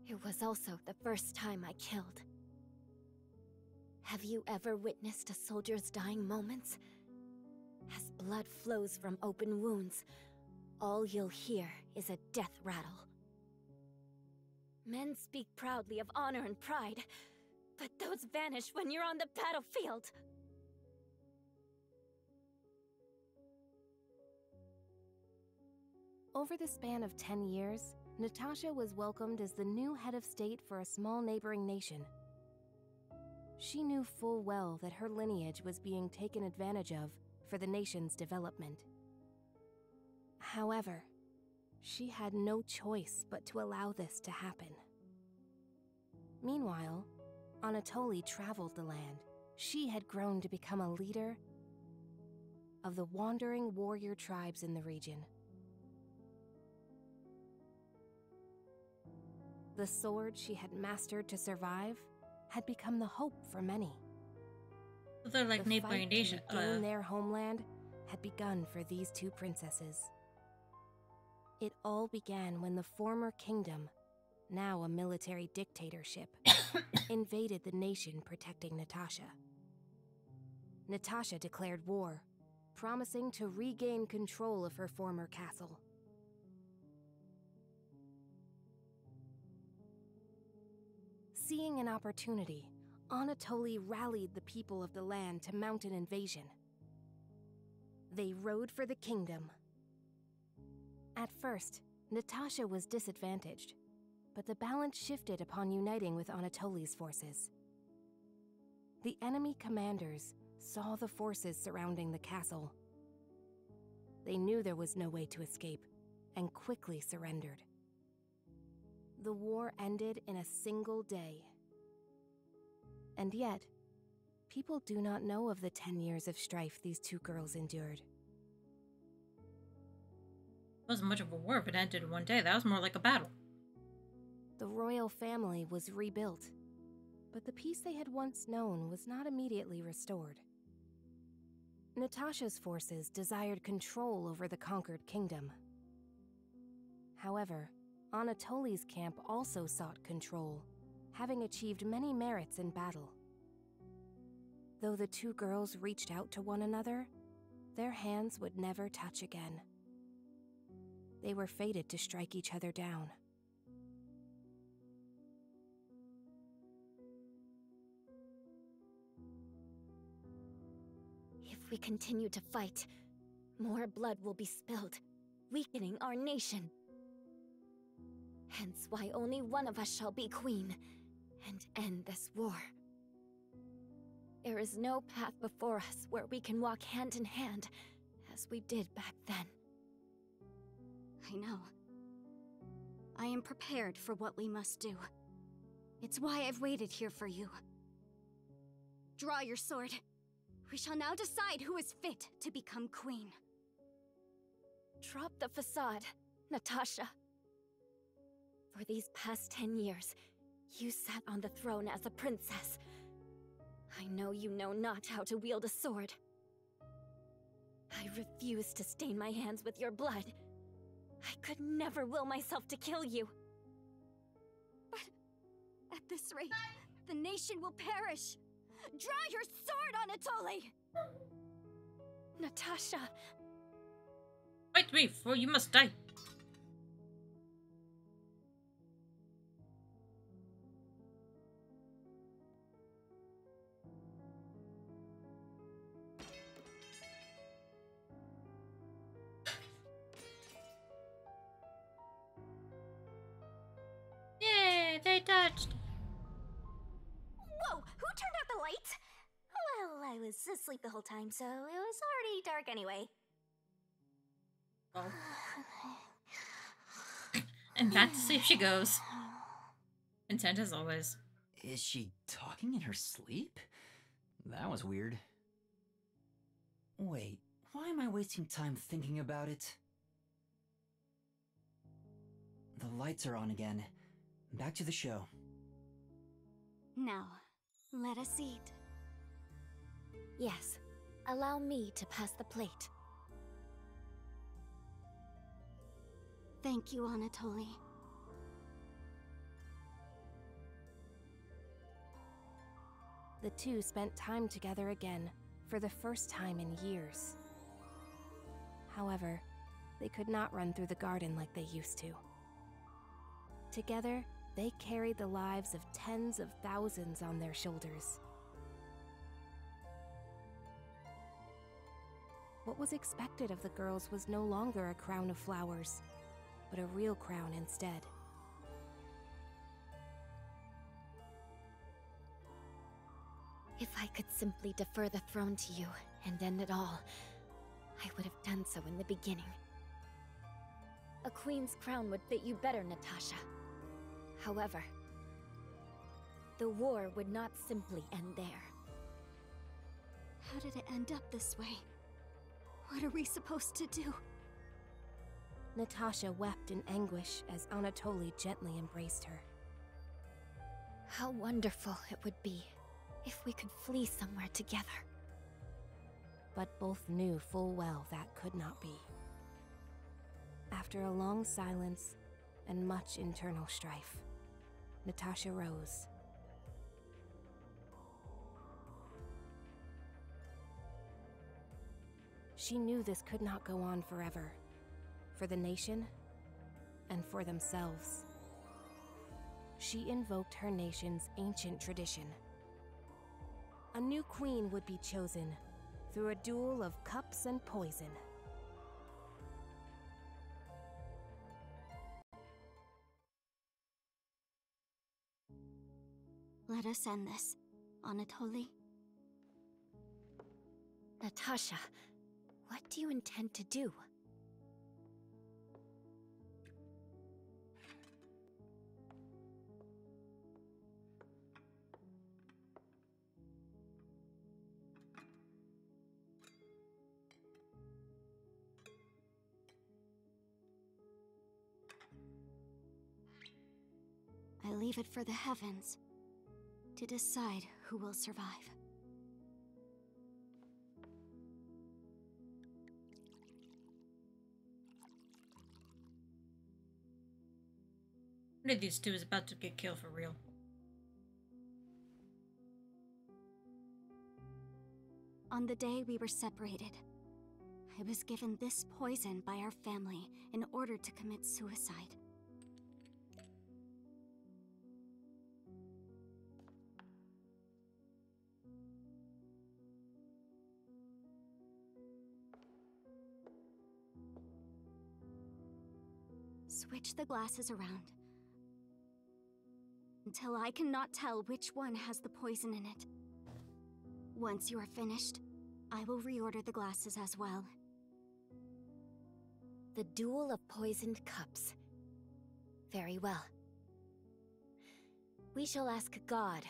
It was also the first time I killed. Have you ever witnessed a soldier's dying moments? As blood flows from open wounds, all you'll hear is a death rattle. Men speak proudly of honor and pride, but those vanish when you're on the battlefield. Over the span of 10 years, Natasha was welcomed as the new head of state for a small neighboring nation. She knew full well that her lineage was being taken advantage of for the nation's development. However, she had no choice but to allow this to happen. Meanwhile, Anatoly traveled the land. She had grown to become a leader of the wandering warrior tribes in the region. The sword she had mastered to survive had become the hope for many. So they're like neighboring nation. To regain their homeland had begun for these two princesses. It all began when the former kingdom, now a military dictatorship, invaded the nation protecting Natasha. Natasha declared war, promising to regain control of her former castle. Seeing an opportunity, Anatoly rallied the people of the land to mount an invasion. They rode for the kingdom. At first, Natasha was disadvantaged, but the balance shifted upon uniting with Anatoly's forces. The enemy commanders saw the forces surrounding the castle. They knew there was no way to escape, and quickly surrendered. The war ended in a single day. And yet, people do not know of the 10 years of strife these two girls endured. It wasn't much of a war if it ended in one day. That was more like a battle. The royal family was rebuilt, but the peace they had once known was not immediately restored. Natasha's forces desired control over the conquered kingdom. However, Anatoly's camp also sought control, having achieved many merits in battle. Though the two girls reached out to one another, their hands would never touch again. They were fated to strike each other down. If we continue to fight, more blood will be spilled, weakening our nation. Hence why only one of us shall be queen and end this war. There is no path before us where we can walk hand in hand, as we did back then. I know. I am prepared for what we must do. It's why I've waited here for you. Draw your sword. We shall now decide who is fit to become queen. Drop the facade, Natasha. For these past 10 years, you sat on the throne as a princess. I know you know not how to wield a sword. I refuse to stain my hands with your blood. I could never will myself to kill you. But at this rate, the nation will perish. Draw your sword, Anatoly! Natasha. Fight me, for you must die. Yay, they touched. Whoa, who turned out the lights? Well, I was asleep the whole time, so it was already dark anyway. Oh. And back to sleep she goes. Intent as always. Is she talking in her sleep? That was weird. Wait, why am I wasting time thinking about it? The lights are on again. Back to the show. Now, let us eat. Yes, allow me to pass the plate. Thank you, Anatoly. The two spent time together again, for the first time in years. However, they could not run through the garden like they used to. Together, they carried the lives of tens of thousands on their shoulders. What was expected of the girls was no longer a crown of flowers, but a real crown instead. If I could simply defer the throne to you and end it all, I would have done so in the beginning. A queen's crown would fit you better, Natasha. However, the war would not simply end there. How did it end up this way? What are we supposed to do? Natasha wept in anguish as Anatoly gently embraced her. How wonderful it would be if we could flee somewhere together. But both knew full well that could not be. After a long silence and much internal strife, Natasha rose. She knew this could not go on forever, for the nation and for themselves. She invoked her nation's ancient tradition. A new queen would be chosen through a duel of cups and poison. Let us end this, Anatoly. Natasha, what do you intend to do? I leave it for the heavens to decide who will survive. One of these two is about to get killed for real. On the day we were separated, I was given this poison by our family in order to commit suicide. Switch the glasses around until I cannot tell which one has the poison in it. Once you are finished, I will reorder the glasses as well. The Duel of Poisoned Cups. Very well. We shall ask God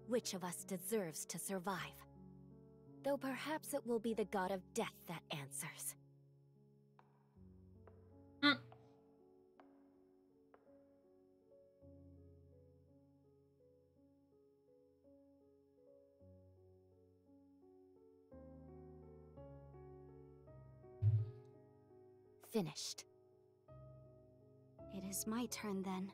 which of us deserves to survive. Though perhaps it will be the god of death that answers. Finished. It is my turn then.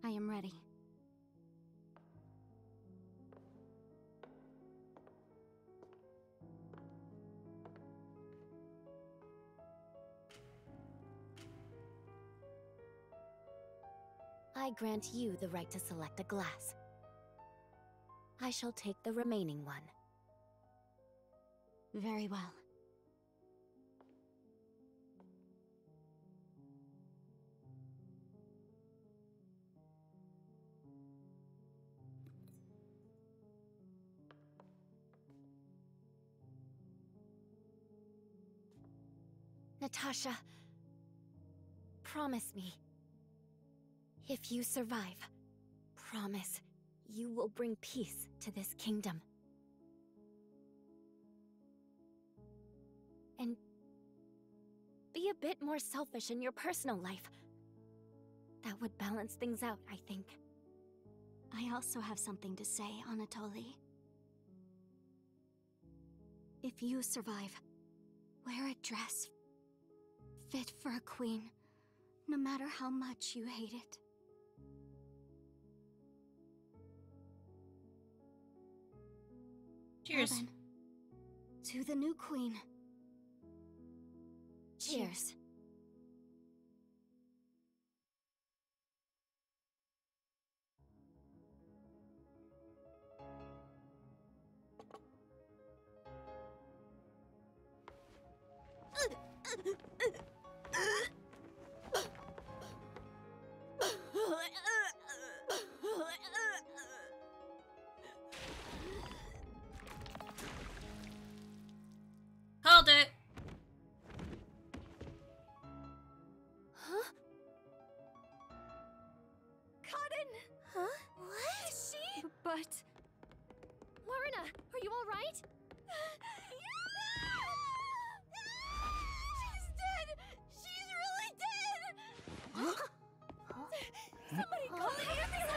I am ready. I grant you the right to select a glass. I shall take the remaining one. Very well. Natasha, promise me. If you survive, promise you will bring peace to this kingdom. And be a bit more selfish in your personal life. That would balance things out, I think. I also have something to say, Anatoly. If you survive, wear a dress fit for a queen, no matter how much you hate it. Cheers. Well then, to the new queen. Cheers. Hold it. Huh? Cotton! Huh? What? Is she? But... Lorna, are you all right? She's dead! She's really dead! Somebody call the ambulance!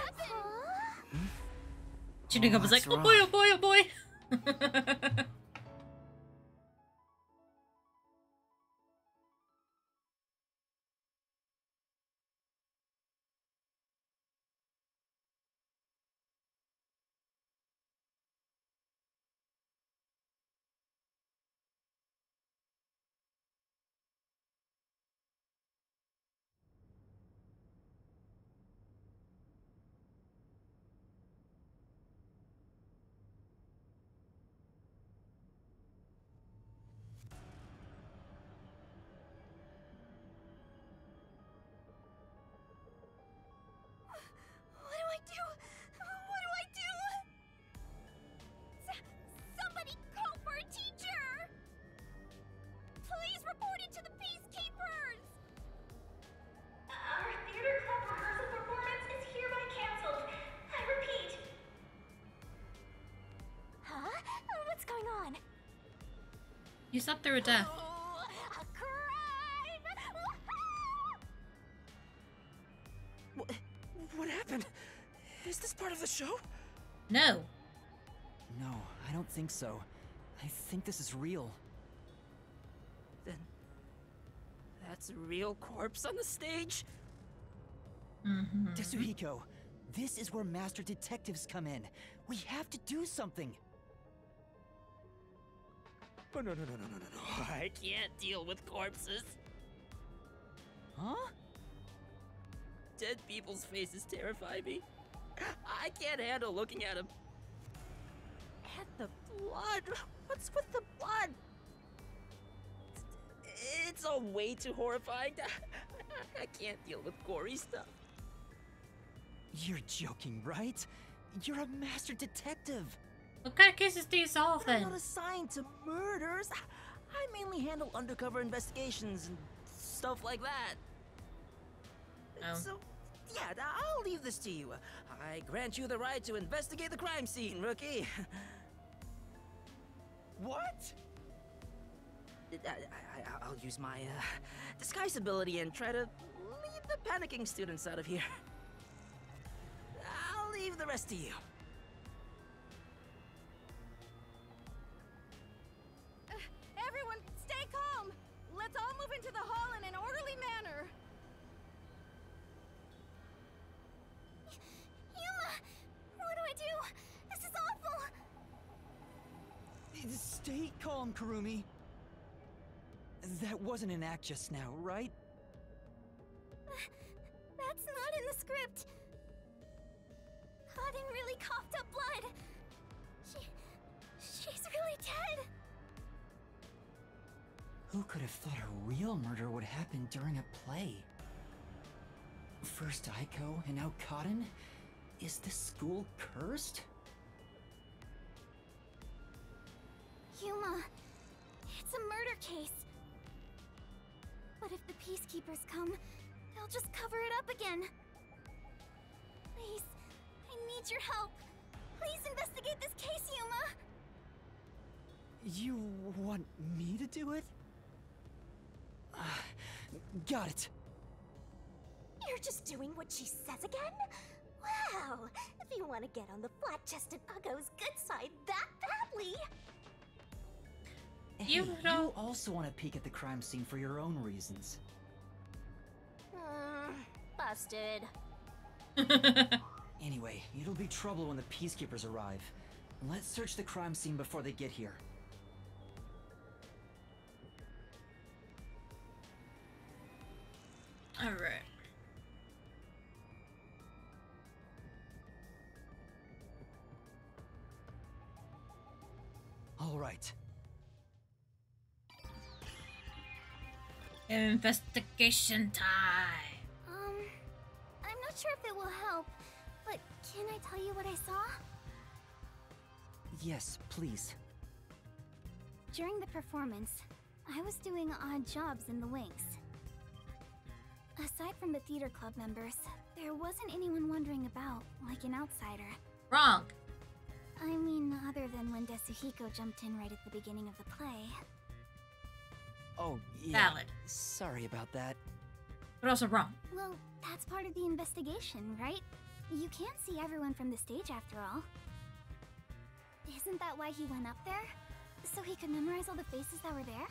Chiniga was like, oh boy, oh boy, oh boy. What do I do? What do I do? Somebody call for a teacher! Please report it to the peacekeepers! Our theater club rehearsal performance is hereby canceled. I repeat. Huh? What's going on? You slept through a death. Oh, a crime! What happened? Is this part of the show? No. No, I don't think so. I think this is real. Then... that's a real corpse on the stage? Desuhiko, this is where master detectives come in. We have to do something. Oh, no. I can't deal with corpses. Huh? Dead people's faces terrify me. I can't handle looking at him. And the blood. What's with the blood? It's all way too horrifying. I can't deal with gory stuff. You're joking, right? You're a master detective. What kind of cases do you solve I'm then? not assigned to murders. I mainly handle undercover investigations and stuff like that. Oh. So, yeah, I'll leave this to you. I grant you the right to investigate the crime scene, rookie. What? I'll use my disguise ability and try to lead the panicking students out of here. I'll leave the rest to you. Everyone, stay calm! Let's all move into the hall in an orderly manner. Yuma! What do I do? This is awful! Stay calm, Kurumi. That wasn't an act just now, right? That's not in the script. Kaden really coughed up blood. She's really dead. Who could have thought a real murder would happen during a play? First Aiko and now Kaden? Is this school cursed? Yuma, it's a murder case. But if the peacekeepers come, they'll just cover it up again. Please, I need your help. Please investigate this case, Yuma. You want me to do it? Got it. You're just doing what she says again? Wow, if you want to get on the flat-chested Uggo's good side that badly. Hey, you also want to peek at the crime scene for your own reasons. Busted. Anyway, it'll be trouble when the peacekeepers arrive. Let's search the crime scene before they get here. Alright. Alright. Investigation time. I'm not sure if it will help, but can I tell you what I saw? Yes, please. During the performance, I was doing odd jobs in the wings. Aside from the theater club members, there wasn't anyone wandering about like an outsider. Wrong. I mean, other than when Desuhiko jumped in right at the beginning of the play. Oh, yeah. Valid. Sorry about that. But also wrong. Well, that's part of the investigation, right? You can't see everyone from the stage after all. Isn't that why he went up there? So he could memorize all the faces that were there?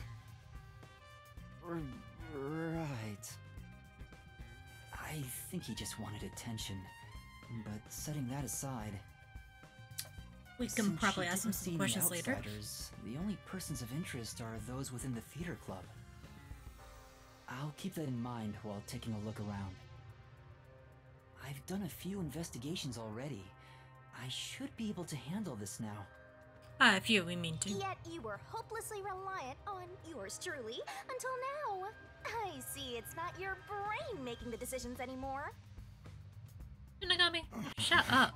Right. I think he just wanted attention. But setting that aside... We can probably ask him some questions later. The only persons of interest are those within the theater club. I'll keep that in mind while taking a look around. I've done a few investigations already. I should be able to handle this now. A few, we mean to. Yet you were hopelessly reliant on yours truly until now. I see it's not your brain making the decisions anymore. Shinigami, shut up.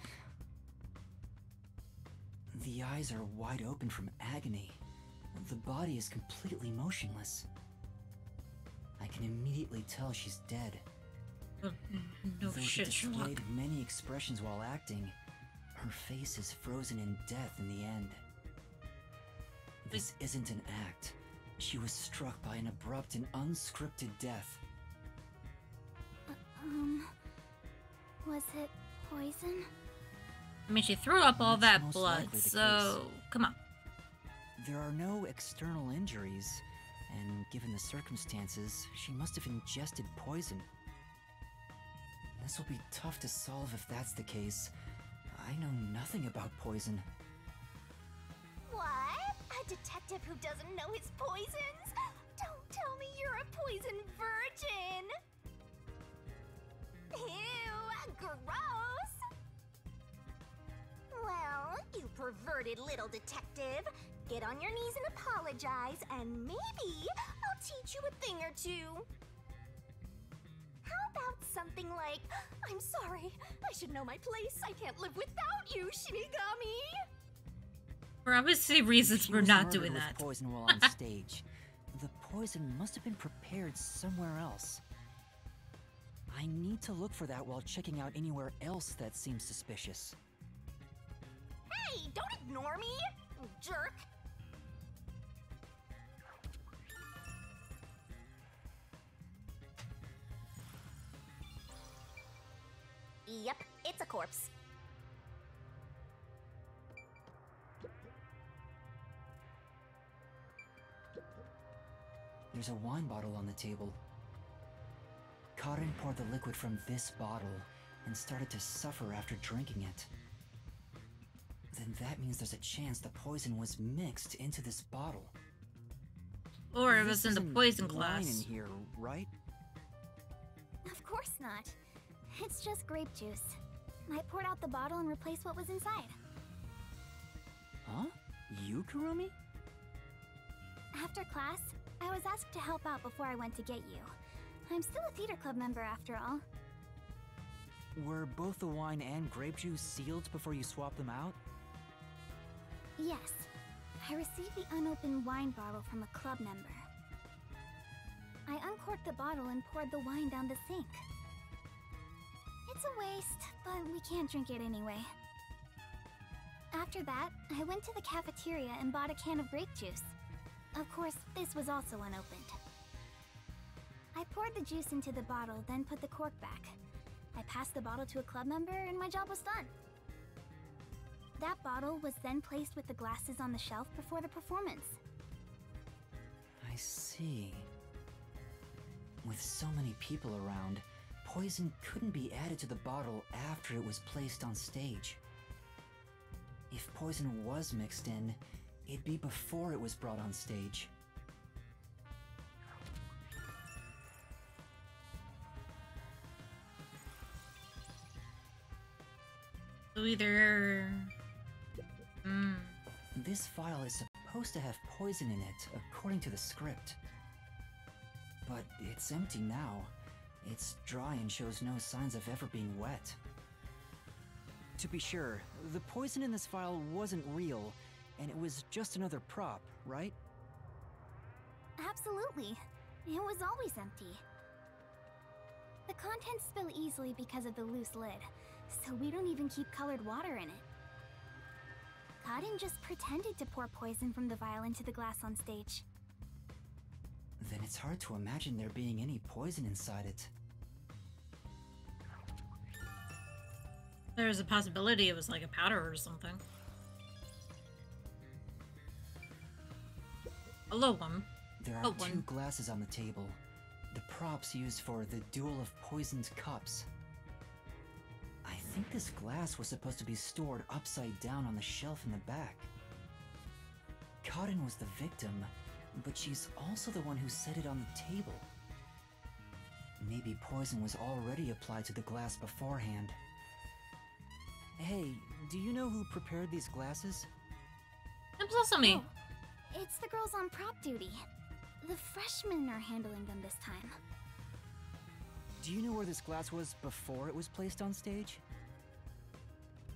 The eyes are wide open from agony. The body is completely motionless. I can immediately tell she's dead. No Though shit, she displayed many expressions while acting, her face is frozen in death in the end. This isn't an act. She was struck by an abrupt and unscripted death. Was it poison? I mean, she threw up all That's that most blood, likely the so case. come on. There are no external injuries, and given the circumstances, she must have ingested poison. This will be tough to solve if that's the case. I know nothing about poison. What? A detective who doesn't know his poisons? Don't tell me you're a poison virgin! Ew, gross! perverted little detective. Get on your knees and apologize, and maybe I'll teach you a thing or two. How about something like, I'm sorry, I should know my place. I can't live without you, Shinigami. For obviously reasons, we're not doing that. Poison while on stage. The poison must have been prepared somewhere else. I need to look for that while checking out anywhere else that seems suspicious. Hey, don't ignore me, jerk. Yep, it's a corpse. There's a wine bottle on the table. Karin poured the liquid from this bottle and started to suffer after drinking it. Then that means there's a chance the poison was mixed into this bottle. Or it was in the poison glass. Wine in here, right? Of course not. It's just grape juice. I poured out the bottle and replaced what was inside. Huh? You, Kurumi? After class, I was asked to help out before I went to get you. I'm still a theater club member after all. Were both the wine and grape juice sealed before you swapped them out? Yes. I received the unopened wine bottle from a club member. I uncorked the bottle and poured the wine down the sink. It's a waste, but we can't drink it anyway. After that, I went to the cafeteria and bought a can of grape juice. Of course, this was also unopened. I poured the juice into the bottle, then put the cork back. I passed the bottle to a club member and my job was done. That bottle was then placed with the glasses on the shelf before the performance. I see. With so many people around, poison couldn't be added to the bottle after it was placed on stage. If poison was mixed in, it'd be before it was brought on stage. So either... This file is supposed to have poison in it, according to the script. But it's empty now. It's dry and shows no signs of ever being wet. To be sure, the poison in this file wasn't real, and it was just another prop, right? Absolutely. It was always empty. The contents spill easily because of the loose lid, so we don't even keep colored water in it. Karin just pretended to pour poison from the vial into the glass on stage. Then it's hard to imagine there being any poison inside it. There's a possibility it was like a powder or something. A low one. There are two glasses on the table. The props used for the duel of poisoned cups. I think this glass was supposed to be stored upside down on the shelf in the back. Karin was the victim, but she's also the one who set it on the table. Maybe poison was already applied to the glass beforehand. Hey, do you know who prepared these glasses? It's also me. Oh, it's the girls on prop duty. The freshmen are handling them this time. Do you know where this glass was before it was placed on stage?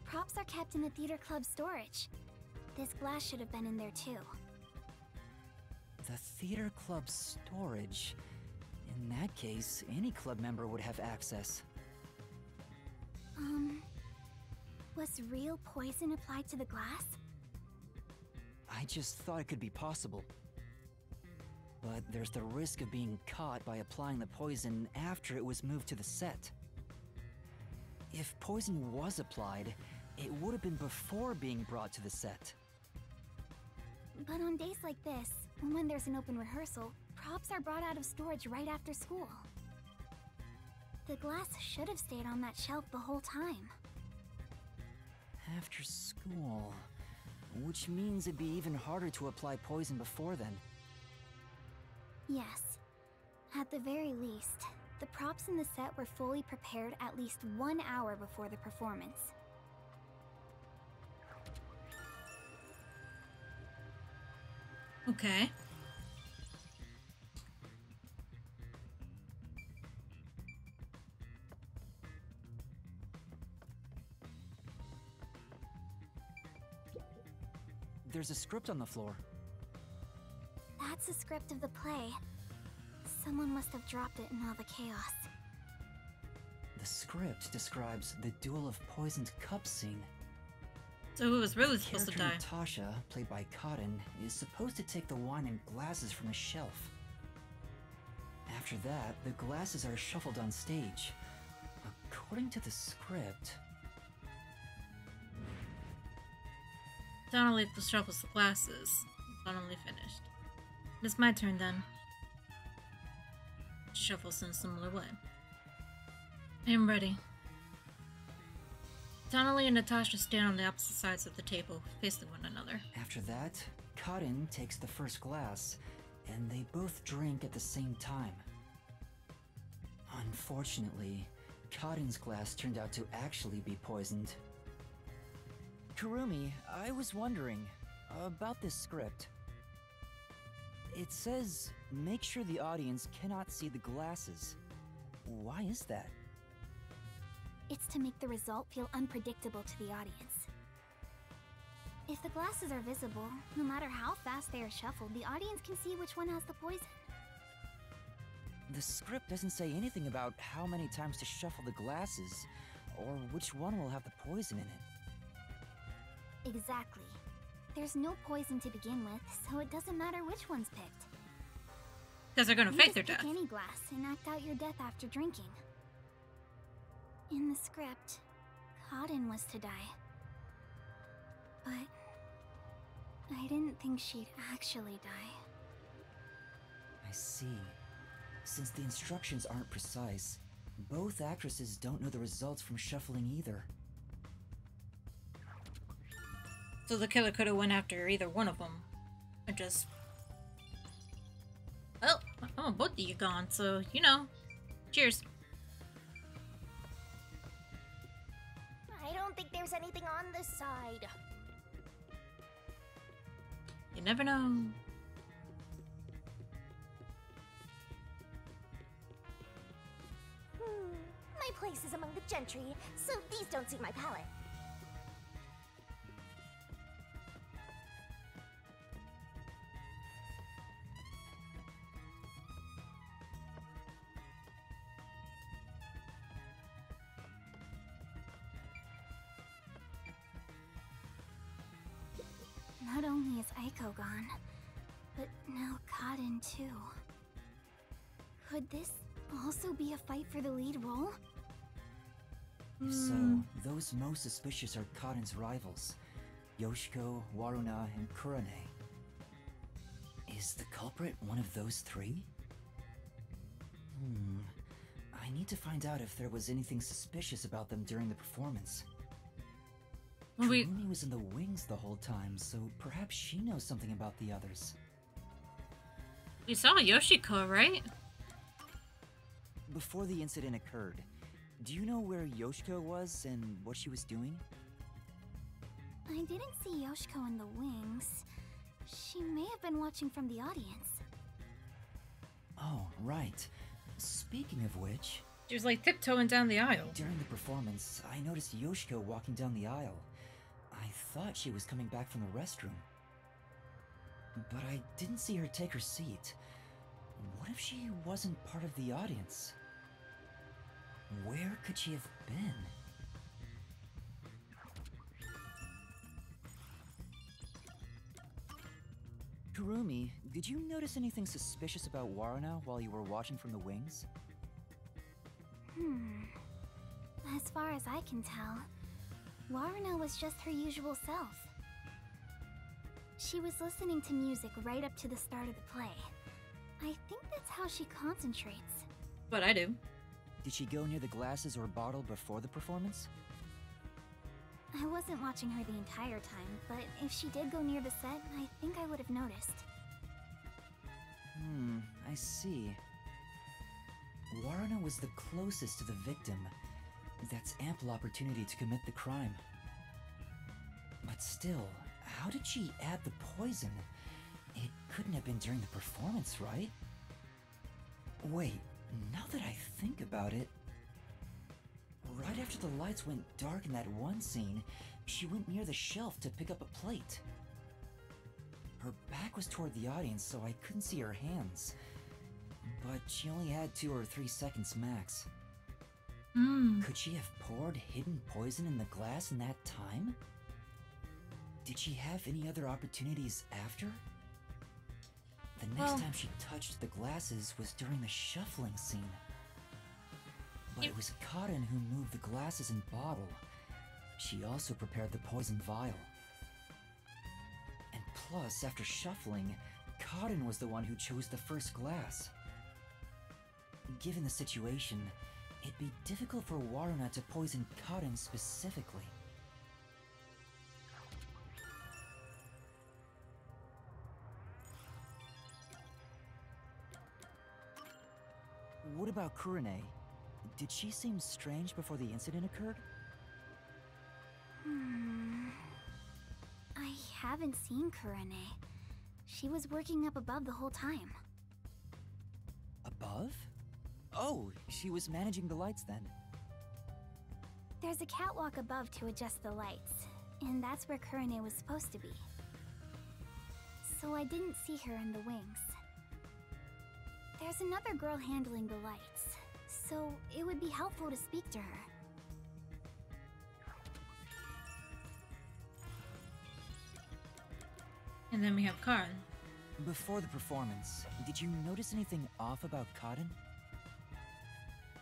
Props are kept in the theater club storage. This glass should have been in there too. The theater club storage? In that case, any club member would have access. Was real poison applied to the glass? I just thought it could be possible. But there's the risk of being caught by applying the poison after it was moved to the set. If poison was applied, it would have been before being brought to the set. But on days like this, when there's an open rehearsal, props are brought out of storage right after school. The glass should have stayed on that shelf the whole time. After school, which means it'd be even harder to apply poison before then. Yes. At the very least, the props in the set were fully prepared at least 1 hour before the performance. Okay. There's a script on the floor. That's the script of the play. Someone must have dropped it in all the chaos. The script describes the duel of poisoned cups scene. So who was really The supposed to character die? Natasha, played by Cotton, is supposed to take the wine and glasses from a shelf. After that, the glasses are shuffled on stage. According to the script... Donnelly shuffles the glasses. Donnelly finished. It's my turn then. Shuffles in a similar way. I am ready. Donnelly and Natasha stand on the opposite sides of the table, facing one another. After that, Cotton takes the first glass, and they both drink at the same time. Unfortunately, Cotton's glass turned out to actually be poisoned. Kurumi, I was wondering about this script. It says, make sure the audience cannot see the glasses. Why is that? It's to make the result feel unpredictable to the audience. If the glasses are visible, no matter how fast they are shuffled, the audience can see which one has the poison. The script doesn't say anything about how many times to shuffle the glasses, or which one will have the poison in it. Exactly. There's no poison to begin with, so it doesn't matter which one's picked. Because they're gonna You fake their just death. pick any glass and act out your death after drinking. In the script, Cotton was to die. But I didn't think she'd actually die. I see. Since the instructions aren't precise, both actresses don't know the results from shuffling either. So the killer could have went after either one of them. Or just... Well, oh, both of you gone, so, you know. Cheers. I don't think there's anything on this side. You never know. My place is among the gentry, so these don't suit my palate. Not only is Aiko gone, but now Cotton too. Could this also be a fight for the lead role? If so, those most suspicious are Cotton's rivals, Yoshiko, Waruna, and Kurane. Is the culprit one of those three? I need to find out if there was anything suspicious about them during the performance. Kurumi was in the wings the whole time, so perhaps she knows something about the others. You saw Yoshiko, right? Before the incident occurred, do you know where Yoshiko was and what she was doing? I didn't see Yoshiko in the wings. She may have been watching from the audience. Oh, right. Speaking of which... She was like tiptoeing down the aisle. During the performance, I noticed Yoshiko walking down the aisle. I thought she was coming back from the restroom. But I didn't see her take her seat. What if she wasn't part of the audience? Where could she have been? Kurumi, did you notice anything suspicious about Waruna while you were watching from the wings? As far as I can tell, Waruna was just her usual self. She was listening to music right up to the start of the play. I think that's how she concentrates. But I do. Did she go near the glasses or bottle before the performance? I wasn't watching her the entire time, but if she did go near the set, I think I would have noticed. I see. Waruna was the closest to the victim. That's ample opportunity to commit the crime. But still, how did she add the poison? It couldn't have been during the performance, right? Wait, now that I think about it... Right after the lights went dark in that one scene, she went near the shelf to pick up a plate. Her back was toward the audience, so I couldn't see her hands. But she only had 2 or 3 seconds max. Could she have poured hidden poison in the glass in that time? Did she have any other opportunities after? The next time she touched the glasses was during the shuffling scene. But it was Cotton who moved the glasses and bottle. She also prepared the poison vial. And plus, after shuffling, Cotton was the one who chose the first glass. Given the situation, it'd be difficult for Waruna to poison Cotton specifically. What about Kurine? Did she seem strange before the incident occurred? I haven't seen Kurane. She was working up above the whole time. Above? Oh, she was managing the lights then. There's a catwalk above to adjust the lights, and that's where Kurane was supposed to be. So I didn't see her in the wings. There's another girl handling the lights, so it would be helpful to speak to her. And then we have Karin. Before the performance, did you notice anything off about Cotton?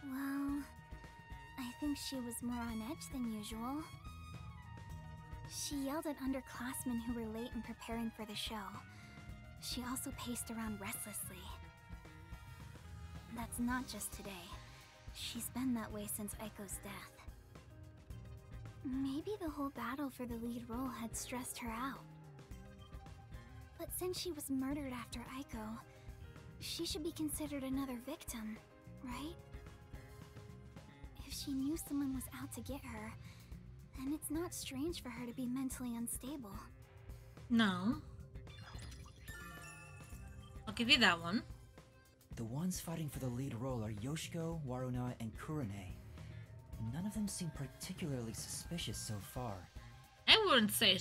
Well, I think she was more on edge than usual. She yelled at underclassmen who were late in preparing for the show. She also paced around restlessly. That's not just today. She's been that way since Aiko's death. Maybe the whole battle for the lead role had stressed her out. But since she was murdered after Aiko, she should be considered another victim, right? If she knew someone was out to get her, then it's not strange for her to be mentally unstable. No. I'll give you that one. The ones fighting for the lead role are Yoshiko, Waruna, and Kurine. None of them seem particularly suspicious so far. I wouldn't say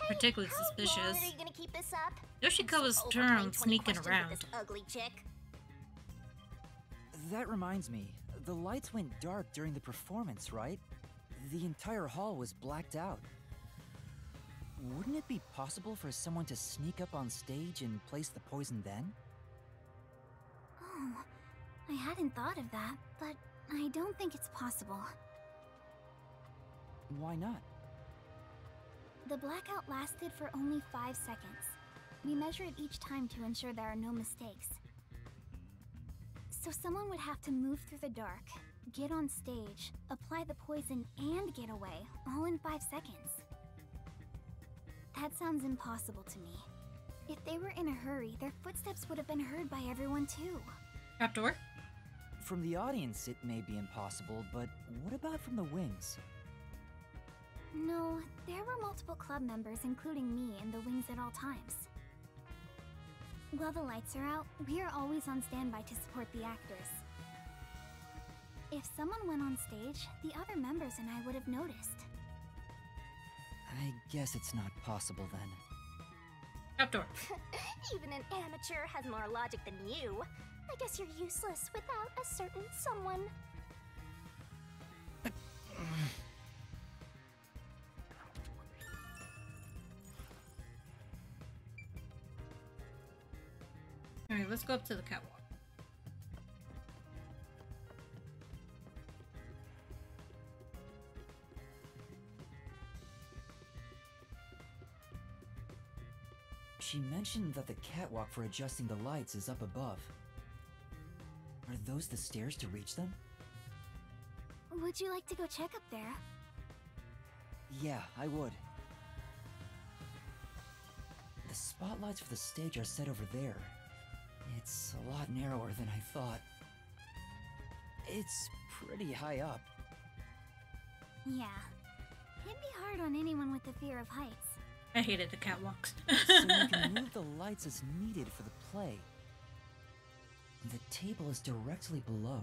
particularly suspicious. How long are you gonna keep this up? Yoshiko was turned sneaking around. This ugly chick. That reminds me, the lights went dark during the performance, right? The entire hall was blacked out. Wouldn't it be possible for someone to sneak up on stage and place the poison then? Oh, I hadn't thought of that, but I don't think it's possible. Why not? The blackout lasted for only 5 seconds. We measure it each time to ensure there are no mistakes. So someone would have to move through the dark, get on stage, apply the poison, and get away, all in 5 seconds. That sounds impossible to me. If they were in a hurry, their footsteps would have been heard by everyone too. Trapdoor? From the audience, it may be impossible, but what about from the wings? No, there were multiple club members, including me, in the wings at all times. While the lights are out, we are always on standby to support the actors. If someone went on stage, the other members and I would have noticed. I guess it's not possible then. Trapdoor. Even an amateur has more logic than you. I guess you're useless without a certain someone. Alright, let's go up to the catwalk. She mentioned that the catwalk for adjusting the lights is up above. Are those the stairs to reach them? Would you like to go check up there? Yeah, I would. The spotlights for the stage are set over there. It's a lot narrower than I thought. It's pretty high up. Yeah. It'd be hard on anyone with the fear of heights. I hated the catwalks. So you can move the lights as needed for the play. The table is directly below,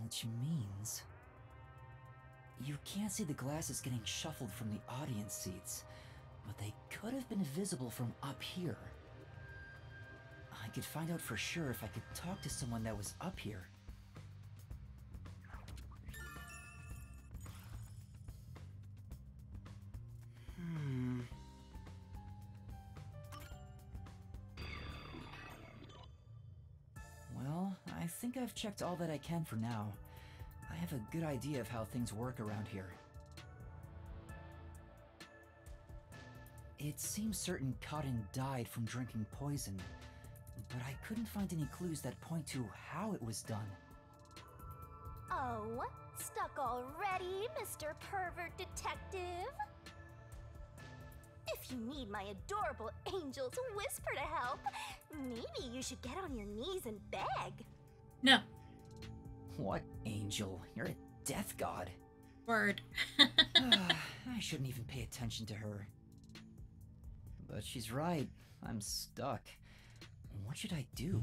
which means you can't see the glasses getting shuffled from the audience seats, but they could have been visible from up here. I could find out for sure if I could talk to someone that was up here. Well, I think I've checked all that I can for now. I have a good idea of how things work around here. It seems certain Cotton died from drinking poison, but I couldn't find any clues that point to how it was done. Oh, stuck already, Mr. Pervert Detective? If you need my adorable angel's whisper to help, maybe you should get on your knees and beg. No. What angel? You're a death god. Word. I shouldn't even pay attention to her. But she's right. I'm stuck. What should I do?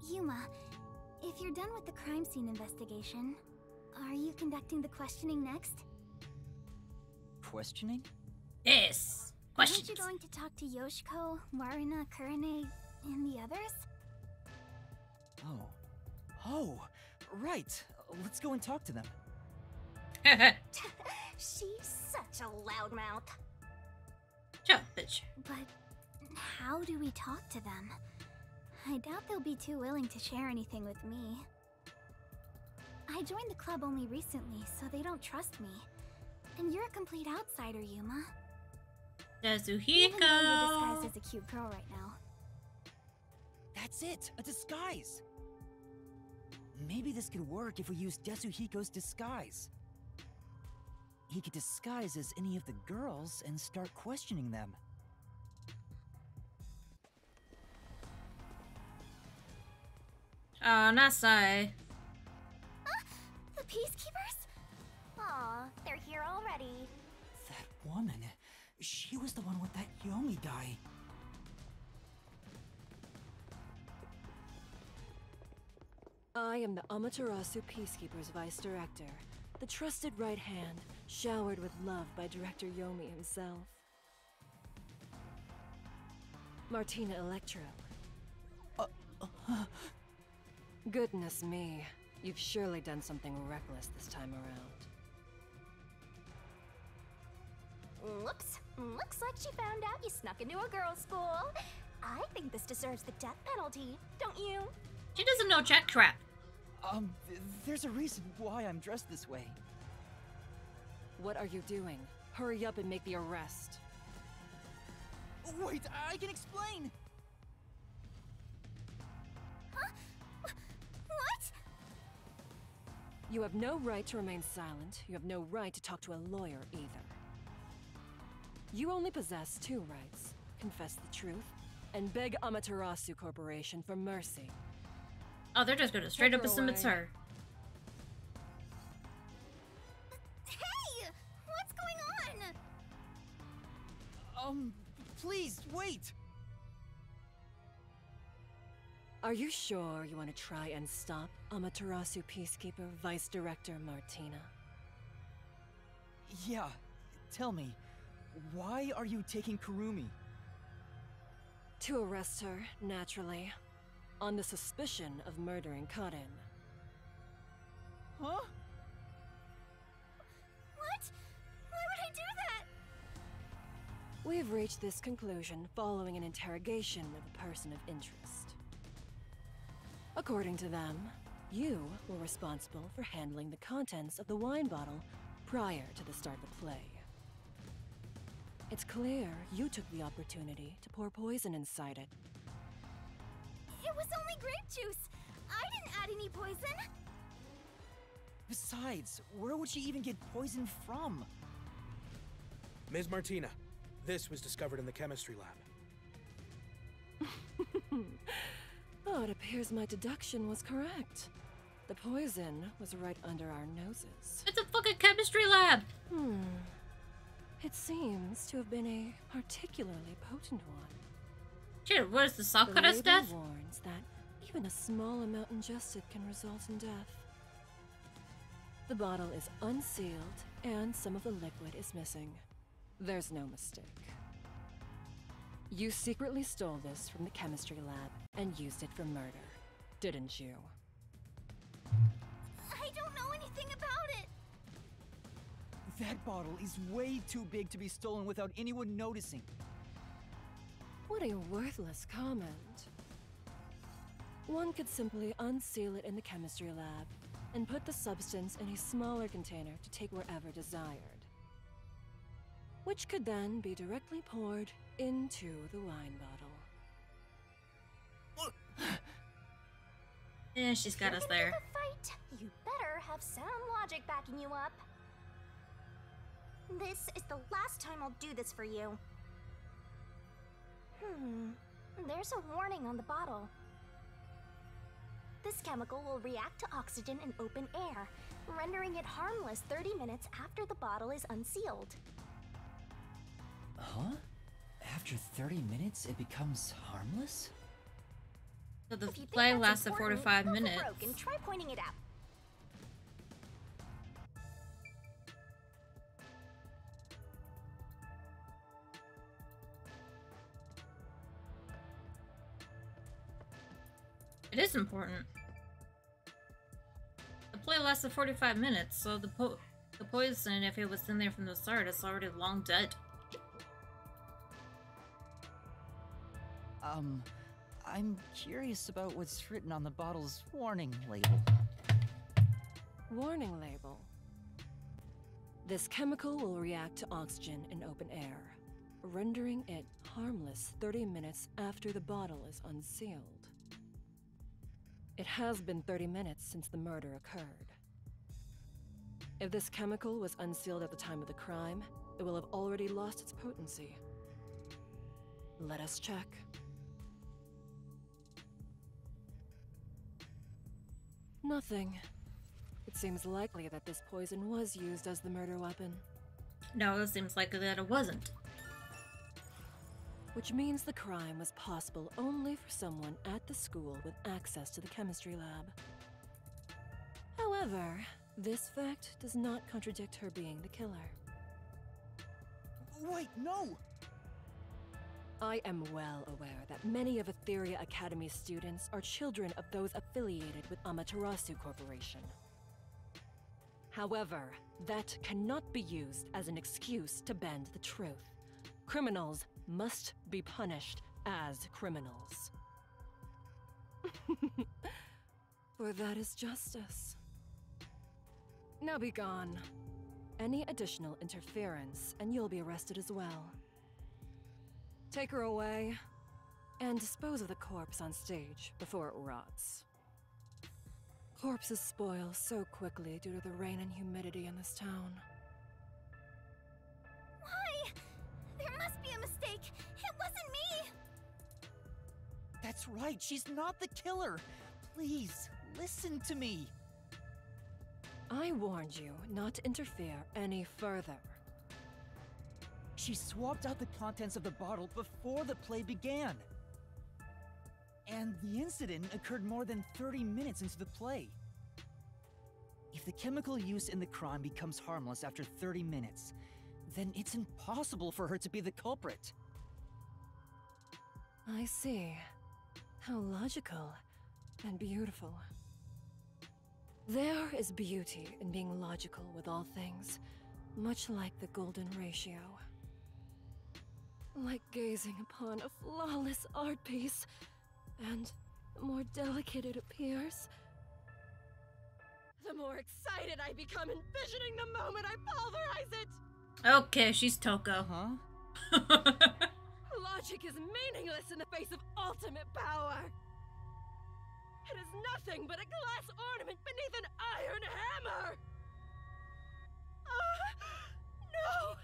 Yuma, if you're done with the crime scene investigation, are you conducting the questioning next? Questioning? Yes. Questions. Aren't you going to talk to Yoshiko, Marina, Kurane, and the others? Oh, right. Let's go and talk to them. She's such a loudmouth. Shut up, bitch. But how do we talk to them? I doubt they'll be too willing to share anything with me. I joined the club only recently, so they don't trust me. And you're a complete outsider, Yuma. Desuhiko! Even though you're disguised as a cute girl right now. That's it! A disguise! Maybe this could work if we use Desuhiko's disguise. He could disguise as any of the girls and start questioning them. Nasai. The Peacekeepers? Aw, they're here already. That woman, she was the one with that Yomi guy. I am the Amaterasu Peacekeeper's Vice Director, the trusted right hand, showered with love by Director Yomi himself. Martina Electro. Goodness me, you've surely done something reckless this time around. Whoops. Looks like she found out you snuck into a girls' school. I think this deserves the death penalty, don't you? She doesn't know jack crap. There's a reason why I'm dressed this way. What are you doing? Hurry up and make the arrest. Wait, I can explain! Huh? What? You have no right to remain silent. You have no right to talk to a lawyer either. You only possess two rights. Confess the truth, and beg Amaterasu Corporation for mercy. Oh, they're just gonna straight up assume it's her. Hey! What's going on? Please, wait! Are you sure you want to try and stop Amaterasu Peacekeeper Vice Director Martina? Yeah, tell me, why are you taking Kurumi? To arrest her, naturally. On the suspicion of murdering Karin. Huh? What? Why would I do that? We've reached this conclusion following an interrogation of a person of interest. According to them, you were responsible for handling the contents of the wine bottle prior to the start of the play. It's clear you took the opportunity to pour poison inside it. It was only grape juice. I didn't add any poison. Besides, where would she even get poison from? Ms. Martina, this was discovered in the chemistry lab. Oh, it appears my deduction was correct. The poison was right under our noses. It's a fucking chemistry lab! It seems to have been a particularly potent one. Shit, what is the The Sakura's label death? warns that even a small amount ingested can result in death. The bottle is unsealed, and some of the liquid is missing. There's no mistake. You secretly stole this from the chemistry lab and used it for murder, didn't you? I don't know anything about it. That bottle is way too big to be stolen without anyone noticing. What a worthless comment. One could simply unseal it in the chemistry lab and put the substance in a smaller container to take wherever desired, which could then be directly poured into the wine bottle. Yeah, she's got us there. Fight. You better have sound logic backing you up. This is the last time I'll do this for you. There's a warning on the bottle. This chemical will react to oxygen in open air, rendering it harmless 30 minutes after the bottle is unsealed. Huh? After 30 minutes, it becomes harmless? So the If you think play that's lasted important, 45 go for minutes. broke and try pointing it out. It is important. The play lasted 45 minutes, so the poison, if it was in there from the start, it's already long dead. I'm curious about what's written on the bottle's warning label. Warning label. This chemical will react to oxygen in open air, rendering it harmless 30 minutes after the bottle is unsealed. It has been 30 minutes since the murder occurred. If this chemical was unsealed at the time of the crime, it will have already lost its potency. Let us check. Nothing. It seems likely that this poison was used as the murder weapon. No, it seems likely that it wasn't. Which means the crime was possible only for someone at the school with access to the chemistry lab. However, this fact does not contradict her being the killer. Wait, no! I am well aware that many of Etheria Academy's students are children of those affiliated with Amaterasu Corporation. However, that cannot be used as an excuse to bend the truth. Criminals must be punished as criminals. For that is justice. Now be gone. Any additional interference, and you'll be arrested as well. Take her away, and dispose of the corpse on stage before it rots. Corpses spoil so quickly due to the rain and humidity in this town. Why? There must be a mistake. It wasn't me. That's right, she's not the killer. Please, listen to me. I warned you not to interfere any further. She swapped out the contents of the bottle before the play began. And the incident occurred more than 30 minutes into the play. If the chemical used in the crime becomes harmless after 30 minutes, then it's impossible for her to be the culprit. I see. How logical and beautiful. There is beauty in being logical with all things, much like the golden ratio. Like gazing upon a flawless art piece, and the more delicate it appears, the more excited I become envisioning the moment I pulverize it! Okay, she's Toko. Huh? Logic is meaningless in the face of ultimate power! It is nothing but a glass ornament beneath an iron hammer! No!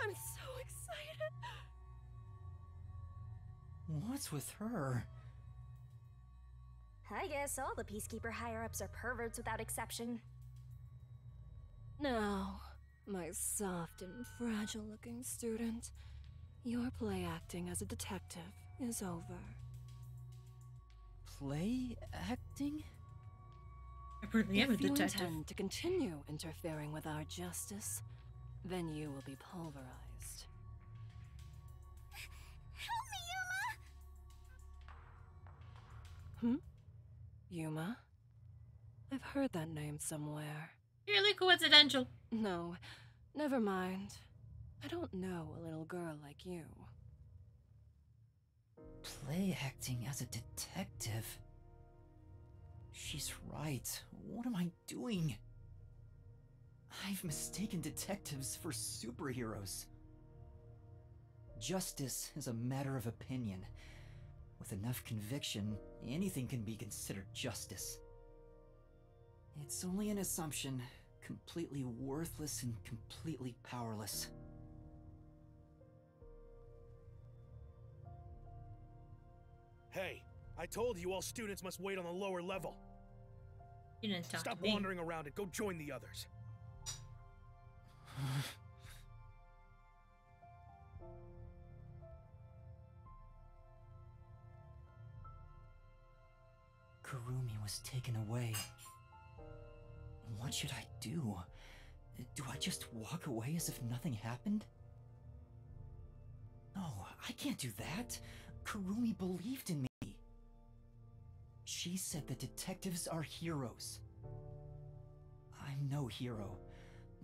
I'm so excited! What's with her? I guess all the Peacekeeper higher-ups are perverts without exception. Now, My soft and fragile-looking student, your play acting as a detective is over. Play acting? I really am a If you detective. intend to continue interfering with our justice, then you will be pulverized. Help me, Hmm? Yuma? I've heard that name somewhere. Purely coincidental. No, never mind. I don't know a little girl like you. Play acting as a detective? She's right. What am I doing? I've mistaken detectives for superheroes. Justice is a matter of opinion. With enough conviction, anything can be considered justice. It's only an assumption, completely worthless and completely powerless. Hey, I told you all students must wait on the lower level. You didn't talk Stop to me. wandering around and go join the others. Kurumi was taken away. What should I do? Do I just walk away as if nothing happened? No, I can't do that. Kurumi believed in me. She said that detectives are heroes. I'm no hero,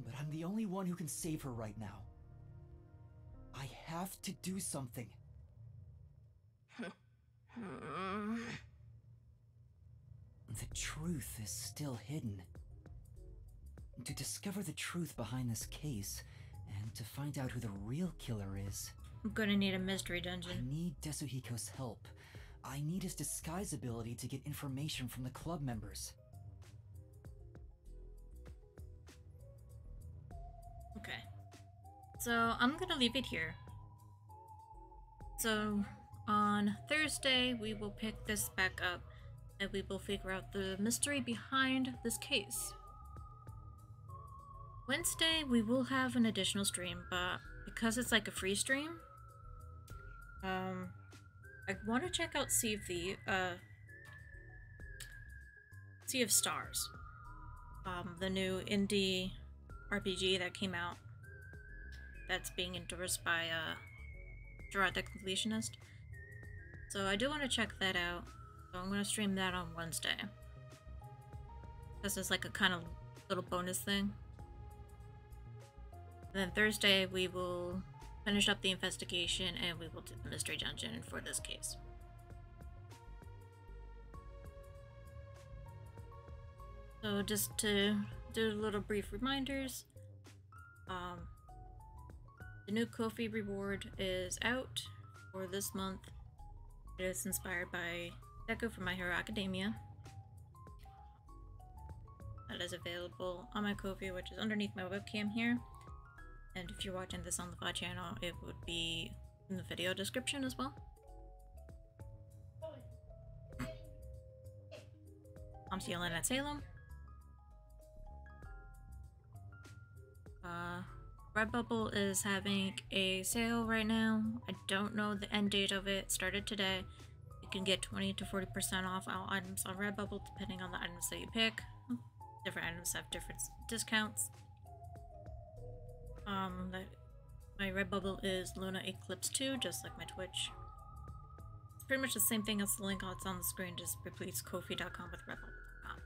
but I'm the only one who can save her right now. I have to do something. The truth is still hidden. To discover the truth behind this case, and to find out who the real killer is... I'm gonna need a mystery dungeon. I need Desuhiko's help. I need his disguise ability to get information from the club members. Okay. So, I'm gonna leave it here. So, on Thursday, we will pick this back up, and we will figure out the mystery behind this case. Wednesday, we will have an additional stream, but because it's like a free stream, I want to check out Sea of Stars, the new indie RPG that came out that's being endorsed by Gerard the Completionist. So I do want to check that out. So I'm going to stream that on Wednesday. This is like a kind of little bonus thing. And then Thursday we will finish up the investigation and we will do the mystery dungeon for this case. So just to do little brief reminders, the new Ko-fi reward is out for this month. It is inspired by Deku from My Hero Academia. That is available on my Ko-fi, which is underneath my webcam here. And if you're watching this on the VOD channel, it would be in the video description as well. I'm Yelena at Salem. Redbubble is having a sale right now. I don't know the end date of it. It started today. You can get 20 to 40% off all items on Redbubble depending on the items that you pick. Different items have different discounts. My Redbubble is Luna Eclipse 2, just like my Twitch. It's pretty much the same thing as the link that's on the screen, just replace Ko-fi.com with Redbubble.com.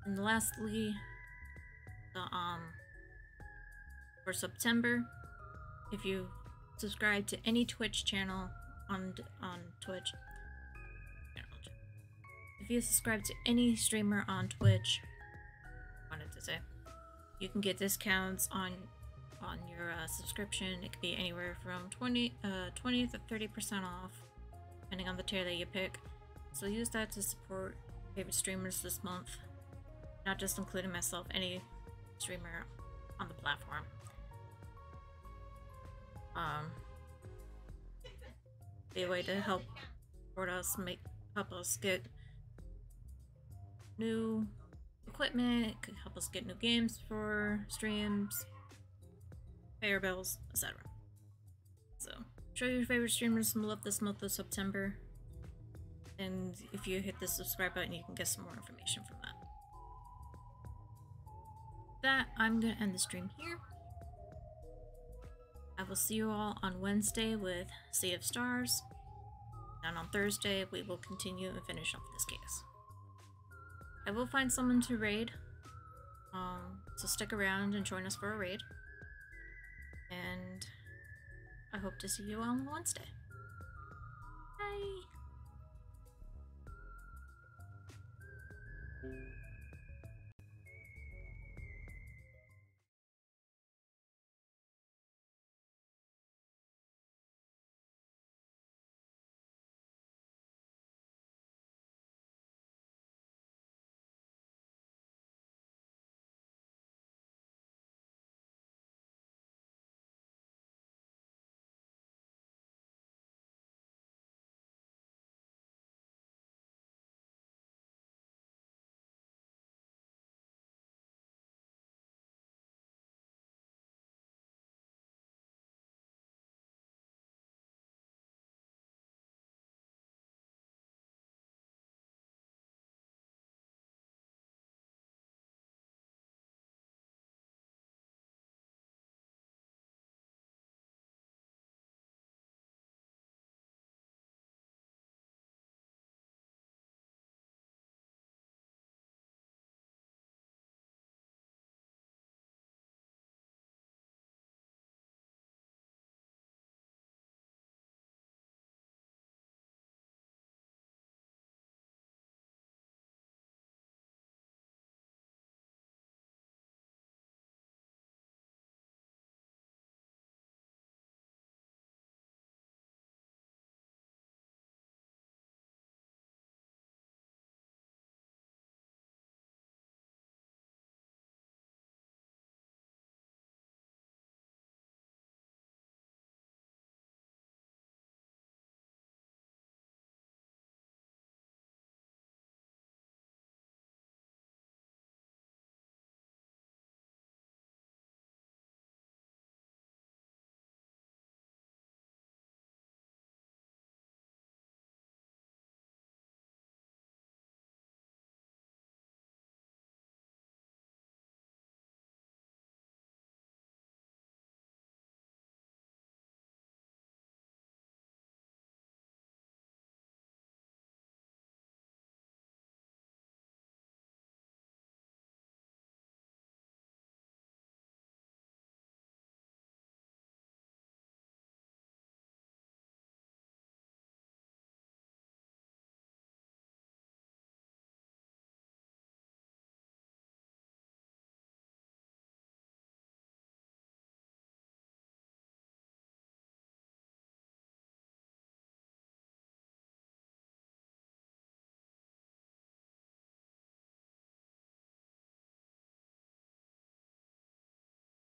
And lastly, for September, if you subscribe to any Twitch channel on Twitch, if you subscribe to any streamer on Twitch, you can get discounts on your subscription. It could be anywhere from 20 to 30% off, depending on the tier that you pick. So use that to support favorite streamers this month, not just including myself, any streamer on the platform. Be a way to help support us, help us get new equipment, it could help us get new games for streams, pay our bills, etc. So, show your favorite streamers some love this month of September. And if you hit the subscribe button, you can get some more information from that. I'm gonna end the stream here. I will see you all on Wednesday with Sea of Stars. And on Thursday, we will continue and finish off this case. I will find someone to raid. So stick around and join us for a raid. And I hope to see you all on Wednesday. Bye!